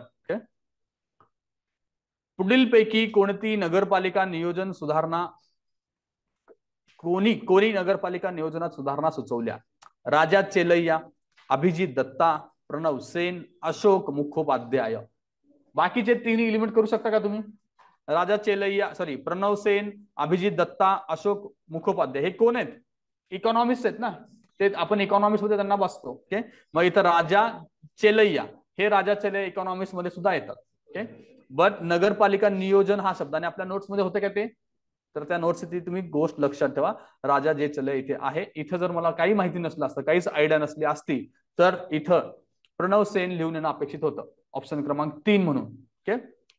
पुढीलपैकी कोणती नगरपालिका नियोजन सुधारणा कोणी नगरपालिका नियोजनात सुधारणा सुचवल्या? राजा चेलैया, अभिजित दत्ता, प्रणव सेन, अशोक मुखोपाध्याय. बाकीचे 3 एलिमेंट करू शकता का तुम्ही? राजा चेलैया सॉरी प्रणव सेन, अभिजित दत्ता, अशोक मुखोपाध्याय हे कोण आहेत? इकॉनॉमिस्ट आहेत ना, ते आपण इकॉनॉमिस्ट मध्ये त्यांना बसतो. ओके, मग इथं राजा चेलैया हे राजा चेलैया इकॉनॉमिस्ट मध्ये सुद्धा येतात. ओके, बट नगरपालिका नियोजन हा शब्द आणि आपल्या नोट्स मध्ये होते का ते? तर त्या नोट्स तुम्ही गोष्ट लक्षात ठेवा. राजा जे चले इथे आहे. इथं जर मला काही माहिती नसलं असतं, काहीच आयडिया नसली असती, तर इथं प्रणव सेन लिहून येणं अपेक्षित होतं ऑप्शन क्रमांक 3 म्हणून. ओके,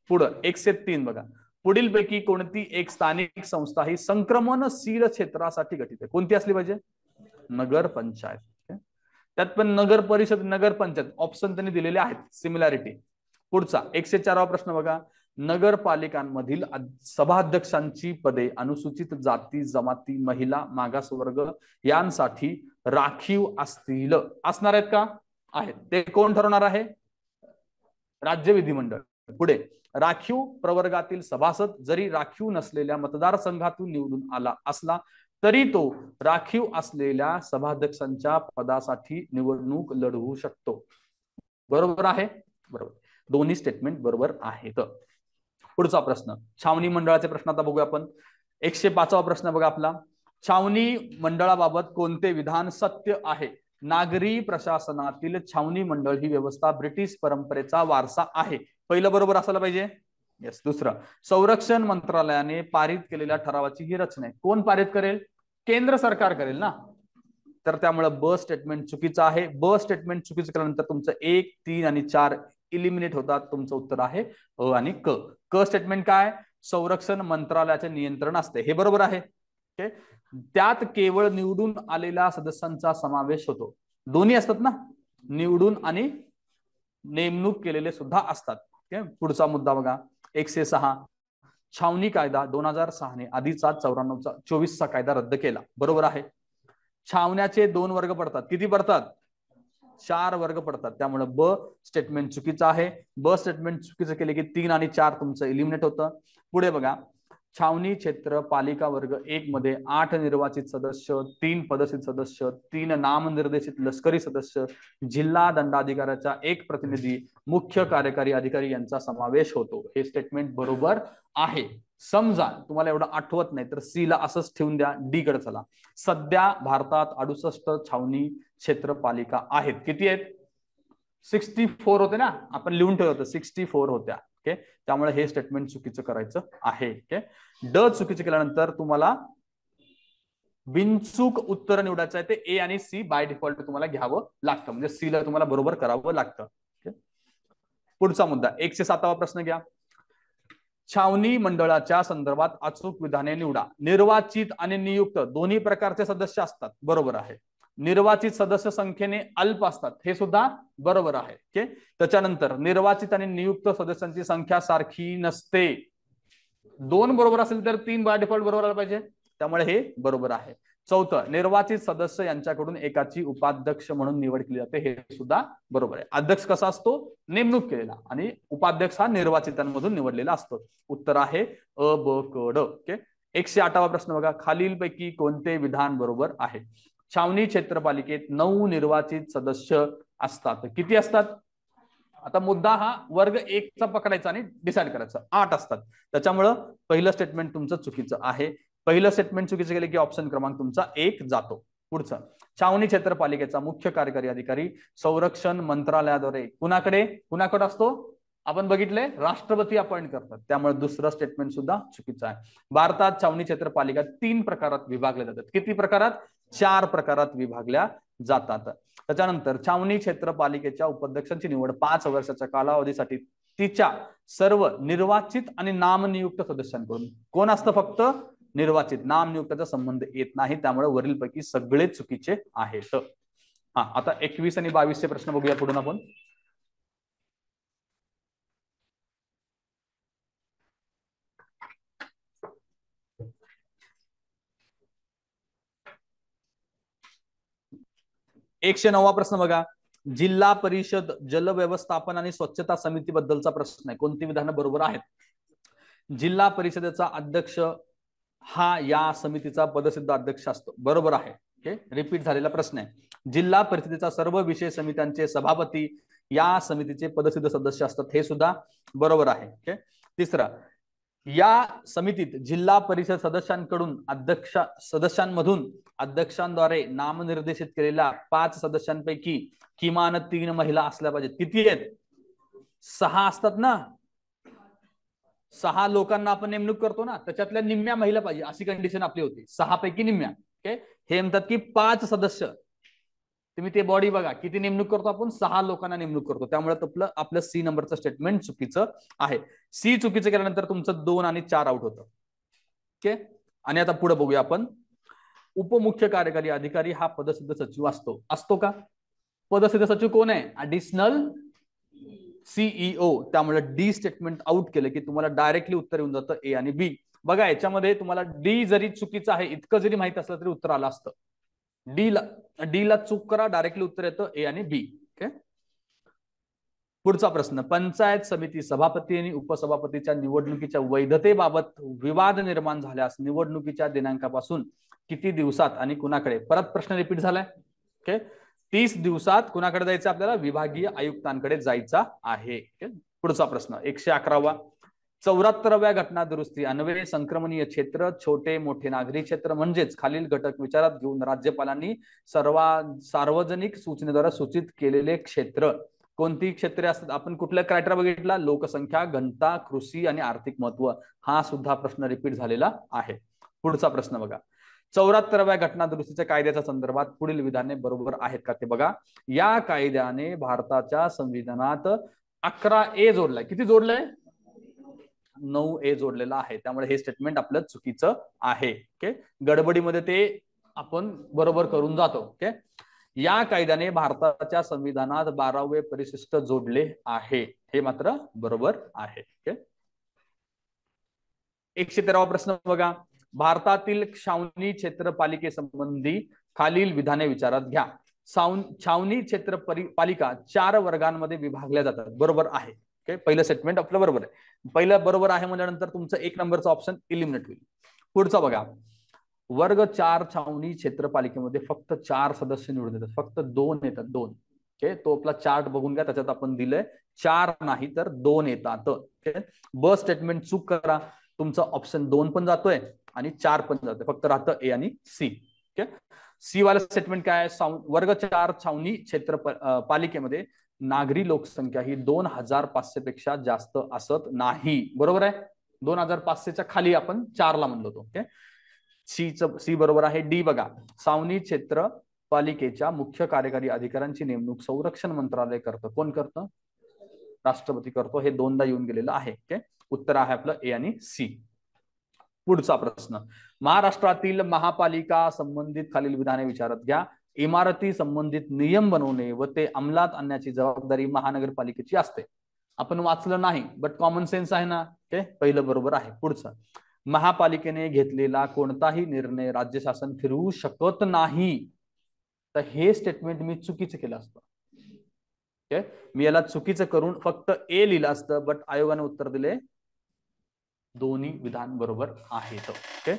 पुढं 1 से 3 बघा. पुढीलपैकी कोणती एक स्थानिक संस्था ही संक्रमणशील क्षेत्रासाठी गठीत आहे? कोणती असली पाहिजे? नगर पंचायत. त्यात पण नगर परिषद नगर पंचायत ऑप्शन त्यांनी दिलेले आहेत सिमिलॅरिटी. पुढचा 104वा प्रश्न बघा. नगरपालिकांमधील सभाध्यक्षांची पदे अनुसूचित जाती जमाती महिला मागासवर्ग यांसाठी राखीव असणार आहेत का? आहेत. ते कोण ठरवणार आहे? राज्य विधिमंडळ. पुढे राखीव प्रवर्गातील सभासद जरी राखीव नसलेल्या मतदारसंघातून निवडून आला असला तरी तो राखीव असलेल्या सभाध्यक्षांच्या पदासाठी निवडणूक लढवू शकतो. बरोबर आहे? बरोबर. दोन्ही स्टेटमेंट बरोबर आहेत. पुढचा प्रश्न छावणी मंडळाचे प्रश्न आता बघूया आपण. 105वा प्रश्न बघा आपला. छावणी मंडळाबाबत कोणते विधान सत्य आहे? नागरी प्रशासनातील छावणी मंडळ ही व्यवस्था ब्रिटिश परंपरेचा वारसा आहे. पहिलं बरोबर असायला पाहिजे. येस. दुसरं, संरक्षण मंत्रालयाने पारित केलेल्या ठरावाची ही रचना आहे. कोण पारित करेल? केंद्र सरकार करेल ना. तर त्यामुळे ब स्टेटमेंट चुकीचं आहे. ब स्टेटमेंट चुकीचं केल्यानंतर तुमचं 1, 3 आणि 4 इलिमिनेट होतात. तुमचं उत्तर आहे अ आणि क. क स्टेटमेंट काय? संरक्षण मंत्रालयाचे नियंत्रण असते. हे बरोबर आहे. त्यात केवळ निवडून आलेल्या सदस्यांचा समावेश होतो. दोन्ही असतात ना, निवडून आणि नेमणूक केलेले सुद्धा असतात. पुढचा मुद्दा बघा 106. छावणी कायदा 2006 ने आधीचा 24चा कायदा रद्द केला. बरोबर आहे. छावण्याचे 2 वर्ग पडतात. किती पडतात? 4 वर्ग पडतात. त्यामुळे ब स्टेटमेंट चुकीचं आहे. ब स्टेटमेंट चुकीचं केले की 3 आणि 4 तुमचं इलिमिनेट होतं. पुढे बघा. छावणी क्षेत्र पालिका वर्ग 1 मध्ये 8 निर्वाचित सदस्य, 3 पदसित सदस्य, 3 नामनिर्देशित लष्करी सदस्य, जिल्हा दंडाधिकाऱ्याचा 1 प्रतिनिधी, मुख्य कार्यकारी अधिकारी यांचा समावेश होतो. हे स्टेटमेंट बरोबर आहे. समजा तुम्हाला एवढं आठवत नाही तर सी ला असंच ठेवून द्या. डी कडे चला. सध्या भारतात 68 छावणी क्षेत्रपालिका आहेत. किती आहेत? 64 होते ना, आपण लिहून ठेवलं होतं 64 होत्या. ओके, त्यामुळे हे स्टेटमेंट चुकीचं करायचं आहे. ओके, ड चुकीचं केल्यानंतर तुम्हाला बिनचूक उत्तर निवडायचं आहे. ते ए आणि सी बाय डिफॉल्ट तुम्हाला घ्यावं लागतं. म्हणजे सी ला तुम्हाला बरोबर करावं लागतं. पुढचा मुद्दा 107वा प्रश्न घ्या. छावणी मंडळाच्या संदर्भात अचूक विधाने निवडा. निर्वाचित आणि नियुक्त दोन्ही प्रकारचे सदस्य असतात. बरोबर आहे. निर्वाचित सदस्य संख्येने अल्प असतात. हे सुद्धा बरोबर आहे. ओके, त्याच्यानंतर निर्वाचित आणि नियुक्त सदस्यांची संख्या सारखी नसते. 2 बरोबर असेल तर 3 बाय डिफॉल्ट बरोबर आला पाहिजे. त्यामुळे हे बरोबर आहे. चौथं, निर्वाचित सदस्य यांच्याकडून एकाची उपाध्यक्ष म्हणून निवड केली जाते. हे सुद्धा बरोबर आहे. अध्यक्ष कसा असतो? नेमणूक केलेला. आणि उपाध्यक्ष हा निर्वाचितांमधून निवडलेला असतो. उत्तर आहे अ ब क ड. ओके, 108वा प्रश्न बघा. खालीलपैकी कोणते विधान बरोबर आहे? छावणी क्षेत्रपालिकेत 9 निर्वाचित सदस्य असतात. किती असतात? आता मुद्दा हा वर्ग 1 चा पकडायचा आणि डिसाइड करायचा. 8 असतात. त्याच्यामुळं पहिलं स्टेटमेंट तुमचं चुकीचं आहे. पहिलं स्टेटमेंट चुकीचं केलं की ऑप्शन क्रमांक तुमचा 1 जातो. पुढचं, छावणी क्षेत्रपालिकेचा मुख्य कार्यकारी अधिकारी संरक्षण मंत्रालयाद्वारे कुणाकडे असतो? आपण बघितले राष्ट्रपती अपॉइंट करतात. त्यामुळे दुसरं स्टेटमेंट सुद्धा चुकीचं आहे. भारतात छावणी क्षेत्रपालिका 3 प्रकारात विभागल्या जातात. किती प्रकारात? 4 प्रकारात विभागल्या जातात. त्याच्यानंतर छावणी क्षेत्रपालिकेच्या उपाध्यक्षांची निवड 5 वर्षाच्या कालावधीसाठी तिच्या सर्व निर्वाचित आणि नामनियुक्त सदस्यांकडून. कोण असतं? फक्त निर्वाचित. नामनियुक्ताचा संबंध येत नाही. त्यामुळे वरीलपैकी सगळे चुकीचे आहेत. आता 21 आणि 22 प्रश्न बघूया पुढून आपण. 109वा प्रश्न बघा, जिल्हा परिषद जल व्यवस्थापन आणि स्वच्छता समिती बद्दलचा प्रश्न आहे. कोणती विधानं बरोबर आहेत? जिल्हा परिषदेचा अध्यक्ष हा या समितीचा पदसिद्ध अध्यक्ष असतो. बरोबर आहे. ओके, रिपीट झालेला प्रश्न आहे. जिल्हा परिषदेचा सर्व विषय समित्यांचे सभापती या समितीचे पदसिद्ध सदस्य असतात. हे सुद्धा बरोबर आहे. ओके, तिसरा, या समितीत जिल्हा परिषद सदस्यांमधून अध्यक्षांद्वारे नामनिर्देशित केलेल्या 5 सदस्यांपैकी किमान 3 महिला असल्या पाहिजेत. किती आहेत? 6 असतात ना. 6 लोकांना आपण नेमणूक करतो ना, त्याच्यातल्या निम्म्या महिला पाहिजे अशी कंडिशन आपली होती. 6 पैकी निम्म्या. ओके, हे म्हणतात की 5 सदस्य. तुम्ही ते बॉडी बघा, किती नेमणूक करतो आपण? 6 लोकांना नेमणूक करतो. त्यामुळे आपलं सी नंबरचं स्टेटमेंट चुकीचं आहे. सी चुकीचं केल्यानंतर तुमचं 2 आणि 4 आउट होतं. ओके, आणि आता पुढे बघूया आपण. उपमुख्य कार्यकारी अधिकारी हा पदसिद्ध सचिव असतो का? पदसिद्ध सचिव कोण आहे? Additional CEO. त्यामुळे डी स्टेटमेंट आउट केलं की तुम्हाला डायरेक्टली उत्तर येऊन जातं ए आणि बी. बघा, याच्यामध्ये तुम्हाला डी जरी चुकीचं आहे इतकं जरी माहित असलं तरी उत्तर आलं असतं. डी ला चूक करा, डायरेक्टली उत्तर येतं ए आणि बी. ओके, पुढचा प्रश्न, पंचायत समिती सभापती आणि उपसभापतीच्या निवडणुकीच्या वैधतेबाबत विवाद निर्माण झाल्यास निवडणुकीच्या दिनांकापासून किती दिवसात आणि कुणाकडे? परत प्रश्न रिपीट झालाय. ओके, 30 दिवसात कुणाकडे जायचं? आपल्याला विभागीय आयुक्तांकडे जायचा आहे. पुढचा प्रश्न 111वा, 74व्या घटना दुरुस्ती अन्वये संक्रमणीय क्षेत्र, छोटे मोठे नागरी क्षेत्र म्हणजेच खालील घटक विचारात घेऊन राज्यपालांनी सार्वजनिक सूचनेद्वारे सूचित केलेले क्षेत्र कोणती क्षेत्रे असतात? आपण कुठल्या क्रायटेरिया बघितला? लोकसंख्या, घनता, कृषी आणि आर्थिक महत्व. हा सुद्धा प्रश्न रिपीट झालेला आहे. पुढचा प्रश्न बघा, 74व्या घटना दुरुस्तीच्या कायद्याच्या संदर्भात पुढील विधाने बरोबर आहेत का ते बघा. या कायद्याने भारताच्या संविधानात 11A जोडलाय. किती जोडलंय? 9A जोडलेला आहे. त्यामुळे हे स्टेटमेंट आपलं चुकीचं आहे. ओके, गडबडीमध्ये ते आपण बरोबर करून जातो. ओके, या कायद्याने भारताच्या संविधानात 12वे परिशिष्ट जोडले आहे. हे मात्र बरोबर आहे. ओके, 113वा प्रश्न बघा, भारतातील छावणी क्षेत्रपालिकेसंबंधी खालील विधाने विचारात घ्या. छावणी क्षेत्रपालिका 4 वर्गांमध्ये विभागल्या जातात. बरोबर आहे. ओके, पहिलं स्टेटमेंट आपलं बरोबर आहे. पहिलं बरोबर आहे म्हणल्यानंतर तुमचं 1 नंबरचा ऑप्शन इलिमिनेट होईल. पुढचा बघा, वर्ग 4 छावणी क्षेत्रपालिकेमध्ये फक्त 4 सदस्य निवडून येतात. फक्त 2 येतात. 2. ओके, तो आपला चार्ट बघून घ्या, त्याच्यात आपण दिलंय 4 नाही तर 2 येतात. ओके, ब स्टेटमेंट चूक करा, तुमचा ऑप्शन 2 पण जातोय आणि 4 पण जातोय. फक्त राहतं ए आणि सी. ओके, सी वाला स्टेटमेंट काय आहे? वर्ग 4 छावणी क्षेत्रपालिकेमध्ये नागरी लोकसंख्या ही 2500 पेक्षा जास्त असत नाही. बरोबर आहे. 2500च्या खाली आपण 4 ला म्हणलो होतो. ओके, सी बरोबर आहे. डी बघा, छावणी क्षेत्रपालिकेच्या मुख्य कार्यकारी अधिकाऱ्यांची नेमणूक संरक्षण मंत्रालय करतं. कोण करतं? राष्ट्रपती करतो. हे 2दा येऊन गेलेलं आहे. ओके, उत्तर आहे आपलं ए आणि सी. पुढचा प्रश्न, महाराष्ट्रातील महापालिका संबंधित खालील विधाने विचारात घ्या. इमारती संबंधित नियम बनवणे व ते अंमलात आणण्याची जबाबदारी महानगरपालिकेची असते. आपण वाचलं नाही बट कॉमन सेन्स आहे ना. ओके, पहिलं बरोबर आहे. पुढचं, महापालिकेने घेतलेला कोणताही निर्णय राज्य शासन फिरवू शकत नाही. तर हे स्टेटमेंट मी चुकीचं केलं असतं. ओके, मी याला चुकीचं करून फक्त ए लिहिलं असतं, बट आयोगाने उत्तर दिले दोन्ही विधान बरोबर आहेत. ओके,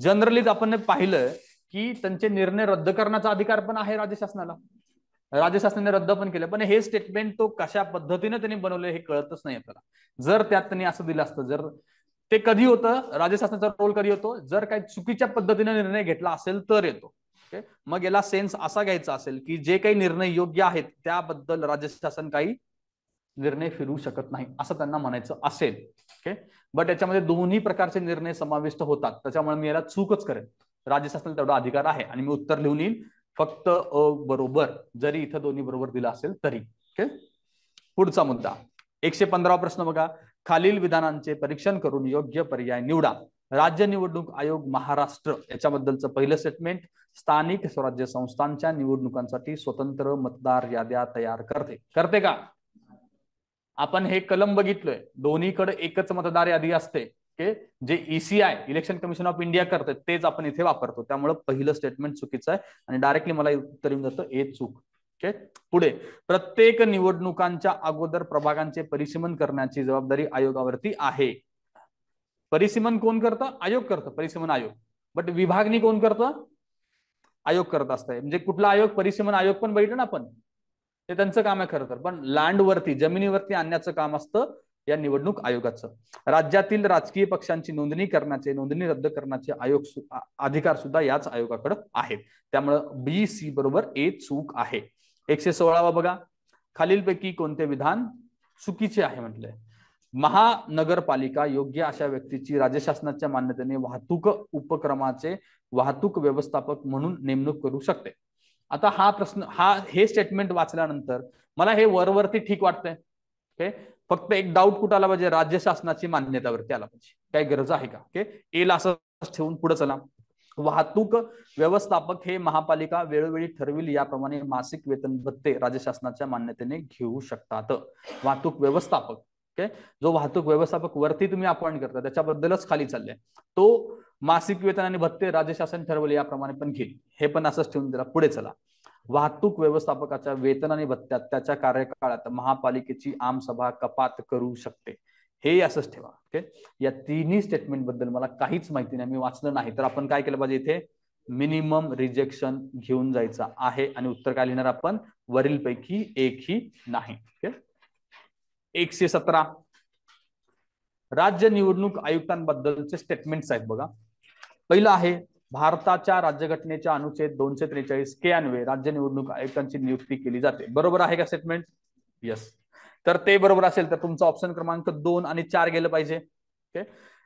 जनरलीच आपण पाहिलं की त्यांचे निर्णय रद्द करण्याचा अधिकार पण आहे राज्य शासनाला. राज्य शासनाने रद्द पण केलं, पण हे स्टेटमेंट तो कशा पद्धतीने त्यांनी बनवले हे कळतच नाही आपल्याला. जर त्यात त्यांनी असं दिलं असतं, जर ते कधी होतं, राज्य शासनाचा रोल कधी होतो? जर काही चुकीच्या पद्धतीने निर्णय घेतला असेल तर येतो. ओके, मग याला सेन्स असा घ्यायचा असेल की जे काही निर्णय योग्य आहेत त्याबद्दल राज्य शासन काही निर्णय फिरवू शकत नाही असं त्यांना म्हणायचं असेल. ओके, बट याच्यामध्ये दोन्ही प्रकारचे निर्णय समाविष्ट होतात. त्याच्यामुळे मी याला चूकच करेन. राज्य शासनाला तेवढा अधिकार आहे आणि मी उत्तर लिहून येईल फक्त अ बरोबर, जरी इथं दोन्ही बरोबर दिलं असेल तरी. ओके, पुढचा मुद्दा 115वा प्रश्न बघा, खालील विधानांचे परीक्षण करून योग्य पर्याय निवडा. राज्य निवडणूक आयोग महाराष्ट्र याच्याबद्दलचं पहिलं स्टेटमेंट, स्थानिक स्वराज्य संस्थांच्या निवडणुकांसाठी स्वतंत्र मतदार याद्या तयार करते का? आपण हे कलम बघितलोय, दोन्हीकडे एकच मतदार यादी असते. ओके, जे ECI election commission of India करतात तेच आपण इथे वापरतो, त्यामुळे पहिलं स्टेटमेंट चुकीचं आहे आणि डायरेक्टली मला उत्तर येऊन जातं ए चूक. ओके, पुढे प्रत्येक निवडणुकांच्या अगोदर प्रभागांचे परिसीमन करण्याची जबाबदारी आयोगावरती आहे. परिसीमन कोण करतं? आयोग करतं, परिसीमन आयोग. बट विभागणी कोण करतं? आयोग करत असतंय. म्हणजे कुठला आयोग? परिसीमन आयोग पण बघितलं ना आपण, ते त्यांचं काम आहे खरं तर. पण लँडवरती, जमिनीवरती आणण्याचं काम असतं या निवडणूक आयोगाचं. राज्यातील राजकीय पक्षांची नोंदणी करण्याचे, नोंदणी रद्द करण्याचे अधिकार सुद्धा याच आयोगाकडे आहेत. त्यामुळे BC बरोबर ए चूक आहे. 116 बघा, खालीलपैकी कोणते विधान चुकीचे आहे म्हटलंय. महानगरपालिका योग्य अशा व्यक्तीची राज्य शासनाच्या मान्यतेने वाहतूक उपक्रमाचे वाहतूक व्यवस्थापक म्हणून नेमणूक करू शकते. आता हा प्रश्न, हे स्टेटमेंट वाचल्यानंतर मला हे वरवरती ठीक वाटतंय. ओके, फक्त एक डाऊट कुठं आला पाहिजे? राज्य शासनाची मान्यतावरती आला पाहिजे. काय गरज आहे का? ओके, एला असं ठेवून पुढे चला. वाहतूक व्यवस्थापक हे महापालिका वेळोवेळी ठरविल याप्रमाणे मासिक वेतन भत्ते राज्य शासनाच्या मान्यतेने घेऊ शकतात. वाहतूक व्यवस्थापक, ओके, जो वाहतूक व्यवस्थापक वरती तुम्ही अपॉइंट करता त्याच्याबद्दलच खाली चाललंय, तो मासिक वेतन आणि भत्ते राज्य शासन ठरवले याप्रमाणे पण घेईल. हे पण असंच ठेवून दिला. पुढे चला. वाहतूक व्यवस्थापकाच्या वेतन आणि भत्त्यात त्याच्या कार्यकाळात महापालिकेची आमसभा कपात करू शकते. हे असंच ठेवा. ओके, या तिन्ही स्टेटमेंट बद्दल मला काहीच माहिती नाही, मी वाचलं नाही, तर आपण काय केलं पाहिजे? इथे मिनिमम रिजेक्शन घेऊन जायचं आहे आणि उत्तर काय लिहिणार आपण? वरील पैकी एकही नाही. ओके, 117 राज्य निवडणूक आयुक्तांबद्दलचे स्टेटमेंट्स आहेत बघा. पहिलं आहे, भारताच्या राज्यघटनेच्या अनुच्छेद 243 के अन्वये राज्य निवडणूक आयुक्तांची नियुक्ती केली जाते. बरोबर आहे का स्टेटमेंट? यस. तर ते बरोबर असेल तर तुमचा ऑप्शन क्रमांक 2 आणि 4 गेलं पाहिजे. ओके,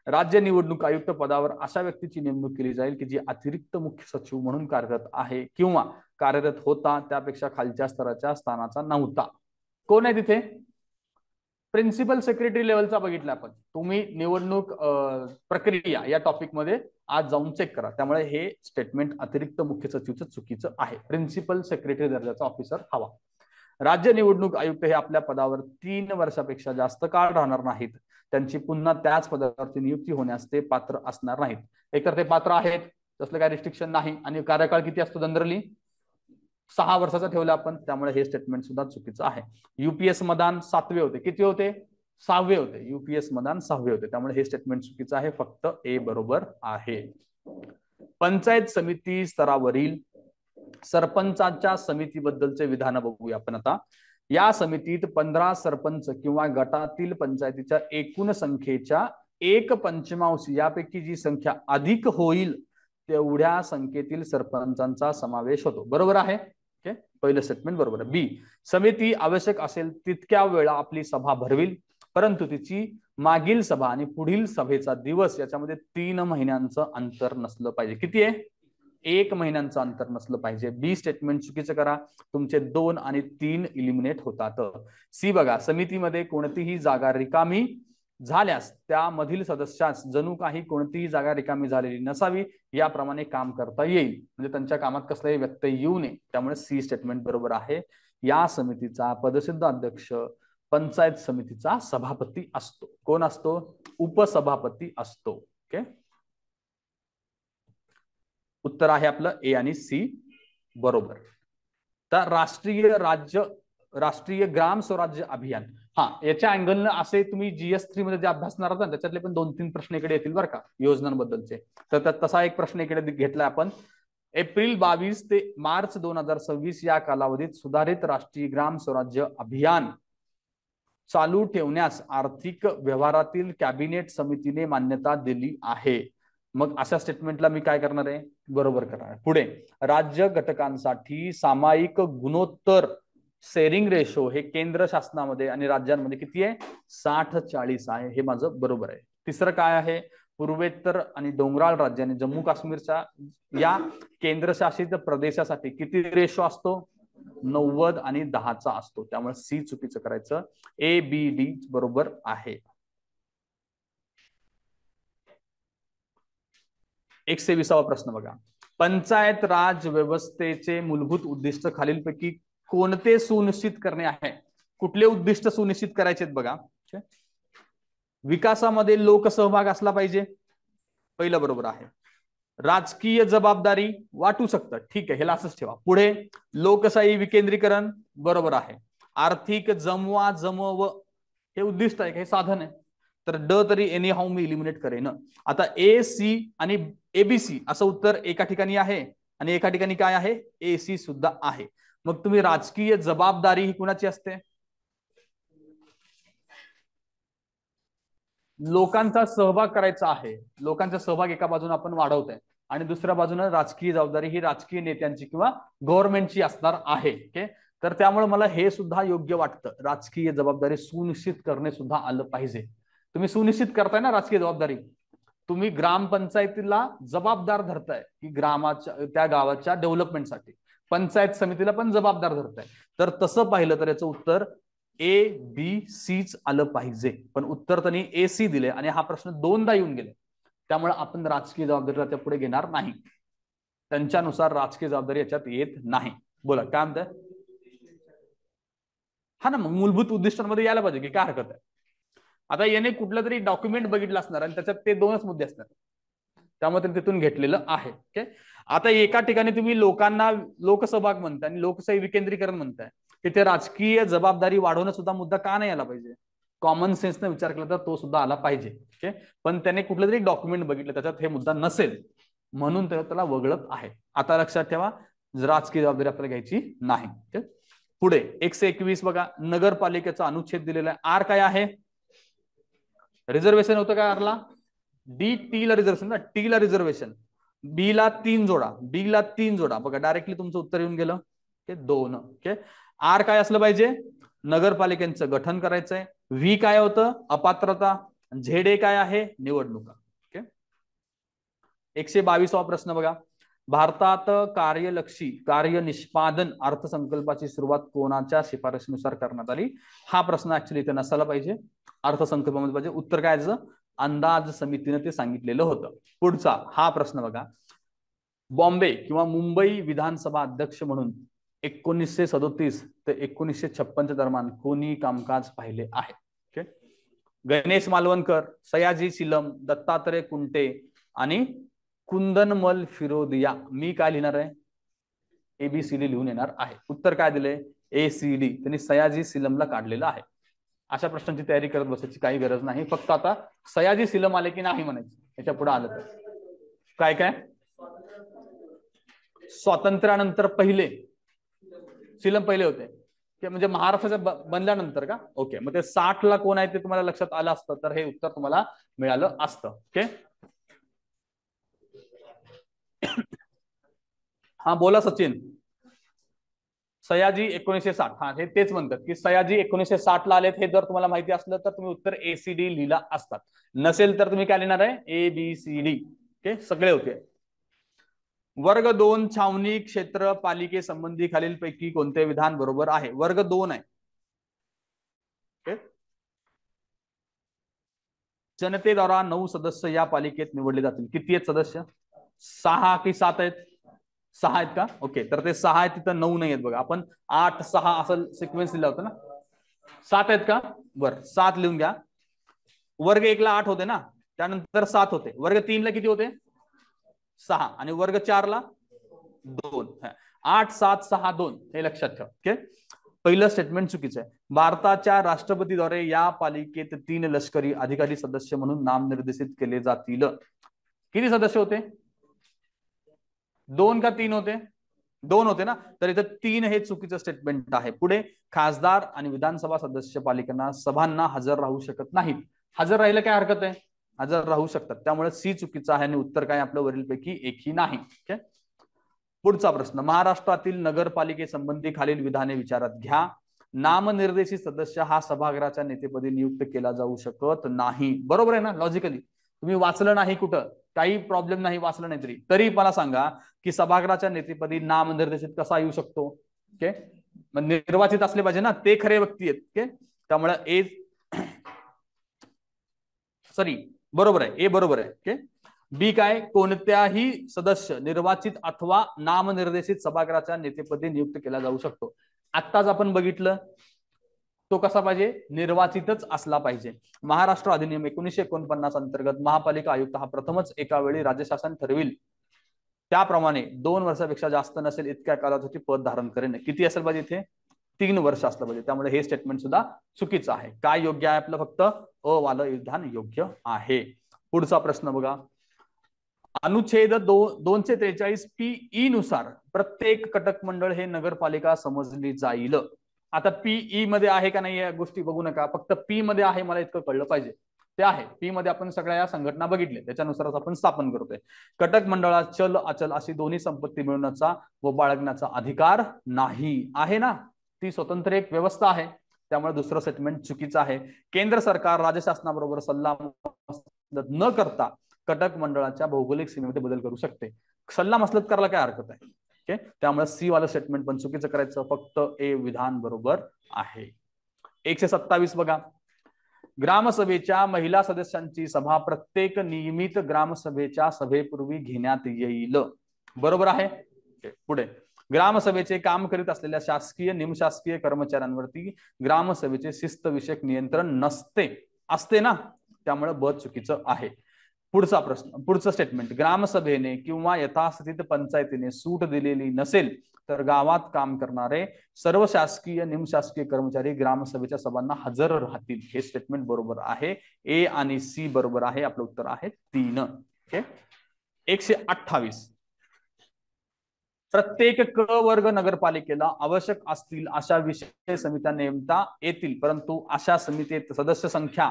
राज्य निवडणूक आयुक्त पदावर अशा व्यक्तीची नेमणूक केली जाईल की जी अतिरिक्त मुख्य सचिव म्हणून कार्यरत आहे किंवा कार्यरत होता त्यापेक्षा खालच्या स्तराच्या स्थानाचा नव्हता. कोण आहे तिथे? प्रिन्सिपल सेक्रेटरी लेवलचा बघितला आपण. तुम्ही निवडणूक प्रक्रिया या टॉपिक मध्ये आज जाऊन चेक करा. त्यामुळे हे स्टेटमेंट अतिरिक्त मुख्य सचिवचं चुकीचं आहे. प्रिन्सिपल सेक्रेटरी दर्जाचा ऑफिसर हवा. राज्य निवडणूक आयुक्त हे आपल्या पदावर 3 वर्षापेक्षा जास्त काळ राहणार नाहीत. त्यांची पुन्हा त्याच पदावरती नियुक्ती होण्यास ते पात्र असणार नाहीत. एकतर ते पात्र आहेत, तसलं काही रिस्ट्रिक्शन नाही, आणि कार्यकाळ किती असतो जनरली? 6 वर्षाचा ठेवला आपण, त्यामुळे हे स्टेटमेंट सुद्धा चुकीचं आहे. UPS मदान 7वे होते. किती होते? 6वे होते. UPS मदान 6वे होते, त्यामुळे हे स्टेटमेंट चुकीचं आहे. फक्त ए बरोबर आहे. पंचायत समिती स्तरावरील सरपंचाच्या समितीबद्दलचे विधान बघूया आपण आता. या समितीत 15 सरपंच किंवा गटातील पंचायतीच्या एकूण संख्येच्या 1/5 यापैकी जी संख्या अधिक होईल तेवढ्या संख्येतील सरपंचांचा समावेश होतो. बरोबर आहे. ओके, पहिलं स्टेटमेंट बरोबर आहे. बी, समिती आवश्यक असेल तितक्या वेळा आपली सभा भरविल, परंतु तिची मागील सभा आणि पुढील सभेचा दिवस याच्यामध्ये 3 महिन्यांचं अंतर नसलं पाहिजे. किती आहे? 1 महिन्यांचं अंतर नसलं पाहिजे. बी स्टेटमेंट चुकीचं करा. तुमचे 2 आणि 3 इलिमिनेट होतात. सी बघा, समितीमध्ये कोणतीही जागा रिकामी झाल्यास त्यामधील सदस्यास जणू काही कोणतीही जागा रिकामी झालेली नसावी याप्रमाणे काम करता येईल. म्हणजे त्यांच्या कामात कसलाही व्यत्यय येऊ नये, त्यामुळे सी स्टेटमेंट बरोबर आहे. या समितीचा पदसिद्ध अध्यक्ष पंचायत समितीचा सभापती असतो. कोण असतो? उपसभापती असतो. ओके, उत्तर आहे आपलं ए आणि सी बरोबर. तर राष्ट्रीय ग्राम स्वराज्य अभियान, याच्या अँगलनं असे तुम्ही GS3 मध्ये जे अभ्यासणार आहात त्याच्यातले पण 2-3 प्रश्न इकडे येतील बरं का योजनांबद्दलचे. तर तसा एक प्रश्न इकडे घेतलाय आपण. एप्रिल 22 ते मार्च 2026 या कालावधीत सुधारित राष्ट्रीय ग्राम स्वराज्य अभियान चालू ठेवण्यास आर्थिक व्यवहारातील कॅबिनेट समितीने मान्यता दिली आहे. मग अशा स्टेटमेंटला मी काय करणार आहे? बरोबर करणार आहे. पुढे, राज्य घटकांसाठी सामायिक गुणोत्तर शेअरिंग रेशो हे केंद्र शासनामध्ये आणि राज्यांमध्ये किती आहे? 60-40 आहे. हे माझं बरोबर आहे. तिसरं काय आहे? पूर्वेत्तर आणि डोंगराळ राज्य आणि जम्मू काश्मीरच्या या केंद्रशासित प्रदेशासाठी किती रेशो असतो? 90 आणि 10चा असतो. त्यामुळे सी चुकीचं करायचं. ABD बरोबर आहे. 120वा प्रश्न बघा. पंचायत राज व्यवस्थेचे मूलभूत उद्दिष्ट खालीलपैकी कोणते सुनिश्चित करणे आहे? कुठले उद्दिष्ट सुनिश्चित करायचे बघा. विकासामध्ये लोकसहभाग असला पाहिजे, पहिलं बरोबर आहे. राजकीय जबाबदारी वाटू शकतात, ठीक आहे, ह्याला असंच ठेवा. पुढे लोकशाही विकेंद्रीकरण, बरोबर आहे. आर्थिक जमवा जमव हे उद्दिष्ट आहे, हे साधन आहे. तर ड तरी एनी हाऊ मी इलिमिनेट करेन. आता ए सी आणि एबीसी असं उत्तर एका ठिकाणी आहे आणि एका ठिकाणी काय आहे, ए सी सुद्धा आहे. मग तुम्ही राजकीय जबाबदारी ही कुणाची असते, लोकांचा सहभाग करायचा आहे. लोकांचा सहभाग एका बाजूने आपण वाढवतोय आणि दुसऱ्या बाजूने राजकीय जबाबदारी ही राजकीय नेत्यांची किंवा गव्हर्नमेंटची असणार आहे. ओके, तर त्यामुळे मला हे सुद्धा योग्य वाटतं, राजकीय जबाबदारी सुनिश्चित करणे सुद्धा आलं पाहिजे. तुम्ही सुनिश्चित करताय ना राजकीय जबाबदारी, तुम्ही ग्रामपंचायतीला जबाबदार धरताय की ग्रामाच्या त्या गावाच्या डेव्हलपमेंटसाठी, पंचायत समितीला पण जबाबदार धरताय. तर तसं पाहिलं तर याचं उत्तर ए बी सीच आलं पाहिजे. पण उत्तर त्यांनी ए सी दिले आणि हा प्रश्न दोनदा येऊन गेले, त्यामुळे आपण राजकीय जबाबदारीला त्या पुढे घेणार नाही. त्यांच्यानुसार राजकीय जबाबदारी याच्यात येत नाही. बोला काय म्हणताय. हा ना, मग मूलभूत उद्दिष्टांमध्ये यायला पाहिजे की काय हरकत आहे. आता याने कुठलं तरी डॉक्युमेंट बघितलं असणार आणि त्याच्यात ते दोनच मुद्दे असणार, त्यामुळे त्यांनी तिथून घेतलेलं आहे. ओके, आता एका ठिकाणी तुम्ही लोकांना लोकसहभाग म्हणताय आणि लोकशाही विकेंद्रीकरण म्हणताय, तिथे राजकीय जबाबदारी वाढवणं सुद्धा मुद्दा का नाही आला पाहिजे, कॉमन सेन्सने विचार केला तर तो सुद्धा आला पाहिजे. ओके, पण त्याने कुठलं तरी डॉक्युमेंट बघितलं त्याच्यात हे मुद्दा नसेल म्हणून त्याला वगळत आहे. आता लक्षात ठेवा, राजकीय जबाबदारी आपल्याला घ्यायची नाही. ओके, पुढे 121 बघा, नगरपालिकेचा अनुच्छेद दिलेला आहे. आर काय आहे, रिझर्वेशन होतं का आरला, डी टी ला रिझर्वेशन ना, टी ला रिझर्वेशन, बी ला 3 जोडा, बी ला 3 जोडा. बघा डायरेक्टली तुमचं उत्तर येऊन गेलं, ओके 2. ओके, आर काय असलं पाहिजे, नगरपालिकेचं गठन करायचंय. व्ही काय होतं, अपात्रता. झेड ए काय आहे, निवडणुका. ओके, 122वा प्रश्न बघा, भारतात कार्यलक्षी कार्य निष्पादन अर्थसंकल्पाची सुरुवात कोणाच्या शिफारशीनुसार करण्यात आली. हा प्रश्न ऍक्च्युली इथे नसायला पाहिजे, अर्थसंकल्पामध्ये पाहिजे. उत्तर काय याचं, अंदाज समितीने ते सांगितलेलं होतं. पुढचा हा प्रश्न बघा, बॉम्बे किंवा मुंबई विधानसभा अध्यक्ष म्हणून 1937 ते 1956 दरम्यान कोणी कामकाज पाहिले आहे. ओके, गणेश मालवणकर, सयाजी सिलम, दत्तात्रय कुंटे आणि कुंदनमल फिरोदिया. मी काय लिहिणार आहे, एबीसीडी लिहून येणार आहे. उत्तर काय दिले, एसीडी. त्यांनी सयाजी सिलमला काढलेलं आहे. अशा प्रश्नांची तयारी करत बसायची काही गरज नाही, फक्त आता सयाजी सिलम आले की नाही म्हणायचं, याच्या पुढे आलं तर काय काय, स्वातंत्र्यानंतर पहिले सिलम पहिले होते, म्हणजे महाराष्ट्राच्या बनल्यानंतर का. ओके, मग ते 60 ला कोण आहे ते तुम्हाला लक्षात आलं असतं तर हे उत्तर तुम्हाला मिळालं असतं. ओके, हा बोला सचिन. सयाजी 1960, हा हे तेच म्हणतात की सयाजी 1960 ला आलेत. हे जर तुम्हाला माहिती असलं तर तुम्ही उत्तर एसीडी लिहिला असतात, नसेल तर तुम्ही काय लिहिणार आहे, A B C D. Okay, सगळे होते. वर्ग 2 छावणी क्षेत्र पालिके संबंधी खालीलपैकी कोणते विधान बरोबर आहे. वर्ग 2 आहे. ओके, जनतेद्वारा 9 सदस्य या पालिकेत निवडले जातील. किती आहेत सदस्य, 6 की 7 आहेत, 6 आहेत का. ओके, तर ते 6 आहेत, तिथं 9 नाही आहेत बघा. आपण 8 6 असं सिक्वेन्स दिला होता ना, 7 आहेत का. बरं, 7 लिहून घ्या. वर्ग 1 ला 8 होते ना, त्यानंतर 7 होते. वर्ग 3 ला किती होते, 6 आणि वर्ग 4 ला 2. 8 7 6 2 हे लक्षात ठेवा. ओके, पहिलं स्टेटमेंट चुकीचं आहे. भारताच्या राष्ट्रपतीद्वारे या पालिकेत 3 लष्करी अधिकारी सदस्य म्हणून नामनिर्देशित केले जातील. किती सदस्य होते, 2 का 3 होते, 2 होते ना, तर इथं 3 हे चुकीचं स्टेटमेंट आहे. पुढे खासदार आणि विधानसभा सदस्य पालिकांना सभांना हजर राहू शकत नाहीत. हजर राहिलं काय हरकत आहे, हजर राहू शकतात. त्यामुळे सी चुकीचं आहे आणि उत्तर काय आपलं वरीलपैकी एकही नाही. ओके, पुढचा प्रश्न, महाराष्ट्रातील नगरपालिकेसंबंधी खालील विधाने विचारात घ्या. नामनिर्देशित सदस्य हा सभागृहाच्या नेतेपदी नियुक्त केला जाऊ शकत नाही. बरोबर आहे ना, लॉजिकली. तुम्ही वाचलं नाही कुठं, काही प्रॉब्लेम नाही, वाचलं नाही तरी मला सांगा की सभागृहाच्या नेतेपदी नामनिर्देशित कसा येऊ शकतो. ओके, निर्वाचित असले पाहिजे ना, ते खरे व्यक्ती आहेत. ओके, त्यामुळे ए सॉरी बरोबर आहे, ए बरोबर आहे. ओके, बी काय, कोणत्याही सदस्य निर्वाचित अथवा नामनिर्देशित सभागृहाच्या नेतेपदी नियुक्त केला जाऊ शकतो. आत्ताच आपण बघितलं तो कसा पाहिजे, निर्वाचितच असला पाहिजे. महाराष्ट्र अधिनियम 1949 अंतर्गत महापालिका आयुक्त हा प्रथमच एका वेळी राज्य शासन ठरविल त्याप्रमाणे 2 वर्षापेक्षा जास्त नसेल इतक्या कालावधीसाठी पद धारण करेन. किती असेल पाहिजे इथे, 3 वर्ष असलं पाहिजे. त्यामुळे हे स्टेटमेंट सुद्धा चुकीचं आहे. काय योग्य आहे आपलं, फक्त अ वालं विधान योग्य आहे. पुढचा प्रश्न बघा, अनुच्छेद 243 PE नुसार प्रत्येक कटक मंडळ हे नगरपालिका समजली जाईल. आता PE मध्ये आहे का नाही या गोष्टी बघू नका, फक्त P मध्ये आहे मला इतकं कळलं पाहिजे. ते आहे P मध्ये आपण सगळ्या या संघटना बघितल्या, त्याच्यानुसारच आपण स्थापन करतोय. कटक मंडळात चल अचल अशी दोन्ही संपत्ती मिळवण्याचा व बाळगण्याचा अधिकार नाही आहे ना, ती स्वतंत्र एक व्यवस्था आहे. त्यामुळे दुसरं स्टेटमेंट चुकीचं आहे. केंद्र सरकार राज्य शासनाबरोबर सल्ला न करता कटक मंडळाच्या भौगोलिक सीमेमध्ये बदल करू शकते. सल्ला मसलत करायला काय हरकत आहे. ओके, त्यामुळे सी वाला स्टेटमेंट पण चुकीचं करायचं, फक्त ए विधान बरोबर आहे. 127 बघा, ग्रामसभेच्या महिला सदस्यांची सभा प्रत्येक नियमित ग्रामसभेच्या सभेपूर्वी घेण्यात येईल. बरोबर आहे. पुढे, ग्रामसभेचे काम करीत असलेल्या शासकीय निमशासकीय कर्मचाऱ्यांवरती ग्रामसभेचे शिस्तविषयक नियंत्रण नसते, असते ना, त्यामुळे ब चुकीचं आहे. पुढचा प्रश्न, पुढचं स्टेटमेंट, ग्रामसभेने किंवा यथास्थित पंचायतीने सूट दिलेली नसेल तर गावात काम करणारे सर्व शासकीय निमशासकीय कर्मचारी ग्रामसभेच्या सभांना हजर राहतील. हे स्टेटमेंट बरोबर आहे. ए आणि सी बरोबर आहे. आपलं उत्तर आहे 3. ओके. 128, प्रत्येक क वर्ग नगरपालिकेला आवश्यक असतील अशा विषय समित्या नेमता येतील, परंतु अशा समितीत सदस्य संख्या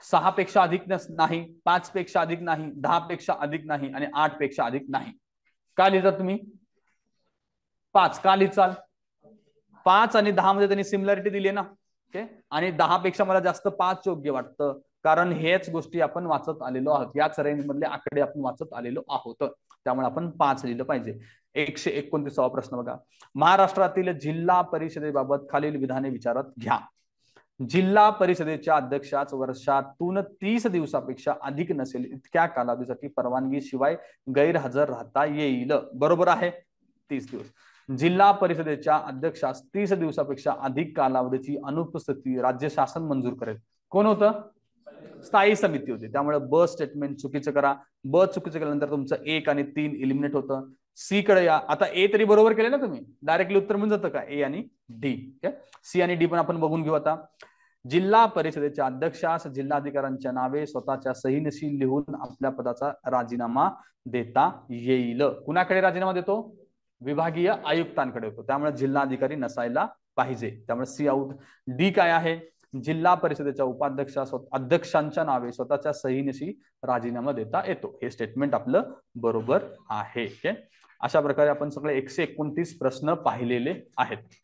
6 पेक्षा अधिक नाही, 5 पेक्षा अधिक नाही, 10 पेक्षा अधिक नाही आणि 8 पेक्षा अधिक नाही. का लिहिता तुम्ही 5? का लिहिचाल? 5 आणि 10 मध्ये त्यांनी सिमिलॅरिटी दिली ना. ओके, आणि 10 पेक्षा मला जास्त 5 योग्य वाटतं, कारण हेच गोष्टी आपण वाचत आलेलो आहोत, याच रेंज मधले आकडे आपण वाचत आलेलो आहोत, त्यामुळे आपण 5 लिहिलं पाहिजे. 129वा प्रश्न बघा, महाराष्ट्रातील जिल्हा परिषदेबाबत खालील विधाने विचारात घ्या. जिल्हा परिषदेच्या अध्यक्षास वर्षातून 30 दिवसापेक्षा अधिक नसेल इतक्या कालावधीसाठी परवानगी शिवाय गैरहजर राहता येईल. बरोबर आहे, 30 दिवस. जिल्हा परिषदेच्या अध्यक्षास 30 दिवसापेक्षा अधिक कालावधीची अनुपस्थिती राज्य शासन मंजूर करेल. कोण होतं? स्थायी समिती होती. त्यामुळे ब स्टेटमेंट चुकीचं करा. ब चुकीचं केल्यानंतर तुमचं 1 आणि 3 इलिमिनेट होतं. सी कडे या. आता ए तरी बरोबर केले ना तुम्ही, डायरेक्टली उत्तर मिळून जातं का, ए आणि डी. सी आणि डी पण आपण बघून घेऊ. आता जिल्हा परिषदेच्या अध्यक्षास जिल्हाधिकाऱ्यांच्या नावे स्वतःच्या सहीनिशी लिहून आपल्या पदाचा राजीनामा देता येईल. कुणाकडे राजीनामा देतो? विभागीय आयुक्तांकडे होतो. त्यामुळे जिल्हाधिकारी नसायला पाहिजे. त्यामुळे सी आउट. डी काय आहे? जिल्हा परिषदेच्या अध्यक्षांच्या नावे स्वतःच्या सहीनिशी राजीनामा देता येतो. हे स्टेटमेंट आपलं बरोबर आहे. अशा प्रकारे आपण सगळे 129 प्रश्न पाहिलेले आहेत.